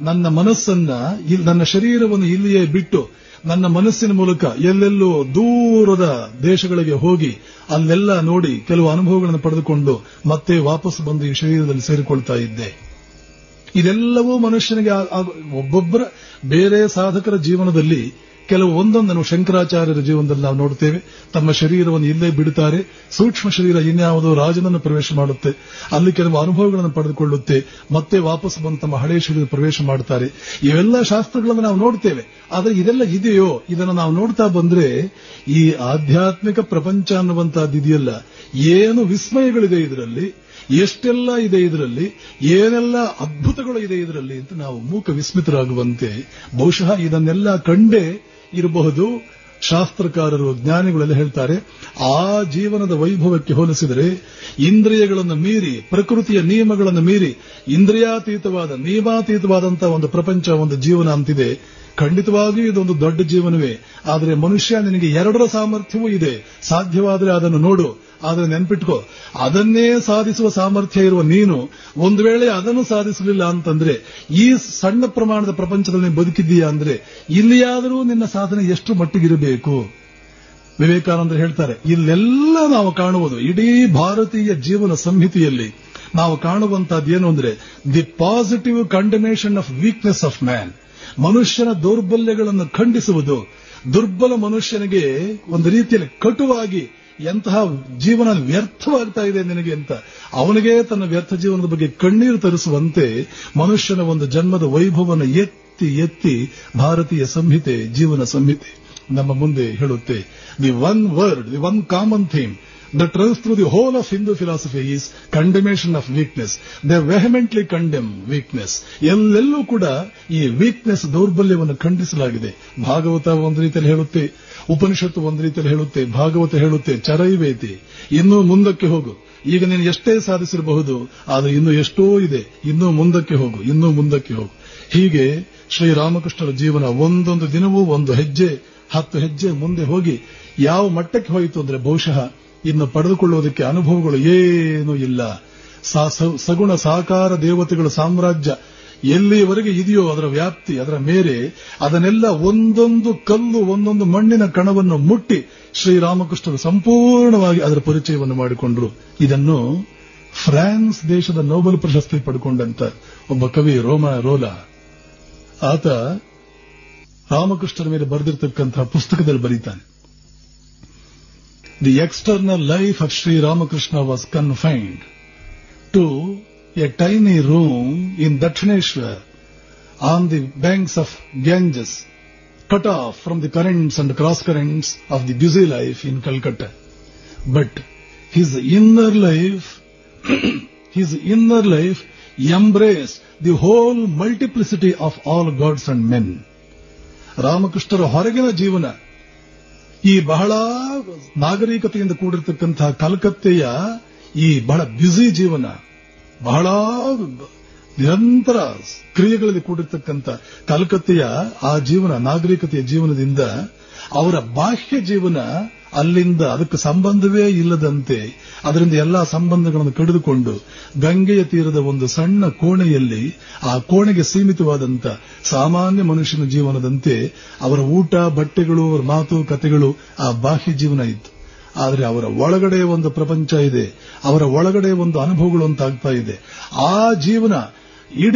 ನನ್ನ ಮನಸ್ಸನ್ನ, ನನ್ನ ಶರೀರವನ್ನು ಇಲ್ಲಿಯೇ ಬಿಟ್ಟು ನನ್ನ ಮನಸ್ಸಿನ ಮೂಲಕ ಎಲ್ಲೆಲ್ಲೋ ದೂರದ ದೇಶಗಳಿಗೆ ಹೋಗಿ ಅಲ್ಲೆಲ್ಲ ನೋಡಿ ಕೆಲವು ಅನುಭವಗಳನ್ನು ಪಡೆದುಕೊಂಡು ಮತ್ತೆ ವಾಪಸ್ ಬಂದು ಈ ಶರೀರದಲ್ಲಿ ಸೇರಿಕೊಳ್ತಾ ಇದ್ದೆ. ಇದೆಲ್ಲವೂ ಮನುಷ್ಯನಿಗೆ ಒಬ್ಬೊಬ್ಬರ ಬೇರೆ ಸಾಧಕರ ಜೀವನದಲ್ಲಿ ಕೆಲವು ಒಂದೊಂದನ್ನು, ಶಂಕರಾಚಾರ್ಯರ ಜೀವನದಲ್ಲಿ ನಾವು ನೋಡುತ್ತೇವೆ, ತಮ್ಮ ಶರೀರವನ್ನು ಇಲ್ಲೇ ಬಿಡುತ್ತಾರೆ, ಸೂಕ್ಷ್ಮ ಶರೀರ ಇನ್ಯಾವುದೋ ರಾಜನನ್ನು ಪ್ರವೇಶ ಮಾಡುತ್ತೆ, ಅಲ್ಲಿ ಕೆಲವು ಅನುಭವಗಳನ್ನು ಪಡೆದುಕೊಳ್ಳುತ್ತೆ, ಮತ್ತೆ ವಾಪಸ್ ಬಂದು ತಮ್ಮ ಹಳೆಯ ಶರೀರ ಪ್ರವೇಶ ಮಾಡುತ್ತಾರೆ. ಇವೆಲ್ಲ ಶಾಸ್ತ್ರಗಳನ್ನು ನಾವು ನೋಡ್ತೇವೆ. ಆದರೆ ಇದೆಲ್ಲ ಇದೆಯೋ, ಇದನ್ನು ನಾವು ನೋಡ್ತಾ ಬಂದ್ರೆ ಈ ಆಧ್ಯಾತ್ಮಿಕ ಪ್ರಪಂಚ ಅನ್ನುವಂತಹದ್ದು ಇದೆಯಲ್ಲ, ಏನು ವಿಸ್ಮಯಗಳಿದೆ ಇದರಲ್ಲಿ, ಎಷ್ಟೆಲ್ಲ ಇದೆ ಇದರಲ್ಲಿ, ಏನೆಲ್ಲ ಅದ್ಭುತಗಳು ಇದೆ ಇದರಲ್ಲಿ ಅಂತ ನಾವು ಮೂಕ ವಿಸ್ಮಿತರಾಗುವಂತೆ, ಬಹುಶಃ ಇದನ್ನೆಲ್ಲ ಕಂಡೇ ಇರಬಹುದು. ಶಾಸ್ತ್ರಕಾರರು, ಜ್ಞಾನಿಗಳೆಲ್ಲ ಹೇಳ್ತಾರೆ, ಆ ಜೀವನದ ವೈಭವಕ್ಕೆ ಹೋಲಿಸಿದರೆ ಇಂದ್ರಿಯಗಳನ್ನು ಮೀರಿ, ಪ್ರಕೃತಿಯ ನಿಯಮಗಳನ್ನು ಮೀರಿ ಇಂದ್ರಿಯಾತೀತವಾದ, ನಿಯಮಾತೀತವಾದಂತಹ ಒಂದು ಪ್ರಪಂಚ, ಒಂದು ಜೀವನ ಅಂತಿದೆ. ಖಂಡಿತವಾಗಿಯೂ ಇದೊಂದು ದೊಡ್ಡ ಜೀವನವೇ. ಆದರೆ ಮನುಷ್ಯ, ನಿನಗೆ 2ರ ಸಾಮರ್ಥ್ಯವೂ ಇದೆ, ಸಾಧ್ಯವಾದರೆ ಅದನ್ನು ನೋಡು. ಆದರೆ ನೆನ್ಪಿಟ್ಕೋ, ಅದನ್ನೇ ಸಾಧಿಸುವ ಸಾಮರ್ಥ್ಯ ಇರುವ ನೀನು ಒಂದು ವೇಳೆ ಅದನ್ನು ಸಾಧಿಸಲಿಲ್ಲ ಅಂತಂದ್ರೆ, ಈ ಸಣ್ಣ ಪ್ರಮಾಣದ ಪ್ರಪಂಚದಲ್ಲಿ ಬದುಕಿದ್ದೀಯಾ ಅಂದ್ರೆ ಇಲ್ಲಿಯಾದರೂ ನಿನ್ನ ಸಾಧನೆ ಎಷ್ಟು ಮಟ್ಟಿಗಿರಬೇಕು. ವಿವೇಕಾನಂದರು ಹೇಳ್ತಾರೆ, ಇಲ್ಲೆಲ್ಲ ನಾವು ಕಾಣುವುದು, ಇಡೀ ಭಾರತೀಯ ಜೀವನ ಸಂಹಿತೆಯಲ್ಲಿ ನಾವು ಕಾಣುವಂತಹದ್ದು ಏನು ಅಂದ್ರೆ the positive condemnation of weakness of man. ಮನುಷ್ಯನ ದೌರ್ಬಲ್ಯಗಳನ್ನು ಖಂಡಿಸುವುದು. ದುರ್ಬಲ ಮನುಷ್ಯನಿಗೆ ಒಂದು ರೀತಿಯಲ್ಲಿ ಕಟುವಾಗಿ ಎಂತಹ ಜೀವನ ವ್ಯರ್ಥವಾಗ್ತಾ ಇದೆ ನಿನಗೆ ಅಂತ ಅವನಿಗೆ ತನ್ನ ವ್ಯರ್ಥ ಜೀವನದ ಬಗ್ಗೆ ಕಣ್ಣೀರು ತರಿಸುವಂತೆ ಮನುಷ್ಯನ ಒಂದು ಜನ್ಮದ ವೈಭವವನ್ನು ಎತ್ತಿ ಎತ್ತಿ ಭಾರತೀಯ ಸಂಹಿತೆ, ಜೀವನ ಸಂಹಿತೆ ನಮ್ಮ ಮುಂದೆ ಹೇಳುತ್ತೆ. The one word, the one common theme that runs through the whole of Hindu philosophy is condemnation of weakness. They vehemently condemn weakness. ಎಲ್ಲೆಲ್ಲೂ ಕೂಡ ಈ ವೀಕ್ನೆಸ್, ದೌರ್ಬಲ್ಯವನ್ನು ಖಂಡಿಸಲಾಗಿದೆ. ಭಾಗವತ ಒಂದು ರೀತಿಯಲ್ಲಿ ಹೇಳುತ್ತೆ, ಉಪನಿಷತ್ತು ಒಂದು ರೀತಿಯಲ್ಲಿ ಹೇಳುತ್ತೆ, ಭಾಗವತ ಹೇಳುತ್ತೆ ಚರೈವೇತಿ, ಇನ್ನೂ ಮುಂದಕ್ಕೆ ಹೋಗು, ಈಗ ನೀನು ಎಷ್ಟೇ ಸಾಧಿಸಿರಬಹುದು, ಆದರೆ ಇನ್ನೂ ಎಷ್ಟೋ ಇದೆ, ಇನ್ನೂ ಮುಂದಕ್ಕೆ ಹೋಗು, ಇನ್ನೂ ಮುಂದಕ್ಕೆ ಹೋಗು. ಹೀಗೆ ಶ್ರೀರಾಮಕೃಷ್ಣರ ಜೀವನ ಒಂದೊಂದು ದಿನವೂ ಒಂದು ಹೆಜ್ಜೆ 10 ಹೆಜ್ಜೆ ಮುಂದೆ ಹೋಗಿ ಯಾವ ಮಟ್ಟಕ್ಕೆ ಹೋಯಿತು ಅಂದ್ರೆ ಬಹುಶಃ ಇನ್ನು ಪಡೆದುಕೊಳ್ಳುವುದಕ್ಕೆ ಅನುಭವಗಳು ಏನೂ ಇಲ್ಲ. ಸಗುಣ ಸಾಕಾರ ದೇವತೆಗಳ ಸಾಮ್ರಾಜ್ಯ ಎಲ್ಲಿಯವರೆಗೆ ಇದೆಯೋ ಅದರ ವ್ಯಾಪ್ತಿ, ಅದರ ಮೇರೆ, ಅದನ್ನೆಲ್ಲ ಒಂದೊಂದು ಕಲ್ಲು, ಒಂದೊಂದು ಮಣ್ಣಿನ ಕಣವನ್ನು ಮುಟ್ಟಿ ಶ್ರೀರಾಮಕೃಷ್ಣರು ಸಂಪೂರ್ಣವಾಗಿ ಅದರ ಪರಿಚಯವನ್ನು ಮಾಡಿಕೊಂಡರು. ಇದನ್ನು ಫ್ರಾನ್ಸ್ ದೇಶದ ನೊಬೆಲ್ ಪ್ರಶಸ್ತಿ ಪಡೆದುಕೊಂಡಂತ ಒಬ್ಬ ಕವಿ ರೋಲಾ, ಆತ ರಾಮಕೃಷ್ಣರ ಮೇಲೆ ಬರೆದಿರತಕ್ಕಂತಹ ಪುಸ್ತಕದಲ್ಲಿ ಬರೀತಾನೆ, The external life of Sri Ramakrishna was confined to a tiny room in Dakshineshwar on the banks of Ganges, cut off from the currents and cross currents of the busy life in Calcutta. But his inner life embraced the whole multiplicity of all gods and men. ರಾಮಕೃಷ್ಣರ ಹೊರಗಿನ ಜೀವನ, ಈ ಬಹಳ ನಾಗರಿಕತೆಯಿಂದ ಕೂಡಿರತಕ್ಕಂತಹ ಕಲ್ಕತ್ತೆಯ ಈ ಬಹಳ busy ಜೀವನ, ಬಹಳ ನಿರಂತರ ಕ್ರಿಯೆಗಳಲ್ಲಿ ಕೂಡಿರತಕ್ಕಂಥ ಕಲ್ಕತ್ತೆಯ ಆ ಜೀವನ, ನಾಗರಿಕತೆಯ ಜೀವನದಿಂದ ಅವರ ಬಾಹ್ಯ ಜೀವನ ಅಲ್ಲಿಂದ ಅದಕ್ಕೆ ಸಂಬಂಧವೇ ಇಲ್ಲದಂತೆ ಅದರಿಂದ ಎಲ್ಲಾ ಸಂಬಂಧಗಳನ್ನು ಕಡಿದುಕೊಂಡು ಗಂಗೆಯ ತೀರದ ಒಂದು ಸಣ್ಣ ಕೋಣೆಯಲ್ಲಿ ಆ ಕೋಣೆಗೆ ಸೀಮಿತವಾದಂತ ಸಾಮಾನ್ಯ ಮನುಷ್ಯನ ಜೀವನದಂತೆ ಅವರ ಊಟ ಬಟ್ಟೆಗಳು ಅವರ ಮಾತು ಕಥೆಗಳು ಆ ಬಾಹ್ಯ ಜೀವನ ಇತ್ತು. ಆದರೆ ಅವರ ಒಳಗಡೆ ಒಂದು ಪ್ರಪಂಚ ಇದೆ, ಅವರ ಒಳಗಡೆ ಒಂದು ಅನುಭವಗಳು ಅಂತಾಗ್ತಾ ಇದೆ. ಆ ಜೀವನ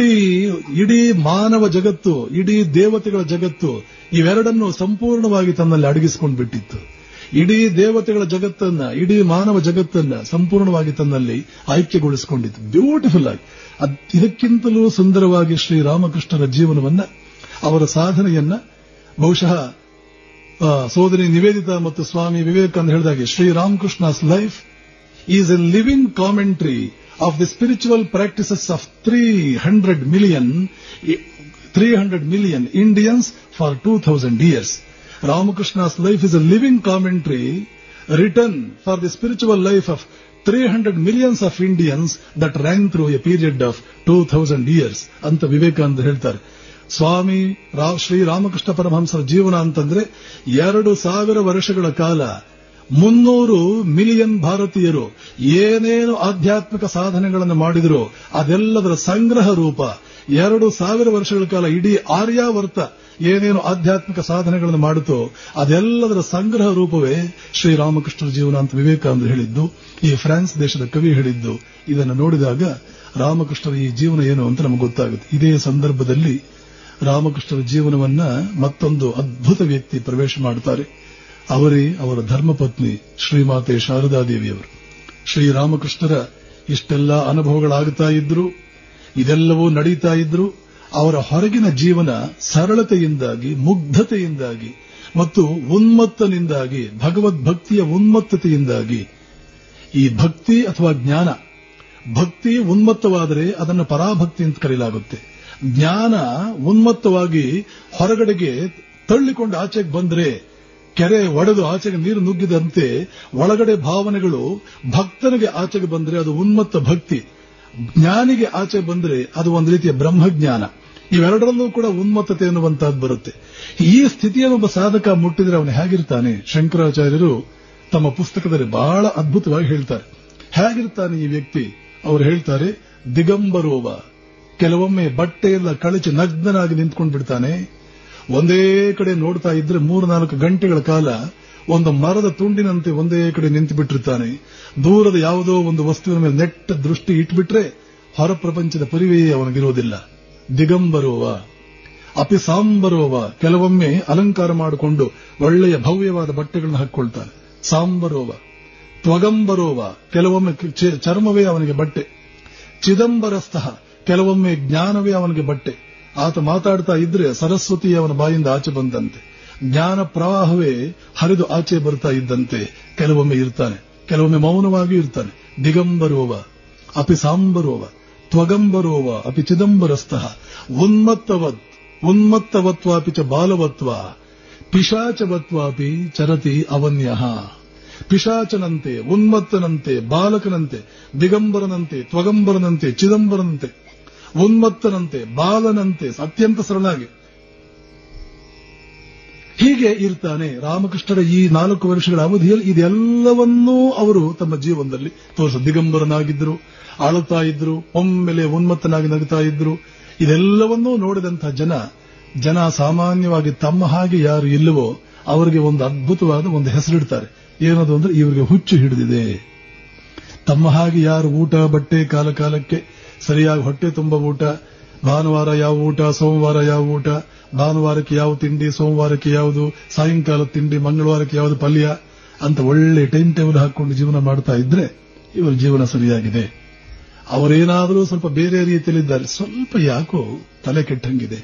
ಇಡೀ ಮಾನವ ಜಗತ್ತು, ಇಡೀ ದೇವತೆಗಳ ಜಗತ್ತು ಇವೆರಡನ್ನು ಸಂಪೂರ್ಣವಾಗಿ ತನ್ನಲ್ಲಿ ಅಡಗಿಸಿಕೊಂಡು ಬಿಟ್ಟಿತ್ತು. ಇಡೀ ದೇವತೆಗಳ ಜಗತ್ತನ್ನ, ಇಡೀ ಮಾನವ ಜಗತ್ತನ್ನ ಸಂಪೂರ್ಣವಾಗಿ ತನ್ನಲ್ಲಿ ಐಕ್ಯಗೊಳಿಸಿಕೊಂಡಿತ್ತು. ಬ್ಯೂಟಿಫುಲ್ ಆಗಿ ಇದಕ್ಕಿಂತಲೂ ಸುಂದರವಾಗಿ ಶ್ರೀರಾಮಕೃಷ್ಣರ ಜೀವನವನ್ನ, ಅವರ ಸಾಧನೆಯನ್ನ ಬಹುಶಃ ಸೋದರಿ ನಿವೇದಿತಾ ಮತ್ತು ಸ್ವಾಮಿ ವಿವೇಕಾನಂದ ಹೇಳಿದಾಗೆ Sri Ramakrishna's life is a living commentary of the spiritual practices of 300 million Indians for 2000 years. Ramakrishna's life is a living commentary written for the spiritual life of 300 millions of Indians that ran through a period of 2000 years ಅಂತ ವಿವೇಕಾನಂದ ಹೇಳ್ತಾರೆ. ಸ್ವಾಮಿ ಶ್ರೀ ರಾಮಕೃಷ್ಣ ಪರಮಹಂಸರ ಜೀವನ ಅಂತಂದ್ರೆ 2000 ವರ್ಷಗಳ ಕಾಲ 300 million ಭಾರತೀಯರು ಏನೇನು ಆಧ್ಯಾತ್ಮಿಕ ಸಾಧನೆಗಳನ್ನು ಮಾಡಿದರೋ ಅದೆಲ್ಲದರ ಸಂಗ್ರಹ ರೂಪ. 2000 ವರ್ಷಗಳ ಕಾಲ ಇಡೀ ಆರ್ಯಾವರ್ತ ಏನೇನು ಆಧ್ಯಾತ್ಮಿಕ ಸಾಧನೆಗಳನ್ನು ಮಾಡುತ್ತೋ ಅದೆಲ್ಲದರ ಸಂಗ್ರಹ ರೂಪವೇ ಶ್ರೀರಾಮಕೃಷ್ಣರ ಜೀವನ ಅಂತ ವಿವೇಕಾನಂದ ಹೇಳಿದ್ದು. ಈ ಫ್ರಾನ್ಸ್ ದೇಶದ ಕವಿ ಹೇಳಿದ್ದು. ಇದನ್ನು ನೋಡಿದಾಗ ರಾಮಕೃಷ್ಣರ ಈ ಜೀವನ ಏನು ಅಂತ ನಮಗೆ ಗೊತ್ತಾಗುತ್ತೆ. ಇದೇ ಸಂದರ್ಭದಲ್ಲಿ ರಾಮಕೃಷ್ಣರ ಜೀವನವನ್ನ ಮತ್ತೊಂದು ಅದ್ಭುತ ವ್ಯಕ್ತಿ ಪ್ರವೇಶ ಮಾಡುತ್ತಾರೆ. ಅವರೇ ಅವರ ಧರ್ಮಪತ್ನಿ ಶ್ರೀಮಾತೆ ಶಾರದಾದೇವಿಯವರು. ಶ್ರೀರಾಮಕೃಷ್ಣರ ಇಷ್ಟೆಲ್ಲ ಅನುಭವಗಳಾಗುತ್ತಾ ಇದ್ರು, ಇದೆಲ್ಲವೂ ನಡೀತಾ ಇದ್ರು. ಅವರ ಹೊರಗಿನ ಜೀವನ ಸರಳತೆಯಿಂದಾಗಿ, ಮುಗ್ಧತೆಯಿಂದಾಗಿ ಮತ್ತು ಉನ್ಮತ್ತನಿಂದಾಗಿ, ಭಗವದ್ಭಕ್ತಿಯ ಉನ್ಮತ್ತತೆಯಿಂದಾಗಿ, ಈ ಭಕ್ತಿ ಅಥವಾ ಜ್ಞಾನ, ಭಕ್ತಿ ಉನ್ಮತ್ತವಾದರೆ ಅದನ್ನು ಪರಾಭಕ್ತಿ ಅಂತ ಕರೆಯಲಾಗುತ್ತೆ. ಜ್ಞಾನ ಉನ್ಮತ್ತವಾಗಿ ಹೊರಗಡೆಗೆ ತಳ್ಳಿಕೊಂಡು ಆಚೆಗೆ ಬಂದರೆ, ಕೆರೆ ಒಡೆದು ಆಚೆಗೆ ನೀರು ನುಗ್ಗಿದಂತೆ ಒಳಗಡೆ ಭಾವನೆಗಳು ಭಕ್ತನಿಗೆ ಆಚೆಗೆ ಬಂದರೆ ಅದು ಉನ್ಮತ್ತ ಭಕ್ತಿ, ಜ್ಞಾನಿಗೆ ಆಚೆ ಬಂದರೆ ಅದು ಒಂದು ರೀತಿಯ ಬ್ರಹ್ಮಜ್ಞಾನ. ಇವೆರಡರಲ್ಲೂ ಕೂಡ ಉನ್ಮತ್ತತೆ ಎನ್ನುವಂತಹದ್ದು ಬರುತ್ತೆ. ಈ ಸ್ಥಿತಿಯನ್ನು ಒಬ್ಬ ಸಾಧಕ ಮುಟ್ಟಿದ್ರೆ ಅವನು ಹೇಗಿರ್ತಾನೆ? ಶಂಕರಾಚಾರ್ಯರು ತಮ್ಮ ಪುಸ್ತಕದಲ್ಲಿ ಬಹಳ ಅದ್ಭುತವಾಗಿ ಹೇಳ್ತಾರೆ. ಹೇಗಿರ್ತಾನೆ ಈ ವ್ಯಕ್ತಿ? ಅವರು ಹೇಳ್ತಾರೆ, ದಿಗಂಬರೋವ, ಕೆಲವೊಮ್ಮೆ ಬಟ್ಟೆಯೆಲ್ಲ ಕಳಚಿ ನಗ್ನನಾಗಿ ನಿಂತ್ಕೊಂಡು ಬಿಡ್ತಾನೆ. ಒಂದೇ ಕಡೆ ನೋಡ್ತಾ ಇದ್ರೆ 3-4 ಗಂಟೆಗಳ ಕಾಲ ಒಂದು ಮರದ ತುಂಡಿನಂತೆ ಒಂದೇ ಕಡೆ ನಿಂತು ಬಿಟ್ಟಿರ್ತಾನೆ. ದೂರದ ಯಾವುದೋ ಒಂದು ವಸ್ತುವಿನ ಮೇಲೆ ನೆಟ್ಟ ದೃಷ್ಟಿ ಇಟ್ಬಿಟ್ರೆ ಹೊರ ಪ್ರಪಂಚದ ಪರಿವೆಯೇ ಅವನಿಗಿರೋದಿಲ್ಲ. ದಿಗಂಬರೋವ. ಅಪಿ ಸಾಂಬರೋವ, ಕೆಲವೊಮ್ಮೆ ಅಲಂಕಾರ ಮಾಡಿಕೊಂಡು ಒಳ್ಳೆಯ ಭವ್ಯವಾದ ಬಟ್ಟೆಗಳನ್ನು ಹಾಕೊಳ್ತಾನೆ. ಸಾಂಬರೋವ. ತ್ವಗಂಬರೋವ, ಕೆಲವೊಮ್ಮೆ ಚರ್ಮವೇ ಅವನಿಗೆ ಬಟ್ಟೆ. ಚಿದಂಬರಸ್ಥಃ, ಕೆಲವೊಮ್ಮೆ ಜ್ಞಾನವೇ ಅವನಿಗೆ ಬಟ್ಟೆ. ಆತ ಮಾತಾಡ್ತಾ ಇದ್ರೆ ಸರಸ್ವತಿ ಅವನ ಬಾಯಿಂದ ಆಚೆ ಬಂದಂತೆ, ಜ್ಞಾನ ಪ್ರವಾಹವೇ ಹರಿದು ಆಚೆ ಬರ್ತಾ ಇದ್ದಂತೆ ಕೆಲವೊಮ್ಮೆ ಇರ್ತಾನೆ, ಕೆಲವೊಮ್ಮೆ ಮೌನವಾಗಿ ಇರ್ತಾನೆ. ದಿಗಂಬರೋವ ಅಪಿ ಸಾಂಬರೋವ ತ್ವಗಂಬರೋವ ಅಪಿ ಚಿದಂಬರಸ್ಥಃ ಉನ್ಮತ್ತವತ್ವಾಪಿ ಚ ಬಾಲವತ್ವ ಪಿಶಾಚವತ್ವಾಪಿ ಚರತಿ ಅವನ್ಯಃ. ಪಿಶಾಚನಂತೆ, ಉನ್ಮತ್ತನಂತೆ, ಬಾಲಕನಂತೆ, ದಿಗಂಬರನಂತೆ, ತ್ವಗಂಬರನಂತೆ, ಚಿದಂಬರನಂತೆ, ಉನ್ಮತ್ತನಂತೆ, ಬಾಲನಂತೆ, ಅತ್ಯಂತ ಸರಳಾಗಿ ಹೀಗೆ ಇರ್ತಾನೆ. ರಾಮಕೃಷ್ಣರ ಈ 4 ವರ್ಷಗಳ ಅವಧಿಯಲ್ಲಿ ಇದೆಲ್ಲವನ್ನೂ ಅವರು ತಮ್ಮ ಜೀವನದಲ್ಲಿ ದಿಗಂಬರನಾಗಿದ್ದರು, ಆಳುತ್ತಾ ಇದ್ರು, ಒಮ್ಮೆಲೆ ಉನ್ಮತ್ತನಾಗಿ ನಗುತ್ತಾ ಇದ್ರು. ಇದೆಲ್ಲವನ್ನೂ ನೋಡಿದಂತಹ ಜನ ಸಾಮಾನ್ಯವಾಗಿ ತಮ್ಮ ಹಾಗೆ ಯಾರು ಇಲ್ಲವೋ ಅವರಿಗೆ ಒಂದು ಅದ್ಭುತವಾದ ಒಂದು ಹೆಸರಿಡ್ತಾರೆ. ಏನದು ಅಂದ್ರೆ ಇವರಿಗೆ ಹುಚ್ಚು ಹಿಡಿದಿದೆ. ತಮ್ಮ ಹಾಗೆ ಯಾರು ಊಟ ಬಟ್ಟೆ ಕಾಲ ಕಾಲಕ್ಕೆ ಸರಿಯಾಗಿ ಹೊಟ್ಟೆ ತುಂಬ ಊಟ, ಭಾನುವಾರ ಯಾವ ಊಟ, ಸೋಮವಾರ ಯಾವ ಊಟ, ಭಾನುವಾರಕ್ಕೆ ಯಾವ ತಿಂಡಿ, ಸೋಮವಾರಕ್ಕೆ ಯಾವುದು, ಸಾಯಂಕಾಲ ತಿಂಡಿ, ಮಂಗಳವಾರಕ್ಕೆ ಯಾವುದು ಪಲ್ಯ ಅಂತ ಒಳ್ಳೆ ಟೈಮ್ ಟೇಬಲ್ ಹಾಕೊಂಡು ಜೀವನ ಮಾಡ್ತಾ ಇದ್ರೆ ಇವರ ಜೀವನ ಸರಿಯಾಗಿದೆ. ಅವರೇನಾದರೂ ಸ್ವಲ್ಪ ಬೇರೆ ರೀತಿಯಲ್ಲಿದ್ದಾರೆ, ಸ್ವಲ್ಪ ಯಾಕೋ ತಲೆ ಕೆಟ್ಟಂಗಿದೆ,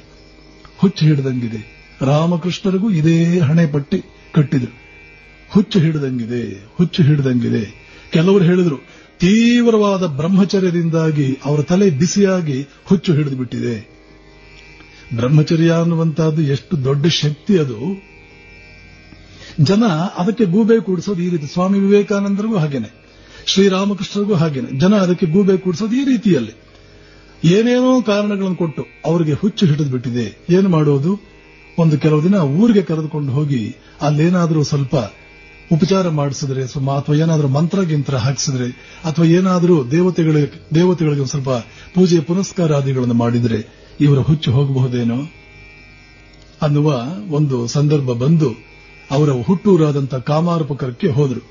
ಹುಚ್ಚು ಹಿಡಿದಂಗಿದೆ. ರಾಮಕೃಷ್ಣರಿಗೂ ಇದೇ ಹಣೆ ಪಟ್ಟಿ ಕಟ್ಟಿದ್ರು. ಹುಚ್ಚು ಹಿಡಿದಂಗಿದೆ. ಕೆಲವರು ಹೇಳಿದ್ರು ತೀವ್ರವಾದ ಬ್ರಹ್ಮಚರ್ಯದಿಂದಾಗಿ ಅವರ ತಲೆ ಬಿಸಿಯಾಗಿ ಹುಚ್ಚು ಹಿಡಿದು ಬಿಟ್ಟಿದೆ. ಬ್ರಹ್ಮಚರ್ಯ ಅನ್ನುವಂತಹದ್ದು ಎಷ್ಟು ದೊಡ್ಡ ಶಕ್ತಿ ಅದು. ಜನ ಅದಕ್ಕೆ ಗೂಬೆ ಕೂಡಿಸೋದು ಈ ರೀತಿ. ಸ್ವಾಮಿ ವಿವೇಕಾನಂದರಿಗೂ ಹಾಗೇನೆ, ಶ್ರೀರಾಮಕೃಷ್ಣರಿಗೂ ಹಾಗೇನೆ. ಜನ ಅದಕ್ಕೆ ಗೂಬೆ ಕೂಡಿಸೋದು ಈ ರೀತಿಯಲ್ಲಿ ಏನೇನೋ ಕಾರಣಗಳನ್ನು ಕೊಟ್ಟು ಅವರಿಗೆ ಹುಚ್ಚು ಹಿಡಿದು ಬಿಟ್ಟಿದೆ. ಏನು ಮಾಡೋದು? ಒಂದು ಕೆಲವು ದಿನ ಊರಿಗೆ ಕರೆದುಕೊಂಡು ಹೋಗಿ ಅಲ್ಲೇನಾದರೂ ಸ್ವಲ್ಪ ಉಪಚಾರ ಮಾಡಿಸಿದ್ರೆ ಅಥವಾ ಏನಾದರೂ ಮಂತ್ರ ಹಾಕಿಸಿದ್ರೆ ಅಥವಾ ಏನಾದರೂ ದೇವತೆಗಳಿಗೆ ಒಂದು ಸ್ವಲ್ಪ ಪೂಜೆ ಪುನಸ್ಕಾರಾದಿಗಳನ್ನು ಮಾಡಿದ್ರೆ ಇವರ ಹುಚ್ಚು ಹೋಗಬಹುದೇನೋ ಅನ್ನುವ ಒಂದು ಸಂದರ್ಭ ಬಂದು ಅವರ ಹುಟ್ಟೂರಾದಂತಹ ಕಾಮಾರಪುರಕ್ಕೆ ಹೋದರು.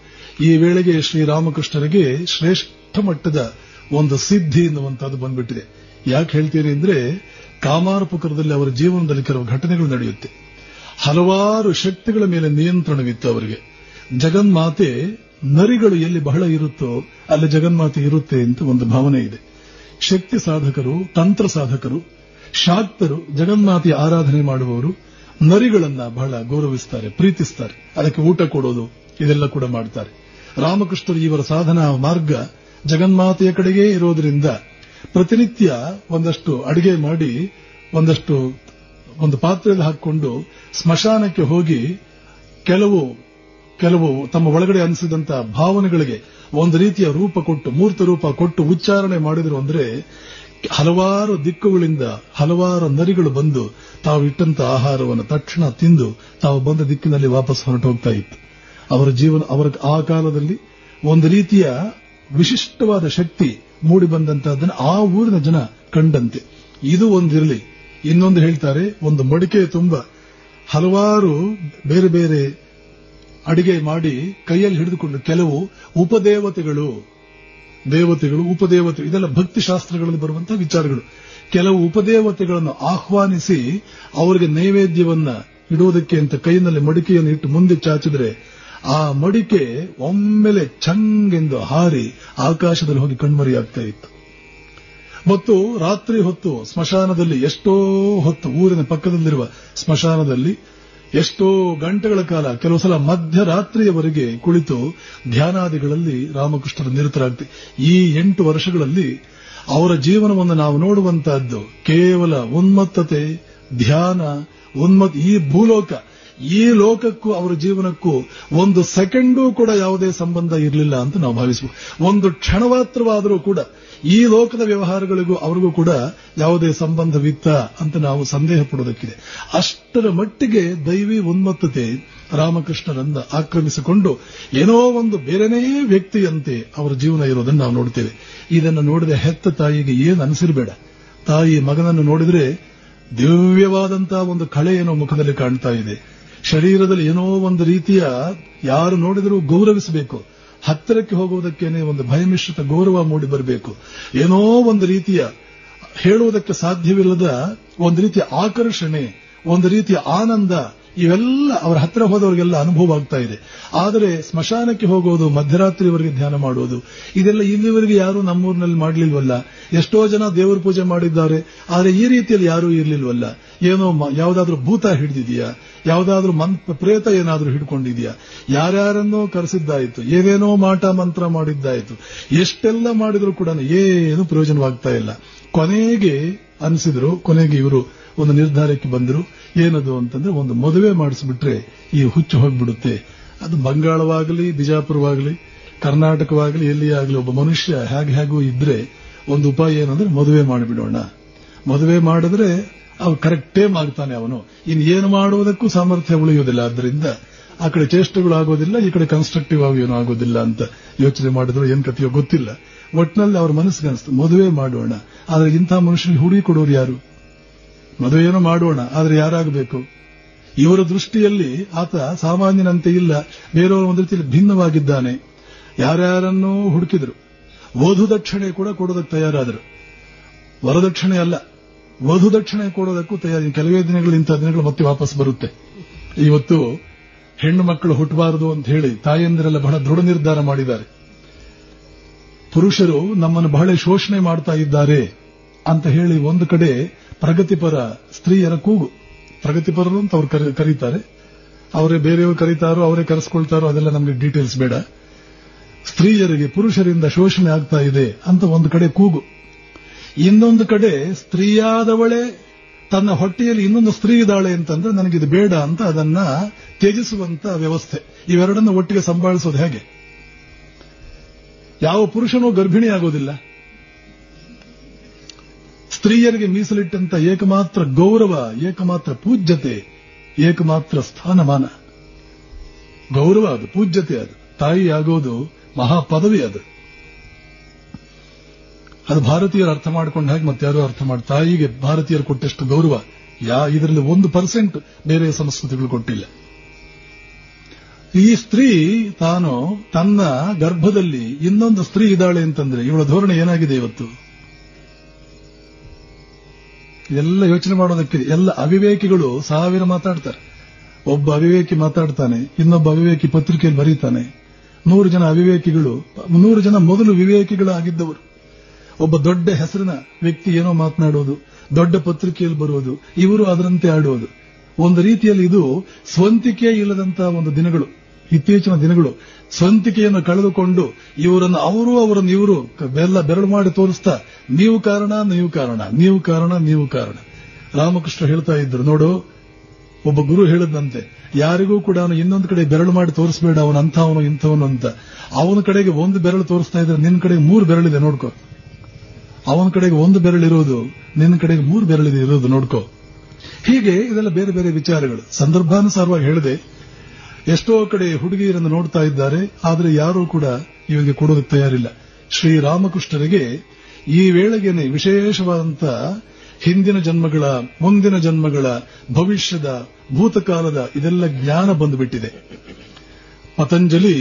ಈ ವೇಳೆಗೆ ಶ್ರೀರಾಮಕೃಷ್ಣರಿಗೆ ಶ್ರೇಷ್ಠ ಮಟ್ಟದ ಒಂದು ಸಿದ್ಧಿ ಎನ್ನುವಂತಹದ್ದು ಬಂದ್ಬಿಟ್ಟಿದೆ. ಯಾಕೆ ಹೇಳ್ತೀರಿ ಅಂದ್ರೆ, ಕಾಮಾರಪುರದಲ್ಲಿ ಅವರ ಜೀವನದಲ್ಲಿ ಕೆಲವು ಘಟನೆಗಳು ನಡೆಯುತ್ತೆ. ಹಲವಾರು ಶಕ್ತಿಗಳ ಮೇಲೆ ನಿಯಂತ್ರಣವಿತ್ತು ಅವರಿಗೆ. ಜಗನ್ಮಾತೆ ನರಿಗಳು ಎಲ್ಲಿ ಬಹಳ ಇರುತ್ತೋ ಅಲ್ಲಿ ಜಗನ್ಮಾತೆ ಇರುತ್ತೆ ಅಂತ ಒಂದು ಭಾವನೆ ಇದೆ. ಶಕ್ತಿ ಸಾಧಕರು, ತಂತ್ರ ಸಾಧಕರು, ಶಾಕ್ತರು, ಜಗನ್ಮಾತೆಯ ಆರಾಧನೆ ಮಾಡುವವರು ನರಿಗಳನ್ನ ಬಹಳ ಗೌರವಿಸ್ತಾರೆ, ಪ್ರೀತಿಸ್ತಾರೆ. ಅದಕ್ಕೆ ಊಟ ಕೊಡೋದು ಇದೆಲ್ಲ ಕೂಡ ಮಾಡ್ತಾರೆ. ರಾಮಕೃಷ್ಣರು ಇವರ ಸಾಧನಾ ಮಾರ್ಗ ಜಗನ್ಮಾತೆಯ ಕಡೆಗೇ ಇರೋದ್ರಿಂದ ಪ್ರತಿನಿತ್ಯ ಒಂದಷ್ಟು ಅಡಿಗೆ ಮಾಡಿ ಒಂದು ಪಾತ್ರೆಯಲ್ಲಿ ಹಾಕಿಕೊಂಡು ಸ್ಮಶಾನಕ್ಕೆ ಹೋಗಿ ಕೆಲವು ತಮ್ಮ ಒಳಗಡೆ ಅನಿಸಿದಂತಹ ಭಾವನೆಗಳಿಗೆ ಒಂದು ರೀತಿಯ ರೂಪ ಕೊಟ್ಟು, ಮೂರ್ತ ರೂಪ ಕೊಟ್ಟು ಉಚ್ಚಾರಣೆ ಮಾಡಿದ್ರು ಅಂದ್ರೆ ಹಲವಾರು ದಿಕ್ಕುಗಳಿಂದ ಹಲವಾರು ನರಿಗಳು ಬಂದು ತಾವು ಇಟ್ಟಂತ ಆಹಾರವನ್ನು ತಕ್ಷಣ ತಿಂದು ತಾವು ಬಂದ ದಿಕ್ಕಿನಲ್ಲಿ ವಾಪಸ್ ಹೊರಟು ಹೋಗ್ತಾ ಇತ್ತು. ಅವರ ಆ ಕಾಲದಲ್ಲಿ ಒಂದು ರೀತಿಯ ವಿಶಿಷ್ಟವಾದ ಶಕ್ತಿ ಮೂಡಿ ಬಂದಂತಹದನ್ನು ಆ ಊರಿನ ಜನ ಕಂಡಂತೆ. ಇದು ಒಂದಿರಲಿ. ಇನ್ನೊಂದು ಹೇಳ್ತಾರೆ, ಒಂದು ಮಡಿಕೆ ತುಂಬ ಹಲವಾರು ಬೇರೆ ಬೇರೆ ಅಡಿಗೆ ಮಾಡಿ ಕೈಯಲ್ಲಿ ಹಿಡಿದುಕೊಂಡು ಕೆಲವು ಉಪದೇವತೆಗಳು ಇದೆಲ್ಲ ಭಕ್ತಿ ಶಾಸ್ತ್ರಗಳಲ್ಲಿ ಬರುವಂತಹ ವಿಚಾರಗಳು. ಕೆಲವು ಉಪದೇವತೆಗಳನ್ನು ಆಹ್ವಾನಿಸಿ ಅವರಿಗೆ ನೈವೇದ್ಯವನ್ನ ಇಡುವುದಕ್ಕೆ ಅಂತ ಕೈಯಲ್ಲಿ ಮಡಿಕೆಯನ್ನು ಇಟ್ಟು ಮುಂದೆ ಚಾಚಿದ್ರೆ ಆ ಮಡಿಕೆ ಒಮ್ಮೆಲೆ ಚಂಗೆಂದು ಹಾರಿ ಆಕಾಶದಲ್ಲಿ ಹೋಗಿ ಕಣ್ಮರಿಯಾಗ್ತಾ ಇತ್ತು. ಮತ್ತು ರಾತ್ರಿ ಹೊತ್ತು ಸ್ಮಶಾನದಲ್ಲಿ ಎಷ್ಟೋ ಹೊತ್ತು ಊರಿನ ಪಕ್ಕದಲ್ಲಿರುವ ಸ್ಮಶಾನದಲ್ಲಿ ಎಷ್ಟೋ ಗಂಟೆಗಳ ಕಾಲ, ಕೆಲವು ಸಲ ಮಧ್ಯರಾತ್ರಿಯವರೆಗೆ ಕುಳಿತು ಧ್ಯಾನಾದಿಗಳಲ್ಲಿ ರಾಮಕೃಷ್ಣರು ನಿರತರಾಗ್ತಿ. ಈ 8 ವರ್ಷಗಳಲ್ಲಿ ಅವರ ಜೀವನವನ್ನು ನಾವು ನೋಡುವಂತಹದ್ದು ಕೇವಲ ಉನ್ಮತ್ತತೆ, ಧ್ಯಾನ, ಈ ಭೂಲೋಕ, ಈ ಲೋಕಕ್ಕೂ ಅವರ ಜೀವನಕ್ಕೂ ಒಂದು ಸೆಕೆಂಡೂ ಕೂಡ ಯಾವುದೇ ಸಂಬಂಧ ಇರಲಿಲ್ಲ ಅಂತ ನಾವು ಭಾವಿಸಬಹುದು. ಒಂದು ಕ್ಷಣಮಾತ್ರವಾದರೂ ಕೂಡ ಈ ಲೋಕದ ವ್ಯವಹಾರಗಳಿಗೂ ಅವರಿಗೂ ಕೂಡ ಯಾವುದೇ ಸಂಬಂಧವಿತ್ತ ಅಂತ ನಾವು ಸಂದೇಹ ಪಡೋದಕ್ಕಿದೆ. ಅಷ್ಟರ ಮಟ್ಟಿಗೆ ದೈವಿ ಉನ್ಮತ್ತತೆ ರಾಮಕೃಷ್ಣರನ್ನ ಆಕ್ರಮಿಸಿಕೊಂಡು ಏನೋ ಒಂದು ಬೇರೆನೇ ವ್ಯಕ್ತಿಯಂತೆ ಅವರ ಜೀವನ ಇರೋದನ್ನು ನಾವು ನೋಡ್ತೇವೆ. ಇದನ್ನು ನೋಡಿದ ಹೆತ್ತ ತಾಯಿಗೆ ಏನು ಅನಿಸಿರಬೇಡ. ತಾಯಿ ಮಗನನ್ನು ನೋಡಿದ್ರೆ ದಿವ್ಯವಾದಂತಹ ಒಂದು ಕಳೆ ಏನೋ ಮುಖದಲ್ಲಿ ಕಾಣ್ತಾ ಇದೆ. ಶರೀರದಲ್ಲಿ ಏನೋ ಒಂದು ರೀತಿಯ ಯಾರು ನೋಡಿದರೂ ಗೌರವಿಸಬೇಕು, ಹತ್ತಿರಕ್ಕೆ ಹೋಗುವುದಕ್ಕೇನೆ ಒಂದು ಭಯಮಿಶ್ರಿತ ಗೌರವ ಮೂಡಿ ಬರಬೇಕು. ಏನೋ ಒಂದು ರೀತಿಯ ಹೇಳುವುದಕ್ಕೆ ಸಾಧ್ಯವಿಲ್ಲದ ಒಂದು ರೀತಿಯ ಆಕರ್ಷಣೆ, ಒಂದು ರೀತಿಯ ಆನಂದ, ಇವೆಲ್ಲ ಅವರ ಹತ್ತಿರ ಹೋದವರಿಗೆಲ್ಲ ಅನುಭವ ಆಗ್ತಾ ಇದೆ. ಆದರೆ ಸ್ಮಶಾನಕ್ಕೆ ಹೋಗೋದು, ಮಧ್ಯರಾತ್ರಿವರೆಗೆ ಧ್ಯಾನ ಮಾಡುವುದು, ಇದೆಲ್ಲ ಇಲ್ಲಿವರೆಗೆ ಯಾರು ನಮ್ಮೂರಿನಲ್ಲಿ ಮಾಡಲಿಲ್ವಲ್ಲ. ಎಷ್ಟೋ ಜನ ದೇವರ ಪೂಜೆ ಮಾಡಿದ್ದಾರೆ, ಆದರೆ ಈ ರೀತಿಯಲ್ಲಿ ಯಾರೂ ಇರಲಿಲ್ವಲ್ಲ. ಏನೋ ಯಾವುದಾದ್ರೂ ಭೂತ ಹಿಡಿದಿದೆಯಾ, ಯಾವುದಾದ್ರೂ ಪ್ರೇತ ಏನಾದ್ರೂ ಹಿಡ್ಕೊಂಡಿದೆಯಾ, ಯಾರ್ಯಾರನ್ನೋ ಕರೆಸಿದ್ದಾಯಿತು, ಏನೇನೋ ಮಾಟ ಮಂತ್ರ ಮಾಡಿದ್ದಾಯಿತು, ಎಷ್ಟೆಲ್ಲ ಮಾಡಿದ್ರು ಕೂಡ ಏನು ಪ್ರಯೋಜನವಾಗ್ತಾ ಇಲ್ಲ. ಕೊನೆಗೆ ಇವರು ಒಂದು ನಿರ್ಧಾರಕ್ಕೆ ಬಂದರು. ಏನದು ಅಂತಂದ್ರೆ, ಒಂದು ಮದುವೆ ಮಾಡಿಸ್ಬಿಟ್ರೆ ಈ ಹುಚ್ಚು ಹೋಗ್ಬಿಡುತ್ತೆ. ಅದು ಬಂಗಾಳವಾಗಲಿ, ಬಿಜಾಪುರವಾಗಲಿ, ಕರ್ನಾಟಕವಾಗಲಿ, ಎಲ್ಲಿಯೇ ಆಗಲಿ ಒಬ್ಬ ಮನುಷ್ಯ ಹೇಗೂ ಇದ್ರೆ ಒಂದು ಉಪಾಯ ಏನಂದ್ರೆ ಮದುವೆ ಮಾಡಿಬಿಡೋಣ. ಮದುವೆ ಮಾಡಿದ್ರೆ ಅವ್ರು ಕರೆಕ್ಟ್ ಟೈಮ್ ಆಗ್ತಾನೆ. ಅವನು ಏನು ಮಾಡುವುದಕ್ಕೂ ಸಾಮರ್ಥ್ಯ ಉಳಿಯುವುದಿಲ್ಲ. ಆದ್ದರಿಂದ ಆ ಕಡೆ ಚೇಷ್ಟೆಗಳು ಆಗೋದಿಲ್ಲ, ಈ ಕಡೆ ಕನ್ಸ್ಟ್ರಕ್ಟಿವ್ ಆಗಿ ಏನೂ ಆಗೋದಿಲ್ಲ ಅಂತ ಯೋಚನೆ ಮಾಡಿದ್ರು. ಏನ್ ಕಥೆಯೋ ಗೊತ್ತಿಲ್ಲ. ಒಟ್ಟಿನಲ್ಲಿ ಅವ್ರ ಮನಸ್ಸಿಗೆ ಅನಿಸ್ತು, ಮದುವೆ ಮಾಡೋಣ. ಆದ್ರೆ ಇಂಥ ಮನುಷ್ಯನಿಗೆ ಹುಡುಗಿ ಕೊಡೋರು ಯಾರು? ಮದುವೆಯನ್ನು ಮಾಡೋಣ, ಆದ್ರೆ ಯಾರಾಗಬೇಕು? ಇವರ ದೃಷ್ಟಿಯಲ್ಲಿ ಆತ ಸಾಮಾನ್ಯನಂತೆ ಇಲ್ಲ, ಬೇರೆಯವರು ಒಂದು ರೀತಿಯಲ್ಲಿ ಭಿನ್ನವಾಗಿದ್ದಾನೆ. ಯಾರ್ಯಾರನ್ನೂ ಹುಡುಕಿದ್ರು. ವಧುದಕ್ಷಿಣೆ ಕೂಡ ಕೊಡೋದಕ್ಕೆ ತಯಾರಾದರು. ವರದಕ್ಷಿಣೆ ಅಲ್ಲ, ವಧುದಕ್ಷಿಣೆ ಕೊಡೋದಕ್ಕೂ ತಯಾರಿ. ಕೆಲವೇ ದಿನಗಳು, ಇಂಥ ದಿನಗಳು ಮತ್ತೆ ವಾಪಸ್ ಬರುತ್ತೆ. ಇವತ್ತು ಹೆಣ್ಣು ಮಕ್ಕಳು ಹುಟ್ಟಬಾರದು ಅಂತ ಹೇಳಿ ತಾಯಂದಿರೆಲ್ಲ ಬಹಳ ದೃಢ ನಿರ್ಧಾರ ಮಾಡಿದ್ದಾರೆ. ಪುರುಷರು ನಮ್ಮನ್ನು ಬಹಳ ಶೋಷಣೆ ಮಾಡ್ತಾ ಇದ್ದಾರೆ ಅಂತ ಹೇಳಿ ಒಂದು ಕಡೆ ಪ್ರಗತಿಪರ ಸ್ತ್ರೀಯರ ಕೂಗು. ಪ್ರಗತಿಪರರು ಅಂತ ಅವ್ರು ಕರೀತಾರೆ, ಅವರೇ ಬೇರೆಯವರು ಕರೀತಾರೋ, ಅವರೇ ಕರೆಸ್ಕೊಳ್ತಾರೋ, ಅದೆಲ್ಲ ನಮಗೆ ಡೀಟೇಲ್ಸ್ ಬೇಡ. ಸ್ತ್ರೀಯರಿಗೆ ಪುರುಷರಿಂದ ಶೋಷಣೆ ಆಗ್ತಾ ಇದೆ ಅಂತ ಒಂದು ಕಡೆ ಕೂಗು. ಇನ್ನೊಂದು ಕಡೆ ಸ್ತ್ರೀಯಾದವಳೇ ತನ್ನ ಹೊಟ್ಟೆಯಲ್ಲಿ ಇನ್ನೊಂದು ಸ್ತ್ರೀ ಇದ್ದಾಳೆ ಅಂತಂದ್ರೆ ನನಗಿದು ಬೇಡ ಅಂತ ಅದನ್ನ ತ್ಯಜಿಸುವಂತ ವ್ಯವಸ್ಥೆ. ಇವೆರಡನ್ನು ಒಟ್ಟಿಗೆ ಸಂಭಾಳಿಸೋದು ಹೇಗೆ? ಯಾವ ಪುರುಷನೂ ಗರ್ಭಿಣಿ ಆಗೋದಿಲ್ಲ. ಸ್ತ್ರೀಯರಿಗೆ ಮೀಸಲಿಟ್ಟಂತ ಏಕಮಾತ್ರ ಗೌರವ, ಏಕಮಾತ್ರ ಪೂಜ್ಯತೆ, ಏಕಮಾತ್ರ ಸ್ಥಾನಮಾನ. ಗೌರವ ಅದು, ಪೂಜ್ಯತೆ ಅದು. ತಾಯಿ ಆಗೋದು ಮಹಾ ಪದವಿ ಅದು. ಅದು ಭಾರತೀಯರು ಅರ್ಥ ಮಾಡ್ಕೊಂಡ ಹಾಗೆ ಮತ್ತೆ ಯಾರು ಅರ್ಥ ಮಾಡಿ, ತಾಯಿಗೆ ಭಾರತೀಯರು ಕೊಟ್ಟಷ್ಟು ಗೌರವ ಇದರಲ್ಲಿ 1% ಬೇರೆ ಸಂಸ್ಕೃತಿಗಳು ಕೊಟ್ಟಿಲ್ಲ. ಈ ಸ್ತ್ರೀ ತಾನು ತನ್ನ ಗರ್ಭದಲ್ಲಿ ಇನ್ನೊಂದು ಸ್ತ್ರೀ ಇದ್ದಾಳೆ ಅಂತಂದ್ರೆ ಇವಳ ಧೋರಣೆ ಏನಾಗಿದೆ ಇವತ್ತು? ಇದೆಲ್ಲ ಯೋಚನೆ ಮಾಡೋದಕ್ಕೆ ಎಲ್ಲ ಅವಿವೇಕಿಗಳು 1000 ಮಾತಾಡ್ತಾರೆ. ಒಬ್ಬ ಅವಿವೇಕಿ ಮಾತಾಡ್ತಾನೆ, ಇನ್ನೊಬ್ಬ ಅವಿವೇಕಿ ಪತ್ರಿಕೆಯಲ್ಲಿ ಬರೀತಾನೆ. 100 ಜನ ಅವಿವೇಕಿಗಳು, 100 ಜನ ಮೊದಲು ವಿವೇಕಿಗಳಾಗಿದ್ದವರು. ಒಬ್ಬ ದೊಡ್ಡ ಹೆಸರಿನ ವ್ಯಕ್ತಿ ಏನೋ ಮಾತನಾಡೋದು, ದೊಡ್ಡ ಪತ್ರಿಕೆಯಲ್ಲಿ ಬರೋದು, ಇವರು ಅದರಂತೆ ಆಡೋದು. ಒಂದು ರೀತಿಯಲ್ಲಿ ಇದು ಸ್ವಂತಿಕೆ ಇಲ್ಲದಂತಹ ಒಂದು ದಿನಗಳು, ಇತ್ತೀಚಿನ ದಿನಗಳು. ಸ್ವಂತಿಕೆಯನ್ನು ಕಳೆದುಕೊಂಡು ಇವರನ್ನು ಅವರನ್ನು ಇವರು ಬೆರಳು ಮಾಡಿ ತೋರಿಸ್ತಾ ನೀವು ಕಾರಣ, ನೀವು ಕಾರಣ, ನೀವು ಕಾರಣ, ನೀವು ಕಾರಣ. ರಾಮಕೃಷ್ಣ ಹೇಳ್ತಾ ಇದ್ರು, ನೋಡು, ಒಬ್ಬ ಗುರು ಹೇಳದಂತೆ, ಯಾರಿಗೂ ಕೂಡ ಇನ್ನೊಂದು ಕಡೆ ಬೆರಳು ಮಾಡಿ ತೋರಿಸಬೇಡ, ಅವನು ಅಂಥವನು ಇಂಥವನು ಅಂತ. ಅವನ ಕಡೆಗೆ ಒಂದು ಬೆರಳು ತೋರಿಸ್ತಾ ಇದ್ರೆ ನಿನ್ನ ಕಡೆಗೆ 3 ಬೆರಳಿದೆ ನೋಡ್ಕೋ. ಅವನ ಕಡೆಗೆ 1 ಬೆರಳಿರೋದು, ನಿನ್ನ ಕಡೆಗೆ 3 ಬೆರಳಿದೆ ಇರೋದು ನೋಡ್ಕೋ. ಹೀಗೆ ಇದೆಲ್ಲ ಬೇರೆ ಬೇರೆ ವಿಚಾರಗಳು. ಸಂದರ್ಭಾನುಸಾರವಾಗಿ ಹೇಳಿದೆ. ಎಷ್ಟೋ ಕಡೆ ಹುಡುಗಿಯರನ್ನು ನೋಡ್ತಾ ಇದ್ದಾರೆ, ಆದರೆ ಯಾರೂ ಕೂಡ ಇವರಿಗೆ ಕೊಡೋದಕ್ಕೆ ತಯಾರಿಲ್ಲ. ಶ್ರೀರಾಮಕೃಷ್ಣರಿಗೆ ಈ ವೇಳೆಗೇನೆ ವಿಶೇಷವಾದಂತ ಹಿಂದಿನ ಜನ್ಮಗಳ, ಮುಂದಿನ ಜನ್ಮಗಳ, ಭವಿಷ್ಯದ, ಭೂತಕಾಲದ ಇದೆಲ್ಲ ಜ್ಞಾನ ಬಂದುಬಿಟ್ಟಿದೆ. ಪತಂಜಲಿ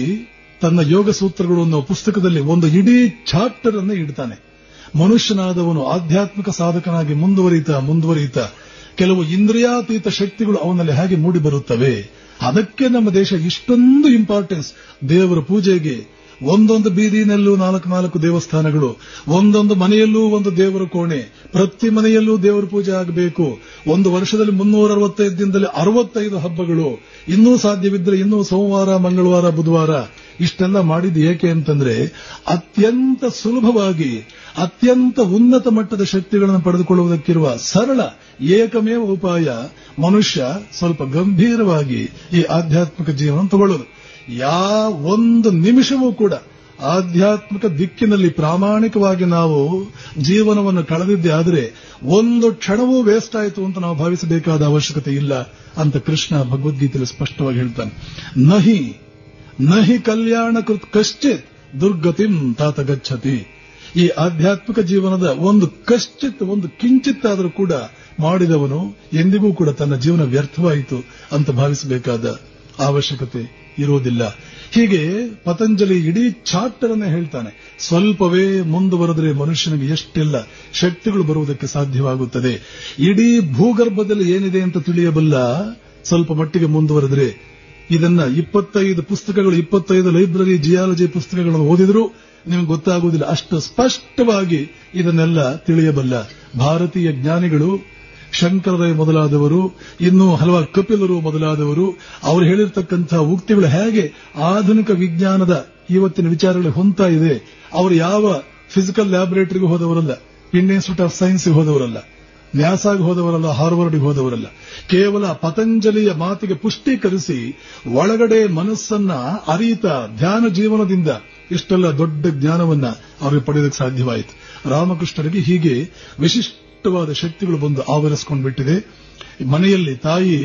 ತನ್ನ ಯೋಗ ಸೂತ್ರಗಳು ಅನ್ನೋ ಪುಸ್ತಕದಲ್ಲಿ ಒಂದು ಇಡೀ ಚಾಪ್ಟರ್ ಅನ್ನು ಇಡ್ತಾನೆ. ಮನುಷ್ಯನಾದವನು ಆಧ್ಯಾತ್ಮಿಕ ಸಾಧಕನಾಗಿ ಮುಂದುವರಿಯುತ್ತಾ ಕೆಲವು ಇಂದ್ರಿಯಾತೀತ ಶಕ್ತಿಗಳು ಅವನಲ್ಲಿ ಹೇಗೆ ಮೂಡಿ ಬರುತ್ತವೆ. ಅದಕ್ಕೆ ನಮ್ಮ ದೇಶ ಇಷ್ಟೊಂದು ಇಂಪಾರ್ಟೆನ್ಸ್. ದೇವರ ಪೂಜೆಗೆ ಒಂದೊಂದು ಬೀದಿನಲ್ಲೂ 4 ದೇವಸ್ಥಾನಗಳು, ಒಂದೊಂದು ಮನೆಯಲ್ಲೂ ಒಂದು ದೇವರ ಕೋಣೆ, ಪ್ರತಿ ಮನೆಯಲ್ಲೂ ದೇವರ ಪೂಜೆ ಆಗಬೇಕು. ಒಂದು ವರ್ಷದಲ್ಲಿ 365 ದಿನದಲ್ಲಿ 65 ಹಬ್ಬಗಳು, ಇನ್ನೂ ಸಾಧ್ಯವಿದ್ರೆ ಇನ್ನೂ ಸೋಮವಾರ, ಮಂಗಳವಾರ, ಬುಧವಾರ. ಇಷ್ಟೆಲ್ಲ ಮಾಡಿದ್ದು ಏಕೆ ಅಂತಂದ್ರೆ ಅತ್ಯಂತ ಸುಲಭವಾಗಿ ಅತ್ಯಂತ ಉನ್ನತ ಮಟ್ಟದ ಶಕ್ತಿಗಳನ್ನು ಪಡೆದುಕೊಳ್ಳುವುದಕ್ಕಿರುವ ಸರಳ ಏಕಮೇವ ಉಪಾಯ ಮನುಷ್ಯ ಸ್ವಲ್ಪ ಗಂಭೀರವಾಗಿ ಈ ಆಧ್ಯಾತ್ಮಿಕ ಜೀವನ ತಗೊಳ್ಳೋದು. ಒಂದು ನಿಮಿಷವೂ ಕೂಡ ಆಧ್ಯಾತ್ಮಿಕ ದಿಕ್ಕಿನಲ್ಲಿ ಪ್ರಾಮಾಣಿಕವಾಗಿ ನಾವು ಜೀವನವನ್ನು ಕಳೆದಿದ್ದೇ ಆದರೆ ಒಂದು ಕ್ಷಣವೂ ವೇಸ್ಟ್ ಆಯಿತು ಅಂತ ನಾವು ಭಾವಿಸಬೇಕಾದ ಅವಶ್ಯಕತೆ ಇಲ್ಲ ಅಂತ ಕೃಷ್ಣ ಭಗವದ್ಗೀತೆಯಲ್ಲಿ ಸ್ಪಷ್ಟವಾಗಿ ಹೇಳ್ತಾನೆ. ನಹಿ ಕಲ್ಯಾಣ ಕೃತ್ ಕಶ್ಚಿತ್ ದುರ್ಗತಿಂ ತಾತ ಗಚ್ಚತಿ. ಈ ಆಧ್ಯಾತ್ಮಿಕ ಜೀವನದ ಒಂದು ಕಶ್ಚಿತ್, ಒಂದು ಕಿಂಚಿತ್ತಾದರೂ ಕೂಡ ಮಾಡಿದವನು ಎಂದಿಗೂ ಕೂಡ ತನ್ನ ಜೀವನ ವ್ಯರ್ಥವಾಯಿತು ಅಂತ ಭಾವಿಸಬೇಕಾದ ಅವಶ್ಯಕತೆ ಇರುವುದಿಲ್ಲ. ಹೀಗೆ ಪತಂಜಲಿ ಇಡೀ ಚಾಪ್ಟರ್ ಅನ್ನೇ ಹೇಳ್ತಾನೆ. ಸ್ವಲ್ಪವೇ ಮುಂದುವರೆದರೆ ಮನುಷ್ಯನಿಗೆ ಎಷ್ಟೆಲ್ಲ ಶಕ್ತಿಗಳು ಬರುವುದಕ್ಕೆ ಸಾಧ್ಯವಾಗುತ್ತದೆ. ಇಡೀ ಭೂಗರ್ಭದಲ್ಲಿ ಏನಿದೆ ಅಂತ ತಿಳಿಯಬಲ್ಲ ಸ್ವಲ್ಪ ಮಟ್ಟಿಗೆ ಮುಂದುವರೆದರೆ. ಇದನ್ನ 25 ಪುಸ್ತಕಗಳು, 25 ಲೈಬ್ರರಿ ಜಿಯಾಲಜಿ ಪುಸ್ತಕಗಳನ್ನು ಓದಿದರೂ ನಿಮಗೆ ಗೊತ್ತಾಗುವುದಿಲ್ಲ. ಅಷ್ಟು ಸ್ಪಷ್ಟವಾಗಿ ಇದನ್ನೆಲ್ಲ ತಿಳಿಯಬಲ್ಲ ಭಾರತೀಯ ಜ್ಞಾನಿಗಳು, ಶಂಕರರಾಯ ಮೊದಲಾದವರು, ಇನ್ನೂ ಹಲವಾರು ಕಪಿಲರು ಮೊದಲಾದವರು, ಅವರು ಹೇಳಿರ್ತಕ್ಕಂತಹ ಉಕ್ತಿಗಳು ಹೇಗೆ ಆಧುನಿಕ ವಿಜ್ಞಾನದ ಇವತ್ತಿನ ವಿಚಾರಗಳಿಗೆ ಹೊಂತಾ ಇದೆ. ಅವರು ಯಾವ ಫಿಸಿಕಲ್ ಲ್ಯಾಬೊರೇಟರಿಗೂ ಹೋದವರಲ್ಲ, ಇಂಡಿಯನ್ ಇನ್ಸ್ಟಿಟ್ಯೂಟ್ ಆಫ್ ಸೈನ್ಸ್ಗೆ ಹೋದವರಲ್ಲ, ನ್ಯಾಸಾಗೆ ಹೋದವರಲ್ಲ, ಹಾರ್ವರ್ಡ್ಗೆ ಹೋದವರಲ್ಲ. ಕೇವಲ ಪತಂಜಲಿಯ ಮಾತಿಗೆ ಪುಷ್ಟೀಕರಿಸಿ ಒಳಗಡೆ ಮನಸ್ಸನ್ನ ಅರಿತ ಧ್ಯಾನ ಜೀವನದಿಂದ ಇಷ್ಟೆಲ್ಲ ದೊಡ್ಡ ಜ್ಞಾನವನ್ನ ಅವರಿಗೆ ಪಡೆಯೋದಕ್ಕೆ ಸಾಧ್ಯವಾಯಿತು. ರಾಮಕೃಷ್ಣರಿಗೆ ಹೀಗೆ ವಿಶಿಷ್ಟವಾದ ಶಕ್ತಿಗಳು ಬಂದು ಆವರಿಸಿಕೊಂಡ್ಬಿಟ್ಟಿದೆ. ಮನೆಯಲ್ಲಿ ತಾಯಿ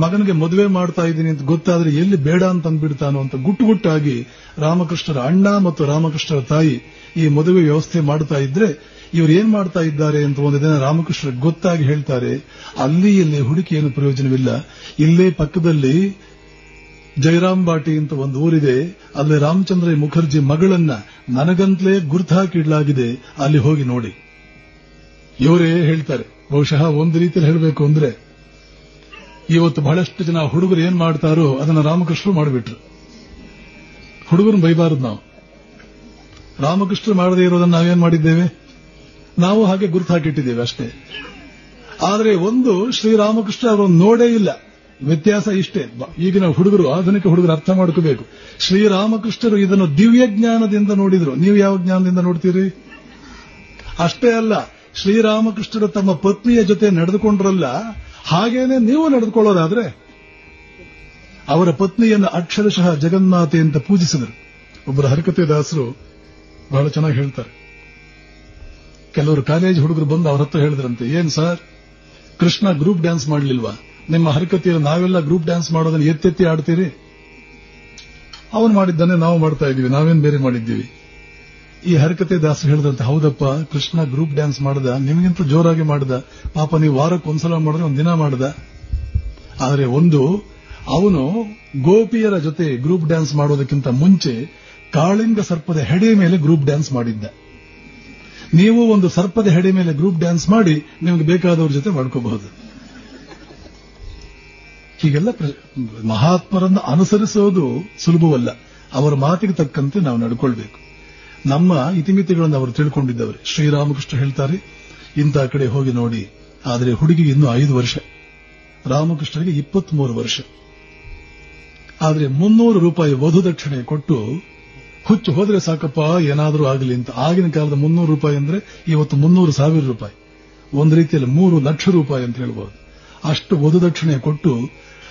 ಮಗನಿಗೆ ಮದುವೆ ಮಾಡ್ತಾ ಇದ್ದೀನಿ ಅಂತ ಗೊತ್ತಾದ್ರೆ ಎಲ್ಲಿ ಬೇಡ ಅಂತ ಅಂದ್ಬಿಡ್ತಾನೋ ಅಂತ ಗುಟ್ಟುಗುಟ್ಟಾಗಿ ರಾಮಕೃಷ್ಣರ ಅಣ್ಣ ಮತ್ತು ರಾಮಕೃಷ್ಣರ ತಾಯಿ ಈ ಮದುವೆ ವ್ಯವಸ್ಥೆ ಮಾಡ್ತಾ ಇದ್ರೆ ಇವರು ಏನ್ ಮಾಡ್ತಾ ಇದ್ದಾರೆ ಅಂತ ಒಂದು ದಿನ ರಾಮಕೃಷ್ಣರಿಗೆ ಗೊತ್ತಾಗಿ ಹೇಳ್ತಾರೆ, ಅಲ್ಲಿ ಇಲ್ಲಿ ಹುಡುಕಿ ಏನು ಪ್ರಯೋಜನವಿಲ್ಲ, ಇಲ್ಲೇ ಪಕ್ಕದಲ್ಲಿ ಜಯರಾಮ್ ಬಾಟಿ ಅಂತ ಒಂದು ಊರಿದೆ, ಅಲ್ಲಿ ರಾಮಚಂದ್ರ ಮುಖರ್ಜಿ ಮಗಳನ್ನ ನನಗಂತಲೇ ಗುರ್ತು ಹಾಕಿಡ್ಲಾಗಿದೆ, ಅಲ್ಲಿ ಹೋಗಿ ನೋಡಿ. ಇವರೇ ಹೇಳ್ತಾರೆ. ಬಹುಶಃ ಒಂದು ರೀತಿಯಲ್ಲಿ ಹೇಳಬೇಕು ಅಂದ್ರೆ ಇವತ್ತು ಬಹಳಷ್ಟು ಜನ ಹುಡುಗರು ಏನ್ ಮಾಡ್ತಾರೋ ಅದನ್ನ ರಾಮಕೃಷ್ಣರು ಮಾಡಿಬಿಟ್ರು. ಹುಡುಗರನ್ನು ಬೈಬಾರದು ನಾವು. ರಾಮಕೃಷ್ಣರು ಮಾಡದೇ ಇರೋದನ್ನ ನಾವೇನ್ ಮಾಡಿದ್ದೇವೆ, ನಾವು ಹಾಗೆ ಗುರುತು ಹಾಕಿಟ್ಟಿದ್ದೇವೆ ಅಷ್ಟೇ. ಆದರೆ ಒಂದು ಶ್ರೀರಾಮಕೃಷ್ಣ ಅವರನ್ನು ನೋಡೇ ಇಲ್ಲ. ವ್ಯತ್ಯಾಸ ಇಷ್ಟೇ. ಈಗಿನ ಹುಡುಗರು, ಆಧುನಿಕ ಹುಡುಗರು ಅರ್ಥ ಮಾಡ್ಕೋಬೇಕು. ಶ್ರೀರಾಮಕೃಷ್ಣರು ಇದನ್ನು ದಿವ್ಯ ಜ್ಞಾನದಿಂದ ನೋಡಿದ್ರು. ನೀವು ಯಾವ ಜ್ಞಾನದಿಂದ ನೋಡ್ತೀರಿ? ಅಷ್ಟೇ ಅಲ್ಲ, ಶ್ರೀರಾಮಕೃಷ್ಣರು ತಮ್ಮ ಪತ್ನಿಯ ಜೊತೆ ನಡೆದುಕೊಂಡ್ರಲ್ಲ, ಹಾಗೇನೆ ನೀವು ನಡೆದುಕೊಳ್ಳೋದಾದ್ರೆ ಅವರ ಪತ್ನಿಯನ್ನು ಅಕ್ಷರಶಃ ಜಗನ್ಮಾತೆ ಅಂತ ಪೂಜಿಸಿದರು. ಒಬ್ಬರು ಹರಕತೆ ದಾಸರು ಬಹಳ ಚೆನ್ನಾಗಿ ಹೇಳ್ತಾರೆ. ಕೆಲವರು ಕಾಲೇಜ್ ಹುಡುಗರು ಬಂದು ಅವ್ರ ಹತ್ರ ಹೇಳಿದ್ರಂತೆ, ಏನ್ ಸರ್, ಕೃಷ್ಣ ಗ್ರೂಪ್ ಡ್ಯಾನ್ಸ್ ಮಾಡಲಿಲ್ವಾ? ನಿಮ್ಮ ಹರಕತೆಯಲ್ಲಿ ನಾವೆಲ್ಲ ಗ್ರೂಪ್ ಡ್ಯಾನ್ಸ್ ಮಾಡೋದನ್ನ ಎತ್ತೆತ್ತಿ ಆಡ್ತೀರಿ. ಅವನು ಮಾಡಿದ್ದಾನೆ, ನಾವು ಮಾಡ್ತಾ ಇದೀವಿ, ನಾವೇನ್ ಬೇರೆ ಮಾಡಿದ್ದೀವಿ. ಈ ಹರಕತೆ ದಾಸರು ಹೇಳಿದಂತೆ, ಹೌದಪ್ಪ, ಕೃಷ್ಣ ಗ್ರೂಪ್ ಡ್ಯಾನ್ಸ್ ಮಾಡ್ದ, ನಿಮಗಿಂತ ಜೋರಾಗಿ ಮಾಡ್ದ, ಪಾಪ ನೀವು ವಾರಕ್ಕೆ ಒಂದ್ಸಲ ಮಾಡಿದ್ರೆ ಒಂದ್ ದಿನ ಮಾಡ್ದ. ಆದ್ರೆ ಅವನು ಗೋಪಿಯರ ಜೊತೆ ಗ್ರೂಪ್ ಡ್ಯಾನ್ಸ್ ಮಾಡೋದಕ್ಕಿಂತ ಮುಂಚೆ ಕಾಳಿಂಗ ಸರ್ಪದ ಹೆಡೆ ಮೇಲೆ ಗ್ರೂಪ್ ಡ್ಯಾನ್ಸ್ ಮಾಡಿದ್ದ. ನೀವು ಒಂದು ಸರ್ಪದ ಹೆಡೆ ಮೇಲೆ ಗ್ರೂಪ್ ಡ್ಯಾನ್ಸ್ ಮಾಡಿ ನಿಮ್ಗೆ ಬೇಕಾದವ್ರ ಜೊತೆ ಮಾಡ್ಕೋಬಹುದು. ಹೀಗೆಲ್ಲ ಮಹಾತ್ಮರನ್ನು ಅನುಸರಿಸೋದು ಸುಲಭವಲ್ಲ. ಅವರ ಮಾತಿಗೆ ತಕ್ಕಂತೆ ನಾವು ನಡ್ಕೊಳ್ಬೇಕು. ನಮ್ಮ ಇತಿಮಿತಿಗಳನ್ನು ಅವರು ತಿಳ್ಕೊಂಡಿದ್ದವರು. ಶ್ರೀರಾಮಕೃಷ್ಣ ಹೇಳ್ತಾರೆ, ಇಂಥ ಕಡೆ ಹೋಗಿ ನೋಡಿ. ಆದರೆ ಹುಡುಗಿಗೆ ಇನ್ನೂ 5 ವರ್ಷ, ರಾಮಕೃಷ್ಣರಿಗೆ 23 ವರ್ಷ. ಆದರೆ 300 ರೂಪಾಯಿ ವಧು ದಕ್ಷಿಣೆ ಕೊಟ್ಟು ಹುಚ್ಚು ಹೋದ್ರೆ ಸಾಕಪ್ಪ, ಏನಾದರೂ ಆಗಲಿ ಅಂತ. ಆಗಿನ ಕಾಲದ 300 ರೂಪಾಯಿ ಅಂದ್ರೆ ಇವತ್ತು 300,000 ರೂಪಾಯಿ, ಒಂದು ರೀತಿಯಲ್ಲಿ 3 ಲಕ್ಷ ರೂಪಾಯಿ ಅಂತ ಹೇಳ್ಬಹುದು. ಅಷ್ಟು ವಧು ದಕ್ಷಿಣೆ ಕೊಟ್ಟು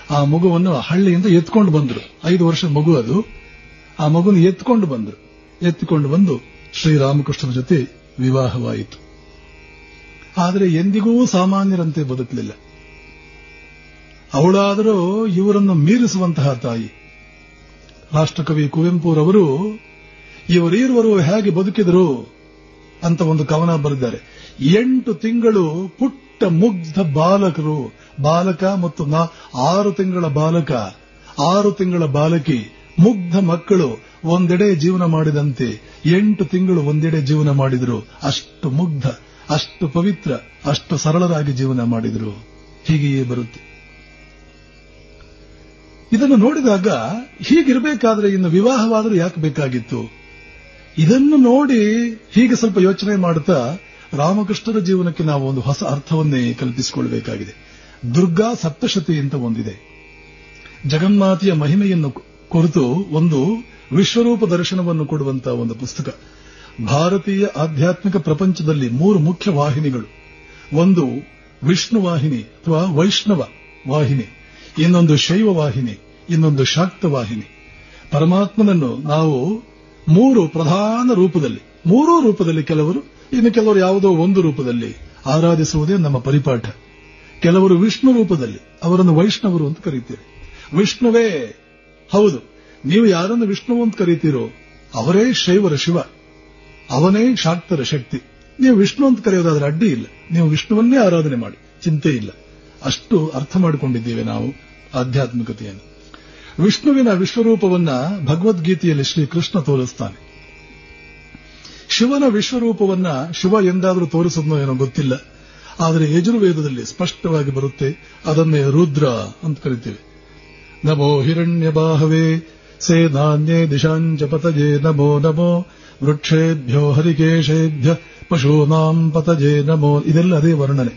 ಆ ಮಗುವನ್ನು ಹಳ್ಳಿಯಿಂದ ಎತ್ಕೊಂಡು ಬಂದ್ರು. 5 ವರ್ಷದ ಮಗು ಅದು. ಆ ಮಗುನ ಎತ್ತಿಕೊಂಡು ಬಂದು ಶ್ರೀರಾಮಕೃಷ್ಣನ ಜೊತೆ ವಿವಾಹವಾಯಿತು. ಆದರೆ ಎಂದಿಗೂ ಸಾಮಾನ್ಯರಂತೆ ಬದುಕಲಿಲ್ಲ. ಅವಳಾದರೂ ಇವರನ್ನು ಮೀರಿಸುವಂತಹ ತಾಯಿ. ರಾಷ್ಟ್ರಕವಿ ಕುವೆಂಪುರವರು ಇವರೀರುವರು ಹೇಗೆ ಬದುಕಿದರು ಅಂತ ಒಂದು ಕವನ ಬರೆದಿದ್ದಾರೆ. 8 ತಿಂಗಳು ಪುಟ್ಟ ಮುಗ್ಧ ಬಾಲಕ ಮತ್ತು 6 ತಿಂಗಳ ಬಾಲಕ, 6 ತಿಂಗಳ ಬಾಲಕಿ, ಮುಗ್ಧ ಮಕ್ಕಳು ಒಂದೆಡೆ ಜೀವನ ಮಾಡಿದಂತೆ 8 ತಿಂಗಳು ಒಂದೆಡೆ ಜೀವನ ಮಾಡಿದ್ರು. ಅಷ್ಟು ಮುಗ್ಧ, ಅಷ್ಟು ಪವಿತ್ರ, ಅಷ್ಟು ಸರಳರಾಗಿ ಜೀವನ ಮಾಡಿದ್ರು. ಹೀಗೆಯೇ ಬರುತ್ತೆ. ಇದನ್ನು ನೋಡಿದಾಗ ಹೀಗಿರಬೇಕಾದ್ರೆ ಇನ್ನು ವಿವಾಹವಾದರೂ ಯಾಕೆ ಬೇಕಾಗಿತ್ತು? ಇದನ್ನು ನೋಡಿ ಹೀಗೆ ಸ್ವಲ್ಪ ಯೋಚನೆ ಮಾಡುತ್ತಾ ರಾಮಕೃಷ್ಣರ ಜೀವನಕ್ಕೆ ನಾವು ಒಂದು ಹೊಸ ಅರ್ಥವನ್ನೇ ಕಲ್ಪಿಸಿಕೊಳ್ಳಬೇಕಾಗಿದೆ. ದುರ್ಗಾ ಸಪ್ತಶತಿ ಅಂತ ಒಂದಿದೆ. ಜಗನ್ಮಾತೆಯ ಮಹಿಮೆಯನ್ನು ಕುರಿತು ಒಂದು ವಿಶ್ವರೂಪ ದರ್ಶನವನ್ನು ಕೊಡುವಂತಹ ಒಂದು ಪುಸ್ತಕ. ಭಾರತೀಯ ಆಧ್ಯಾತ್ಮಿಕ ಪ್ರಪಂಚದಲ್ಲಿ 3 ಮುಖ್ಯ ವಾಹಿನಿಗಳು. ಒಂದು ವಿಷ್ಣು ವಾಹಿನಿ ಅಥವಾ ವೈಷ್ಣವ ವಾಹಿನಿ, ಇನ್ನೊಂದು ಶೈವ ವಾಹಿನಿ, ಇನ್ನೊಂದು ಶಾಕ್ತ ವಾಹಿನಿ. ಪರಮಾತ್ಮನನ್ನು ನಾವು 3 ಪ್ರಧಾನ ರೂಪದಲ್ಲಿ, 3 ರೂಪದಲ್ಲಿ, ಕೆಲವರು ಯಾವುದೋ ಒಂದು ರೂಪದಲ್ಲಿ ಆರಾಧಿಸುವುದೇ ನಮ್ಮ ಪರಿಪಾಠ. ಕೆಲವರು ವಿಷ್ಣು ರೂಪದಲ್ಲಿ, ಅವರನ್ನು ವೈಷ್ಣವರು ಅಂತ ಕರೀತೀರಿ. ವಿಷ್ಣುವೇ ಹೌದು, ನೀವು ಯಾರನ್ನು ವಿಷ್ಣು ಅಂತ ಕರೀತೀರೋ ಅವರೇ ಶೈವರ ಶಿವ, ಅವನೇ ಶಾಕ್ತರ ಶಕ್ತಿ. ನೀವು ವಿಷ್ಣು ಅಂತ ಕರೆಯೋದಾದ್ರೆ ಅಡ್ಡಿ ಇಲ್ಲ, ನೀವು ವಿಷ್ಣುವನ್ನೇ ಆರಾಧನೆ ಮಾಡಿ, ಚಿಂತೆ ಇಲ್ಲ. ಅಷ್ಟು ಅರ್ಥ ಮಾಡಿಕೊಂಡಿದ್ದೇವೆ ನಾವು ಆಧ್ಯಾತ್ಮಿಕತೆಯನ್ನು. ವಿಷ್ಣುವಿನ ವಿಶ್ವರೂಪವನ್ನ ಭಗವದ್ಗೀತೆಯಲ್ಲಿ ಶ್ರೀಕೃಷ್ಣ ತೋರಿಸ್ತಾನೆ. ಶಿವನ ವಿಶ್ವರೂಪವನ್ನ ಶಿವ ಎಂದಾದರೂ ತೋರಿಸೋದ್ನೋ ಏನೋ ಗೊತ್ತಿಲ್ಲ, ಆದರೆ ಯಜುರ್ವೇದದಲ್ಲಿ ಸ್ಪಷ್ಟವಾಗಿ ಬರುತ್ತೆ. ಅದನ್ನೇ ರುದ್ರ ಅಂತ ಕರಿತೇವೆ. ನಮೋ ಹಿರಣ್ಯ ಬಾಹವೇ ಸೇನಾನ್ಯೇ ದಿಶಾಂಚ ಪತಜೇ ನಮೋ ನಮೋ ವೃಕ್ಷೇಭ್ಯೋ ಹರಿಕೇಶೇಭ್ಯ ಪಶೂನಾಂ ಪತಜೇ ನಮೋ. ಇದೆಲ್ಲ ಅದೇ ವರ್ಣನೆ,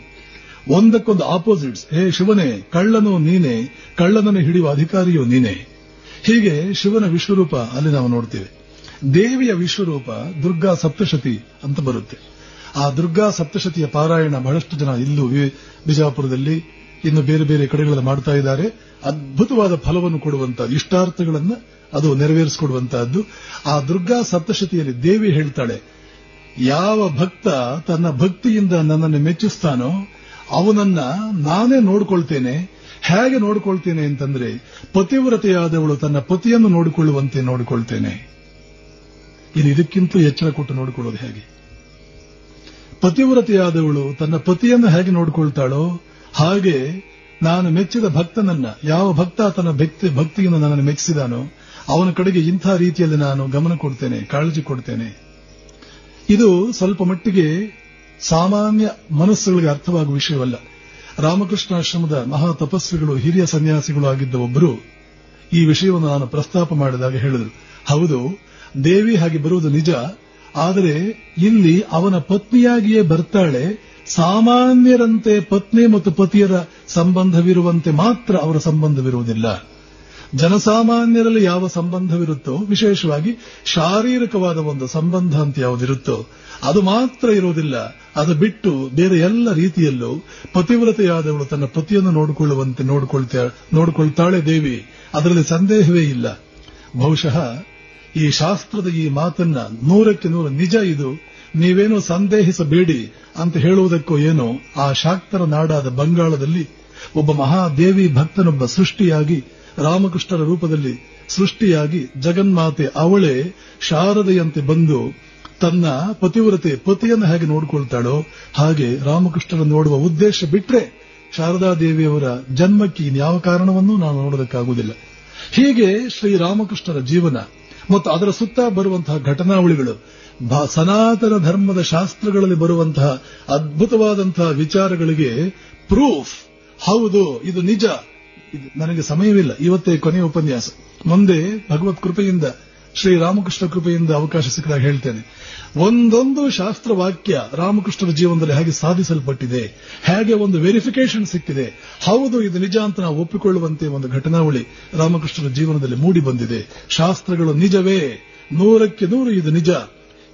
ಒಂದಕ್ಕೊಂದು ಆಪೋಸಿಟ್ಸ್. ಹೇ ಶಿವನೇ, ಕಳ್ಳನು ನೀನೇ, ಕಳ್ಳನನ್ನು ಹಿಡಿಯುವ ಅಧಿಕಾರಿಯೂ ನೀನೇ. ಹೀಗೆ ಶಿವನ ವಿಶ್ವರೂಪ ಅಲ್ಲಿ ನಾವು ನೋಡ್ತೇವೆ. ದೇವಿಯ ವಿಶ್ವರೂಪ ದುರ್ಗಾ ಸಪ್ತಶತಿ ಅಂತ ಬರುತ್ತೆ. ಆ ದುರ್ಗಾ ಸಪ್ತಶತಿಯ ಪಾರಾಯಣ ಬಹಳಷ್ಟು ಜನ ಇಲ್ಲೂ ಬಿಜಾಪುರದಲ್ಲಿ, ಇನ್ನು ಬೇರೆ ಬೇರೆ ಕಡೆಗಳಲ್ಲಿ ಮಾಡ್ತಾ ಇದ್ದಾರೆ. ಅದ್ಭುತವಾದ ಫಲವನ್ನು ಕೊಡುವಂತಹ, ಇಷ್ಟಾರ್ಥಗಳನ್ನ ಅದು ನೆರವೇರಿಸಿಕೊಡುವಂತಹದ್ದು. ಆ ದುರ್ಗಾ ಸಪ್ತಶತಿಯಲ್ಲಿ ದೇವಿ ಹೇಳ್ತಾಳೆ, ಯಾವ ಭಕ್ತ ತನ್ನ ಭಕ್ತಿಯಿಂದ ನನ್ನನ್ನು ಮೆಚ್ಚಿಸ್ತಾನೋ ಅವನನ್ನ ನಾನೇ ನೋಡ್ಕೊಳ್ತೇನೆ. ಹೇಗೆ ನೋಡ್ಕೊಳ್ತೇನೆ ಅಂತಂದ್ರೆ, ಪತಿವ್ರತೆಯಾದವಳು ತನ್ನ ಪತಿಯನ್ನು ನೋಡಿಕೊಳ್ಳುವಂತೆ ನೋಡಿಕೊಳ್ತೇನೆ. ಇದು ಇದಕ್ಕಿಂತ ಎಚ್ಚರ ಕೊಟ್ಟು ನೋಡಿಕೊಳ್ಳೋದು ಹೇಗೆ? ಪತಿವ್ರತೆಯಾದವಳು ತನ್ನ ಪತಿಯನ್ನು ಹೇಗೆ ನೋಡಿಕೊಳ್ತಾಳೋ ಹಾಗೆ ನಾನು ಮೆಚ್ಚಿದ ಭಕ್ತನನ್ನ, ಯಾವ ಭಕ್ತ ತನ್ನ ಭಕ್ತಿಯನ್ನು ನನ್ನನ್ನು ಮೆಚ್ಚಿಸಿದಾನೋ ಅವನ ಕಡೆಗೆ ಇಂಥ ರೀತಿಯಲ್ಲಿ ನಾನು ಗಮನ ಕೊಡ್ತೇನೆ, ಕಾಳಜಿ ಕೊಡ್ತೇನೆ. ಇದು ಸ್ವಲ್ಪ ಮಟ್ಟಿಗೆ ಸಾಮಾನ್ಯ ಮನಸ್ಸುಗಳಿಗೆ ಅರ್ಥವಾಗುವ ವಿಷಯವಲ್ಲ. ರಾಮಕೃಷ್ಣಾಶ್ರಮದ ಮಹಾ ತಪಸ್ವಿಗಳು, ಹಿರಿಯ ಸನ್ಯಾಸಿಗಳು ಆಗಿದ್ದ ಒಬ್ಬರು ಈ ವಿಷಯವನ್ನು ನಾನು ಪ್ರಸ್ತಾಪ ಮಾಡಿದಾಗ ಹೇಳಿದರು, ಹೌದು, ದೇವಿ ಹಾಗೆ ಬರುವುದು ನಿಜ, ಆದರೆ ಇಲ್ಲಿ ಅವನ ಪತ್ನಿಯಾಗಿಯೇ ಬರ್ತಾಳೆ. ಸಾಮಾನ್ಯರಂತೆ ಪತ್ನಿ ಮತ್ತು ಪತಿಯರ ಸಂಬಂಧವಿರುವಂತೆ ಮಾತ್ರ ಅವರ ಸಂಬಂಧವಿರುವುದಿಲ್ಲ. ಜನಸಾಮಾನ್ಯರಲ್ಲಿ ಯಾವ ಸಂಬಂಧವಿರುತ್ತೋ, ವಿಶೇಷವಾಗಿ ಶಾರೀರಿಕವಾದ ಒಂದು ಸಂಬಂಧ ಅಂತ ಯಾವುದಿರುತ್ತೋ ಅದು ಮಾತ್ರ ಇರುವುದಿಲ್ಲ. ಅದು ಬಿಟ್ಟು ಬೇರೆ ಎಲ್ಲ ರೀತಿಯಲ್ಲೂ ಪತಿವ್ರತೆಯಾದವಳು ತನ್ನ ಪತಿಯನ್ನು ನೋಡಿಕೊಳ್ಳುವಂತೆ ನೋಡಿಕೊಳ್ತಾಳೆ ದೇವಿ. ಅದರಲ್ಲಿ ಸಂದೇಹವೇ ಇಲ್ಲ. ಬಹುಶಃ ಈ ಶಾಸ್ತ್ರದ ಈ ಮಾತನ್ನ 100ಕ್ಕೆ 100 ನಿಜ, ಇದು ನೀವೇನೋ ಸಂದೇಹಿಸಬೇಡಿ ಅಂತ ಹೇಳುವುದಕ್ಕೋ ಏನೋ, ಆ ಶಾಕ್ತರ ನಾಡಾದ ಬಂಗಾಳದಲ್ಲಿ ಒಬ್ಬ ಮಹಾದೇವಿ ಭಕ್ತನೊಬ್ಬ ಸೃಷ್ಟಿಯಾಗಿ ರಾಮಕೃಷ್ಣರ ರೂಪದಲ್ಲಿ ಸೃಷ್ಟಿಯಾಗಿ ಜಗನ್ಮಾತೆ ಅವಳೇ ಶಾರದೆಯಂತೆ ಬಂದು ತನ್ನ ಪತಿಯನ್ನು ಹೇಗೆ ನೋಡಿಕೊಳ್ತಾಳೋ ಹಾಗೆ ರಾಮಕೃಷ್ಣರನ್ನು ನೋಡುವ ಉದ್ದೇಶ ಬಿಟ್ರೆ ಶಾರದಾದೇವಿಯವರ ಜನ್ಮಕ್ಕೆ ಇನ್ಯಾವ ಕಾರಣವನ್ನೂ ನಾವು ನೋಡೋದಕ್ಕಾಗುವುದಿಲ್ಲ. ಹೀಗೆ ಶ್ರೀರಾಮಕೃಷ್ಣರ ಜೀವನ ಮತ್ತು ಅದರ ಸುತ್ತ ಬರುವಂತಹ ಘಟನಾವಳಿಗಳು ಸನಾತನ ಧರ್ಮದ ಶಾಸ್ತ್ರಗಳಲ್ಲಿ ಬರುವಂತಹ ಅದ್ಭುತವಾದಂತಹ ವಿಚಾರಗಳಿಗೆ ಪ್ರೂಫ್. ಹೌದು, ಇದು ನಿಜ. ನನಗೆ ಸಮಯವಿಲ್ಲ, ಇವತ್ತೇ ಕೊನೆಯ ಉಪನ್ಯಾಸ. ಮುಂದೆ ಭಗವತ್ ಕೃಪೆಯಿಂದ, ಶ್ರೀರಾಮಕೃಷ್ಣ ಕೃಪೆಯಿಂದ ಅವಕಾಶ ಸಿಕ್ಕಿದಾಗ ಹೇಳ್ತೇನೆ. ಒಂದೊಂದು ಶಾಸ್ತ್ರವಾಕ್ಯ ರಾಮಕೃಷ್ಣರ ಜೀವನದಲ್ಲಿ ಹೇಗೆ ಸಾಧಿಸಲ್ಪಟ್ಟಿದೆ, ಹೇಗೆ ಒಂದು ವೆರಿಫಿಕೇಶನ್ ಸಿಕ್ಕಿದೆ, ಹೌದು ಇದು ನಿಜ ಅಂತ ನಾವು ಒಪ್ಪಿಕೊಳ್ಳುವಂತೆ ಒಂದು ಘಟನಾವಳಿ ರಾಮಕೃಷ್ಣರ ಜೀವನದಲ್ಲಿ ಮೂಡಿ ಬಂದಿದೆ. ಶಾಸ್ತ್ರಗಳು ನಿಜವೇ, 100ಕ್ಕೆ 100 ಇದು ನಿಜ.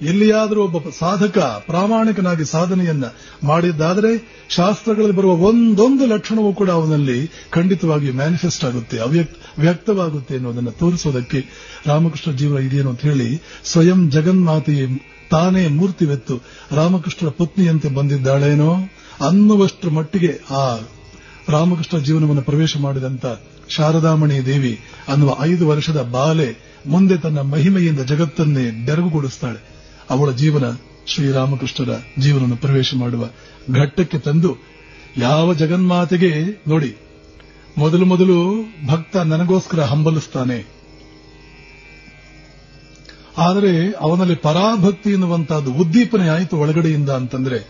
ಎಲ್ಲಿಯಾದರೂ ಒಬ್ಬ ಸಾಧಕ ಪ್ರಾಮಾಣಿಕನಾಗಿ ಸಾಧನೆಯನ್ನ ಮಾಡಿದ್ದಾದರೆ ಶಾಸ್ತ್ರಗಳಲ್ಲಿ ಬರುವ ಒಂದೊಂದು ಲಕ್ಷಣವೂ ಕೂಡ ಅವನಲ್ಲಿ ಖಂಡಿತವಾಗಿ ಮ್ಯಾನಿಫೆಸ್ಟ್ ಆಗುತ್ತೆ, ವ್ಯಕ್ತವಾಗುತ್ತೆ ಅನ್ನೋದನ್ನು ತೋರಿಸೋದಕ್ಕೆ ರಾಮಕೃಷ್ಣ ಜೀವನ ಇದೆಯೇನು ಅಂತ ಹೇಳಿ ಸ್ವಯಂ ಜಗನ್ಮಾತೆಯೇ ತಾನೇ ಮೂರ್ತಿವೆತ್ತು ರಾಮಕೃಷ್ಣರ ಪತ್ನಿಯಂತೆ ಬಂದಿದ್ದಾಳೇನೋ ಅನ್ನುವಷ್ಟರ ಮಟ್ಟಿಗೆ ಆ ರಾಮಕೃಷ್ಣ ಜೀವನವನ್ನು ಪ್ರವೇಶ ಮಾಡಿದಂತ ಶಾರದಾಮಣಿ ದೇವಿ ಅನ್ನುವ 5 ವರ್ಷದ ಬಾಲೆ ಮುಂದೆ ತನ್ನ ಮಹಿಮೆಯಿಂದ ಜಗತ್ತನ್ನೇ ಬೆರಗುಗೊಳಿಸ್ತಾಳೆ. ಅವಳ ಜೀವನ ಶ್ರೀರಾಮಕೃಷ್ಣರ ಜೀವನವನ್ನು ಪ್ರವೇಶ ಮಾಡುವ ಘಟ್ಟಕ್ಕೆ ತಂದು ಯಾವ ಜಗನ್ಮಾತೆಗೆ ನೋಡಿ, ಮೊದಲು ಭಕ್ತ ನನಗೋಸ್ಕರ ಹಂಬಲಿಸ್ತಾನೆ, ಆದರೆ ಅವನಲ್ಲಿ ಪರಾಭಕ್ತಿ ಎನ್ನುವಂತಹದ್ದು ಉದ್ದೀಪನೆ ಆಯಿತು ಒಳಗಡೆಯಿಂದ ಅಂತಂದ್ರೆ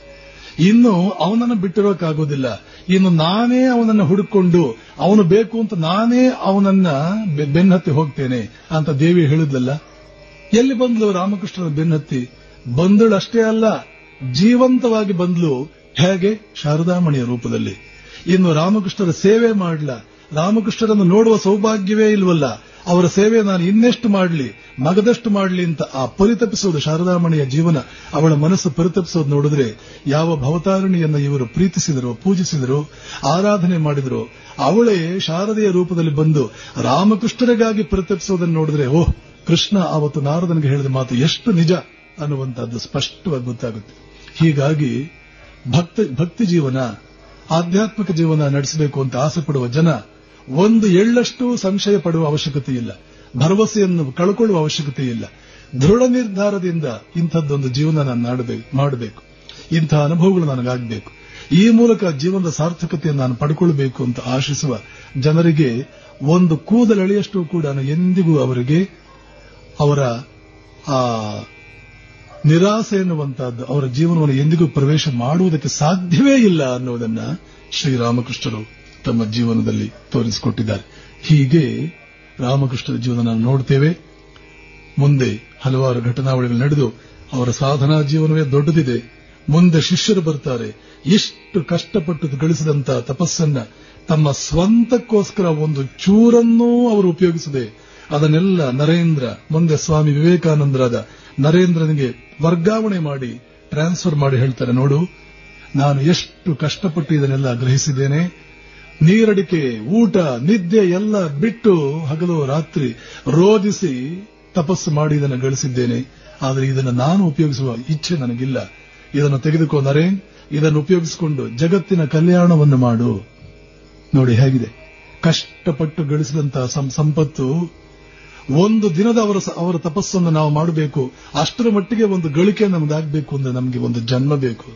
ಇನ್ನು ಅವನನ್ನು ಬಿಟ್ಟಿರೋಕ್ಕಾಗೋದಿಲ್ಲ. ಇನ್ನು ನಾನೇ ಅವನನ್ನು ಹುಡುಕೊಂಡು ಅವನು ಬೇಕು ಅಂತ ನಾನೇ ಅವನನ್ನ ಬೆನ್ನತ್ತಿ ಹೋಗ್ತೇನೆ ಅಂತ ದೇವಿ ಹೇಳಿದ್ಲಲ್ಲ. ಎಲ್ಲಿ ಬಂದ್ಲು ರಾಮಕೃಷ್ಣನ ಬೆನ್ನತ್ತಿ? ಬಂದಳಷ್ಟೇ ಅಲ್ಲ, ಜೀವಂತವಾಗಿ ಬಂದ್ಲು. ಹೇಗೆ? ಶಾರದಾಮಣಿಯ ರೂಪದಲ್ಲಿ. ಇನ್ನು ರಾಮಕೃಷ್ಣರ ಸೇವೆ ಮಾಡ್ಲ, ರಾಮಕೃಷ್ಣರನ್ನು ನೋಡುವ ಸೌಭಾಗ್ಯವೇ ಇಲ್ವಲ್ಲ, ಅವರ ಸೇವೆ ನಾನು ಇನ್ನೆಷ್ಟು ಮಾಡಲಿ, ಮಗದಷ್ಟು ಮಾಡಲಿ ಅಂತ ಆ ಪರಿತಪಿಸೋದು ಶಾರದಾಮಣಿಯ ಜೀವನ, ಅವಳ ಮನಸ್ಸು ಪರಿತಪಿಸೋದು ನೋಡಿದ್ರೆ ಯಾವ ಭವತಾರಿಣಿಯನ್ನ ಇವರು ಪ್ರೀತಿಸಿದರು, ಪೂಜಿಸಿದರು, ಆರಾಧನೆ ಮಾಡಿದರು, ಅವಳೇ ಶಾರದೆಯ ರೂಪದಲ್ಲಿ ಬಂದು ರಾಮಕೃಷ್ಣರಿಗಾಗಿ ಪರಿತಪಿಸೋದನ್ನು ನೋಡಿದ್ರೆ ಓಹ್, ಕೃಷ್ಣ ಆವತ್ತು ನಾರದನಿಗೆ ಹೇಳಿದ ಮಾತು ಎಷ್ಟು ನಿಜ ಅನ್ನುವಂಥದ್ದು ಸ್ಪಷ್ಟವಾಗಿ ಗೊತ್ತಾಗುತ್ತೆ. ಹೀಗಾಗಿ ಭಕ್ತಿ ಜೀವನ, ಆಧ್ಯಾತ್ಮಿಕ ಜೀವನ ನಡೆಸಬೇಕು ಅಂತ ಆಸೆ ಪಡುವ ಜನ ಒಂದು ಎಳ್ಳಷ್ಟು ಸಂಶಯ ಪಡುವ ಅವಶ್ಯಕತೆ ಇಲ್ಲ, ಭರವಸೆಯನ್ನು ಕಳ್ಕೊಳ್ಳುವ ಅವಶ್ಯಕತೆ ಇಲ್ಲ. ದೃಢ ನಿರ್ಧಾರದಿಂದ ಇಂಥದ್ದೊಂದು ಜೀವನ ನಾನು ಮಾಡಬೇಕು, ಇಂಥ ಅನುಭವಗಳು ನನಗಾಗಬೇಕು, ಈ ಮೂಲಕ ಜೀವನದ ಸಾರ್ಥಕತೆಯನ್ನು ನಾನು ಪಡ್ಕೊಳ್ಬೇಕು ಅಂತ ಆಶಿಸುವ ಜನರಿಗೆ ಒಂದು ಕೂದಲೆಳೆಯಷ್ಟು ಕೂಡ ಎಂದಿಗೂ ಅವರಿಗೆ ಅವರ ಆ ನಿರಾಸೆ ಎನ್ನುವಂತಹದ್ದು ಅವರ ಜೀವನವನ್ನು ಎಂದಿಗೂ ಪ್ರವೇಶ ಮಾಡುವುದಕ್ಕೆ ಸಾಧ್ಯವೇ ಇಲ್ಲ ಅನ್ನೋದನ್ನ ಶ್ರೀರಾಮಕೃಷ್ಣರು ತಮ್ಮ ಜೀವನದಲ್ಲಿ ತೋರಿಸಿಕೊಟ್ಟಿದ್ದಾರೆ. ಹೀಗೆ ರಾಮಕೃಷ್ಣರ ಜೀವನ ನಾವು ನೋಡ್ತೇವೆ. ಮುಂದೆ ಹಲವಾರು ಘಟನಾವಳಿಗಳು ನಡೆದು ಅವರ ಸಾಧನಾ ಜೀವನವೇ ದೊಡ್ಡದಿದೆ. ಮುಂದೆ ಶಿಷ್ಯರು ಬರ್ತಾರೆ. ಎಷ್ಟು ಕಷ್ಟಪಟ್ಟು ಗಳಿಸಿದಂತ ತಪಸ್ಸನ್ನ ತಮ್ಮ ಸ್ವಂತಕ್ಕೋಸ್ಕರ ಒಂದು ಚೂರನ್ನೂ ಅವರು ಉಪಯೋಗಿಸದೆ ಅದನ್ನೆಲ್ಲ ನರೇಂದ್ರ, ಮುಂದೆ ಸ್ವಾಮಿ ವಿವೇಕಾನಂದರಾದ ನರೇಂದ್ರನಿಗೆ ವರ್ಗಾವಣೆ ಮಾಡಿ ಟ್ರಾನ್ಸ್ಫರ್ ಮಾಡಿ ಹೇಳ್ತಾರೆ, ನೋಡು ನಾನು ಎಷ್ಟು ಕಷ್ಟಪಟ್ಟು ಇದನ್ನೆಲ್ಲ ಗ್ರಹಿಸಿದ್ದೇನೆ, ನೀರಡಿಕೆ, ಊಟ, ನಿದ್ದೆ ಎಲ್ಲ ಬಿಟ್ಟು ಹಗಲು ರಾತ್ರಿ ರೋಧಿಸಿ ತಪಸ್ಸು ಮಾಡಿ ಇದನ್ನು ಗಳಿಸಿದ್ದೇನೆ. ಆದರೆ ಇದನ್ನು ನಾನು ಉಪಯೋಗಿಸುವ ಇಚ್ಛೆ ನನಗಿಲ್ಲ. ಇದನ್ನು ತೆಗೆದುಕೋ ನರೇನ್, ಇದನ್ನು ಉಪಯೋಗಿಸಿಕೊಂಡು ಜಗತ್ತಿನ ಕಲ್ಯಾಣವನ್ನು ಮಾಡು. ನೋಡಿ ಹೇಗಿದೆ ಕಷ್ಟಪಟ್ಟು ಗಳಿಸಿದಂತಹ ಸಂಪತ್ತು. ಒಂದು ದಿನದ ಅವರ ತಪಸ್ಸನ್ನು ನಾವು ಮಾಡಬೇಕು, ಅಷ್ಟರ ಮಟ್ಟಿಗೆ ಒಂದು ಗಳಿಕೆ ನಮಗಾಗಬೇಕು ಅಂದ್ರೆ ನಮಗೆ ಒಂದು ಜನ್ಮ ಬೇಕು.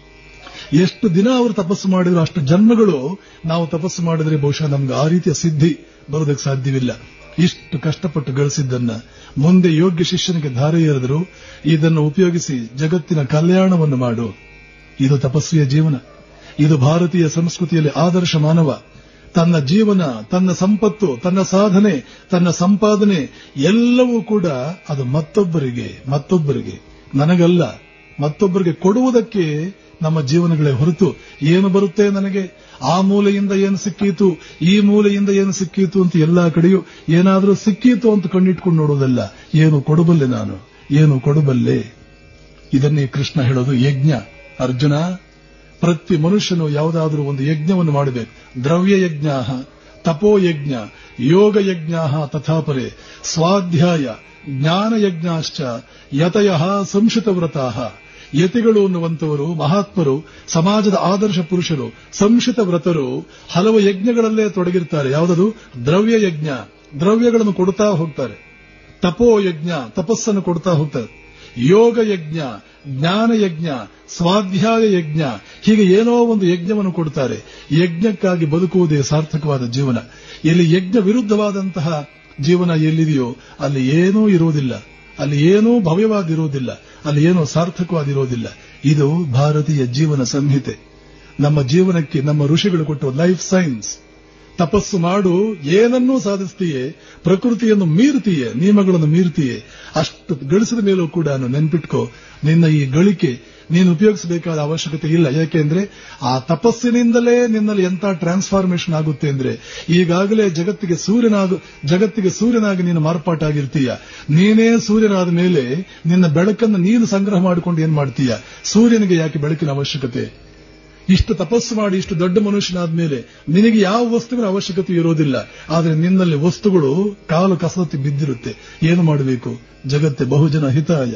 ಎಷ್ಟು ದಿನ ಅವರು ತಪಸ್ಸು ಮಾಡಿದ್ರು ಅಷ್ಟು ಜನ್ಮಗಳು ನಾವು ತಪಸ್ಸು ಮಾಡಿದ್ರೆ ಬಹುಶಃ ನಮ್ಗೆ ಆ ರೀತಿಯ ಸಿದ್ಧಿ ಬರೋದಕ್ಕೆ ಸಾಧ್ಯವಿಲ್ಲ. ಇಷ್ಟು ಕಷ್ಟಪಟ್ಟು ಗಳಿಸಿದ್ದನ್ನ ಮುಂದೆ ಯೋಗ್ಯ ಶಿಷ್ಯನಿಗೆ ಧಾರೆ ಎರೆದರು, ಇದನ್ನು ಉಪಯೋಗಿಸಿ ಜಗತ್ತಿನ ಕಲ್ಯಾಣವನ್ನು ಮಾಡು. ಇದು ತಪಸ್ವಿಯ ಜೀವನ. ಇದು ಭಾರತೀಯ ಸಂಸ್ಕೃತಿಯಲ್ಲಿ ಆದರ್ಶ ಮಾನವ. ತನ್ನ ಜೀವನ, ತನ್ನ ಸಂಪತ್ತು, ತನ್ನ ಸಾಧನೆ, ತನ್ನ ಸಂಪಾದನೆ ಎಲ್ಲವೂ ಕೂಡ ಅದು ಮತ್ತೊಬ್ಬರಿಗೆ ನನಗಲ್ಲ, ಮತ್ತೊಬ್ಬರಿಗೆ ಕೊಡುವುದಕ್ಕೆ ನಮ್ಮ ಜೀವನಗಳೇ ಹೊರತು ಏನು ಬರುತ್ತೆ ನನಗೆ, ಆ ಮೂಲೆಯಿಂದ ಏನು ಸಿಕ್ಕೀತು, ಈ ಮೂಲೆಯಿಂದ ಏನು ಸಿಕ್ಕೀತು ಅಂತ ಎಲ್ಲಾ ಕಡೆಯೂ ಏನಾದರೂ ಸಿಕ್ಕೀತು ಅಂತ ಕಣ್ಣಿಟ್ಕೊಂಡು ನೋಡೋದಲ್ಲ. ಏನು ಕೊಡಬಲ್ಲೆ ನಾನು, ಏನು ಕೊಡಬಲ್ಲೆ. ಇದನ್ನೇ ಕೃಷ್ಣ ಹೇಳೋದು ಯಜ್ಞ. ಅರ್ಜುನ, ಪ್ರತಿ ಮನುಷ್ಯನು ಯಾವುದಾದ್ರೂ ಒಂದು ಯಜ್ಞವನ್ನು ಮಾಡಬೇಕು. ದ್ರವ್ಯ ಯಜ್ಞ, ತಪೋಯಜ್ಞ, ಯೋಗ ಯಜ್ಞ ತಥಾಪರೆ, ಸ್ವಾಧ್ಯಾಯ ಜ್ಞಾನ ಯಜ್ಞಾಶ್ಚ ಯತಯ ಸಂಶಿತ ವ್ರತಾಃ. ಯತಿಗಳು ಅನ್ನುವಂಥವರು, ಮಹಾತ್ಮರು, ಸಮಾಜದ ಆದರ್ಶ ಪುರುಷರು, ಸಂಶಿತ ವ್ರತರು ಹಲವು ಯಜ್ಞಗಳಲ್ಲೇ ತೊಡಗಿರ್ತಾರೆ. ಯಾವುದದು? ದ್ರವ್ಯ ಯಜ್ಞ, ದ್ರವ್ಯಗಳನ್ನು ಕೊಡ್ತಾ ಹೋಗ್ತಾರೆ. ತಪೋ ಯಜ್ಞ, ತಪಸ್ಸನ್ನು ಕೊಡ್ತಾ ಹೋಗ್ತಾರೆ. ಯೋಗ ಯಜ್ಞ, ಜ್ಞಾನ ಯಜ್ಞ, ಸ್ವಾಧ್ಯಾಯ ಯಜ್ಞ, ಹೀಗೆ ಏನೋ ಒಂದು ಯಜ್ಞವನ್ನು ಕೊಡ್ತಾರೆ. ಯಜ್ಞಕ್ಕಾಗಿ ಬದುಕುವುದೇ ಸಾರ್ಥಕವಾದ ಜೀವನ. ಎಲ್ಲಿ ಯಜ್ಞ ವಿರುದ್ಧವಾದಂತಹ ಜೀವನ ಎಲ್ಲಿದೆಯೋ ಅಲ್ಲಿ ಏನೂ ಇರುವುದಿಲ್ಲ, ಅಲ್ಲಿ ಏನೂ ಭವ್ಯವಾಗಿರುವುದಿಲ್ಲ, ಅಲ್ಲಿ ಏನೂ ಸಾರ್ಥಕವಾಗಿರುವುದಿಲ್ಲ. ಇದು ಭಾರತೀಯ ಜೀವನ ಸಂಹಿತೆ. ನಮ್ಮ ಜೀವನಕ್ಕೆ ನಮ್ಮ ಋಷಿಗಳು ಕೊಟ್ಟ ಲೈಫ್ ಸೈನ್ಸ್. ತಪಸ್ಸು ಮಾಡು, ಏನನ್ನೂ ಸಾಧಿಸ್ತೀಯೇ, ಪ್ರಕೃತಿಯನ್ನು ಮೀರ್ತೀಯೇ, ನಿಯಮಗಳನ್ನು ಮೀರ್ತೀಯೇ, ಅಷ್ಟು ಗಳಿಸಿದ ಮೇಲೂ ಕೂಡ ನೆನ್ಪಿಟ್ಕೋ, ನಿನ್ನ ಈ ಗಳಿಕೆ ನೀನು ಉಪಯೋಗಿಸಬೇಕಾದ ಅವಶ್ಯಕತೆ ಇಲ್ಲ. ಯಾಕೆಂದ್ರೆ ಆ ತಪಸ್ಸಿನಿಂದಲೇ ನಿನ್ನಲ್ಲಿ ಎಂತ ಟ್ರಾನ್ಸ್ಫಾರ್ಮೇಶನ್ ಆಗುತ್ತೆ ಅಂದ್ರೆ, ಈಗಾಗಲೇ ಜಗತ್ತಿಗೆ ಸೂರ್ಯನಾಗಿ ನೀನು ಮಾರ್ಪಾಟಾಗಿರ್ತೀಯ. ನೀನೇ ಸೂರ್ಯನಾದ ಮೇಲೆ ನಿನ್ನ ಬೆಳಕನ್ನು ನೀನು ಸಂಗ್ರಹ ಮಾಡಿಕೊಂಡು ಏನ್ ಮಾಡ್ತೀಯ? ಸೂರ್ಯನಿಗೆ ಯಾಕೆ ಬೆಳಕಿನ ಅವಶ್ಯಕತೆ? ಇಷ್ಟು ತಪಸ್ಸು ಮಾಡಿ ಇಷ್ಟು ದೊಡ್ಡ ಮನುಷ್ಯನಾದ ಮೇಲೆ ನಿನಗೆ ಯಾವ ವಸ್ತುವಿನ ಅವಶ್ಯಕತೆ ಇರೋದಿಲ್ಲ. ಆದರೆ ನಿನ್ನಲ್ಲಿ ವಸ್ತುಗಳು ಕಾಲು ಕಸರತ್ತಿ ಬಿದ್ದಿರುತ್ತೆ. ಏನು ಮಾಡಬೇಕು? ಜಗತ್ತೇ ಬಹುಜನ ಹಿತಾಯ,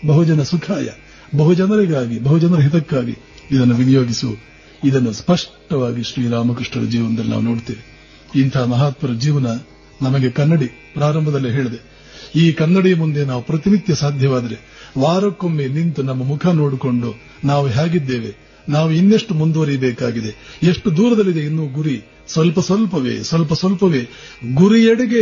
ಬಹುಜನ ಸುಖಾಯ, ಬಹುಜನರಿಗಾಗಿ, ಬಹುಜನರ ಹಿತಕ್ಕಾಗಿ ಇದನ್ನು ವಿನಿಯೋಗಿಸು. ಇದನ್ನು ಸ್ಪಷ್ಟವಾಗಿ ಶ್ರೀರಾಮಕೃಷ್ಣರ ಜೀವನದಲ್ಲಿ ನಾವು ನೋಡ್ತೇವೆ. ಇಂತಹ ಮಹಾತ್ಮರ ಜೀವನ ನಮಗೆ ಕನ್ನಡಿ. ಪ್ರಾರಂಭದಲ್ಲೇ ಹೇಳಿದೆ, ಈ ಕನ್ನಡಿ ಮುಂದೆ ನಾವು ಪ್ರತಿನಿತ್ಯ ಸಾಧ್ಯವಾದರೆ ವಾರಕ್ಕೊಮ್ಮೆ ನಿಂತು ನಮ್ಮ ಮುಖ ನೋಡಿಕೊಂಡು ನಾವು ಹೇಗಿದ್ದೇವೆ, ನಾವು ಇನ್ನೆಷ್ಟು ಮುಂದುವರಿಯಬೇಕಾಗಿದೆ, ಎಷ್ಟು ದೂರದಲ್ಲಿದೆ ಇನ್ನೂ ಗುರಿ, ಸ್ವಲ್ಪ ಸ್ವಲ್ಪವೇ ಗುರಿಯೆಡೆಗೆ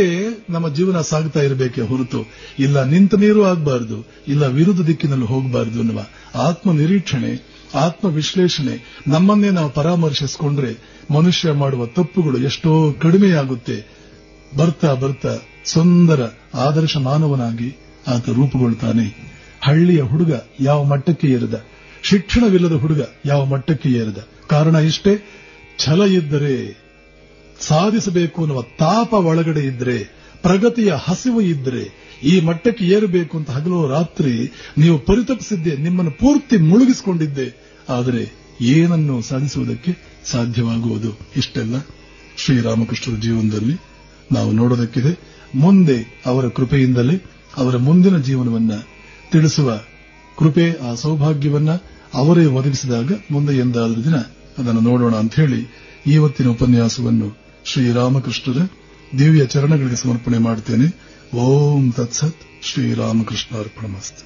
ನಮ್ಮ ಜೀವನ ಸಾಗ್ತಾ ಇರಬೇಕೇ ಹೊರತು ಇಲ್ಲ ನಿಂತ ನೀರು ಆಗಬಾರದು, ಇಲ್ಲ ವಿರುದ್ಧ ದಿಕ್ಕಿನಲ್ಲಿ ಹೋಗಬಾರದು ಅನ್ನುವ ಆತ್ಮ ನಿರೀಕ್ಷಣೆ, ಆತ್ಮ ವಿಶ್ಲೇಷಣೆ ನಮ್ಮನ್ನೇ ನಾವು ಪರಾಮರ್ಶಿಸಿಕೊಂಡ್ರೆ ಮನುಷ್ಯ ಮಾಡುವ ತಪ್ಪುಗಳು ಎಷ್ಟೋ ಕಡಿಮೆಯಾಗುತ್ತೆ. ಬರ್ತಾ ಬರ್ತಾ ಸುಂದರ ಆದರ್ಶ ಮಾನವನಾಗಿ ಆತ ರೂಪುಗೊಳ್ತಾನೆ. ಹಳ್ಳಿಯ ಹುಡುಗ ಯಾವ ಮಟ್ಟಕ್ಕೆ ಏರಿದ, ಶಿಕ್ಷಣವಿಲ್ಲದ ಹುಡುಗ ಯಾವ ಮಟ್ಟಕ್ಕೆ ಏರಿದ. ಕಾರಣ ಇಷ್ಟೇ, ಛಲ ಇದ್ದರೆ, ಸಾಧಿಸಬೇಕು ಅನ್ನುವ ತಾಪ ಒಳಗಡೆ ಇದ್ರೆ, ಪ್ರಗತಿಯ ಹಸಿವು ಇದ್ರೆ ಈ ಮಟ್ಟಕ್ಕೆ ಏರಬೇಕು ಅಂತ ಹಗಲು ರಾತ್ರಿ ನೀವು ಪರಿತಪಿಸಿದ್ದೆ, ನಿಮ್ಮನ್ನು ಪೂರ್ತಿ ಮುಳುಗಿಸಿಕೊಂಡಿದ್ದೆ. ಆದರೆ ಏನನ್ನು ಸಾಧಿಸುವುದಕ್ಕೆ ಸಾಧ್ಯವಾಗುವುದು? ಇಷ್ಟೆಲ್ಲ ಶ್ರೀರಾಮಕೃಷ್ಣರ ಜೀವನದಲ್ಲಿ ನಾವು ನೋಡೋದಕ್ಕಿದೆ. ಮುಂದೆ ಅವರ ಕೃಪೆಯಿಂದಲೇ ಅವರ ಮುಂದಿನ ಜೀವನವನ್ನ ತಿಳಿಸುವ ಕೃಪೆ, ಆ ಸೌಭಾಗ್ಯವನ್ನ ಅವರೇ ಒದಗಿಸಿದಾಗ ಮುಂದೆ ಎಂದಾದರೂ ದಿನ ಅದನ್ನು ನೋಡೋಣ ಅಂತ ಹೇಳಿ ಇವತ್ತಿನ ಉಪನ್ಯಾಸವನ್ನು ಶ್ರೀರಾಮಕೃಷ್ಣರ ದಿವ್ಯ ಚರಣಗಳಿಗೆ ಸಮರ್ಪಣೆ ಮಾಡುತ್ತೇನೆ. ಓಂ ತತ್ಸತ್. ಶ್ರೀರಾಮಕೃಷ್ಣ ಅರ್ಪಣಮಸ್ತು.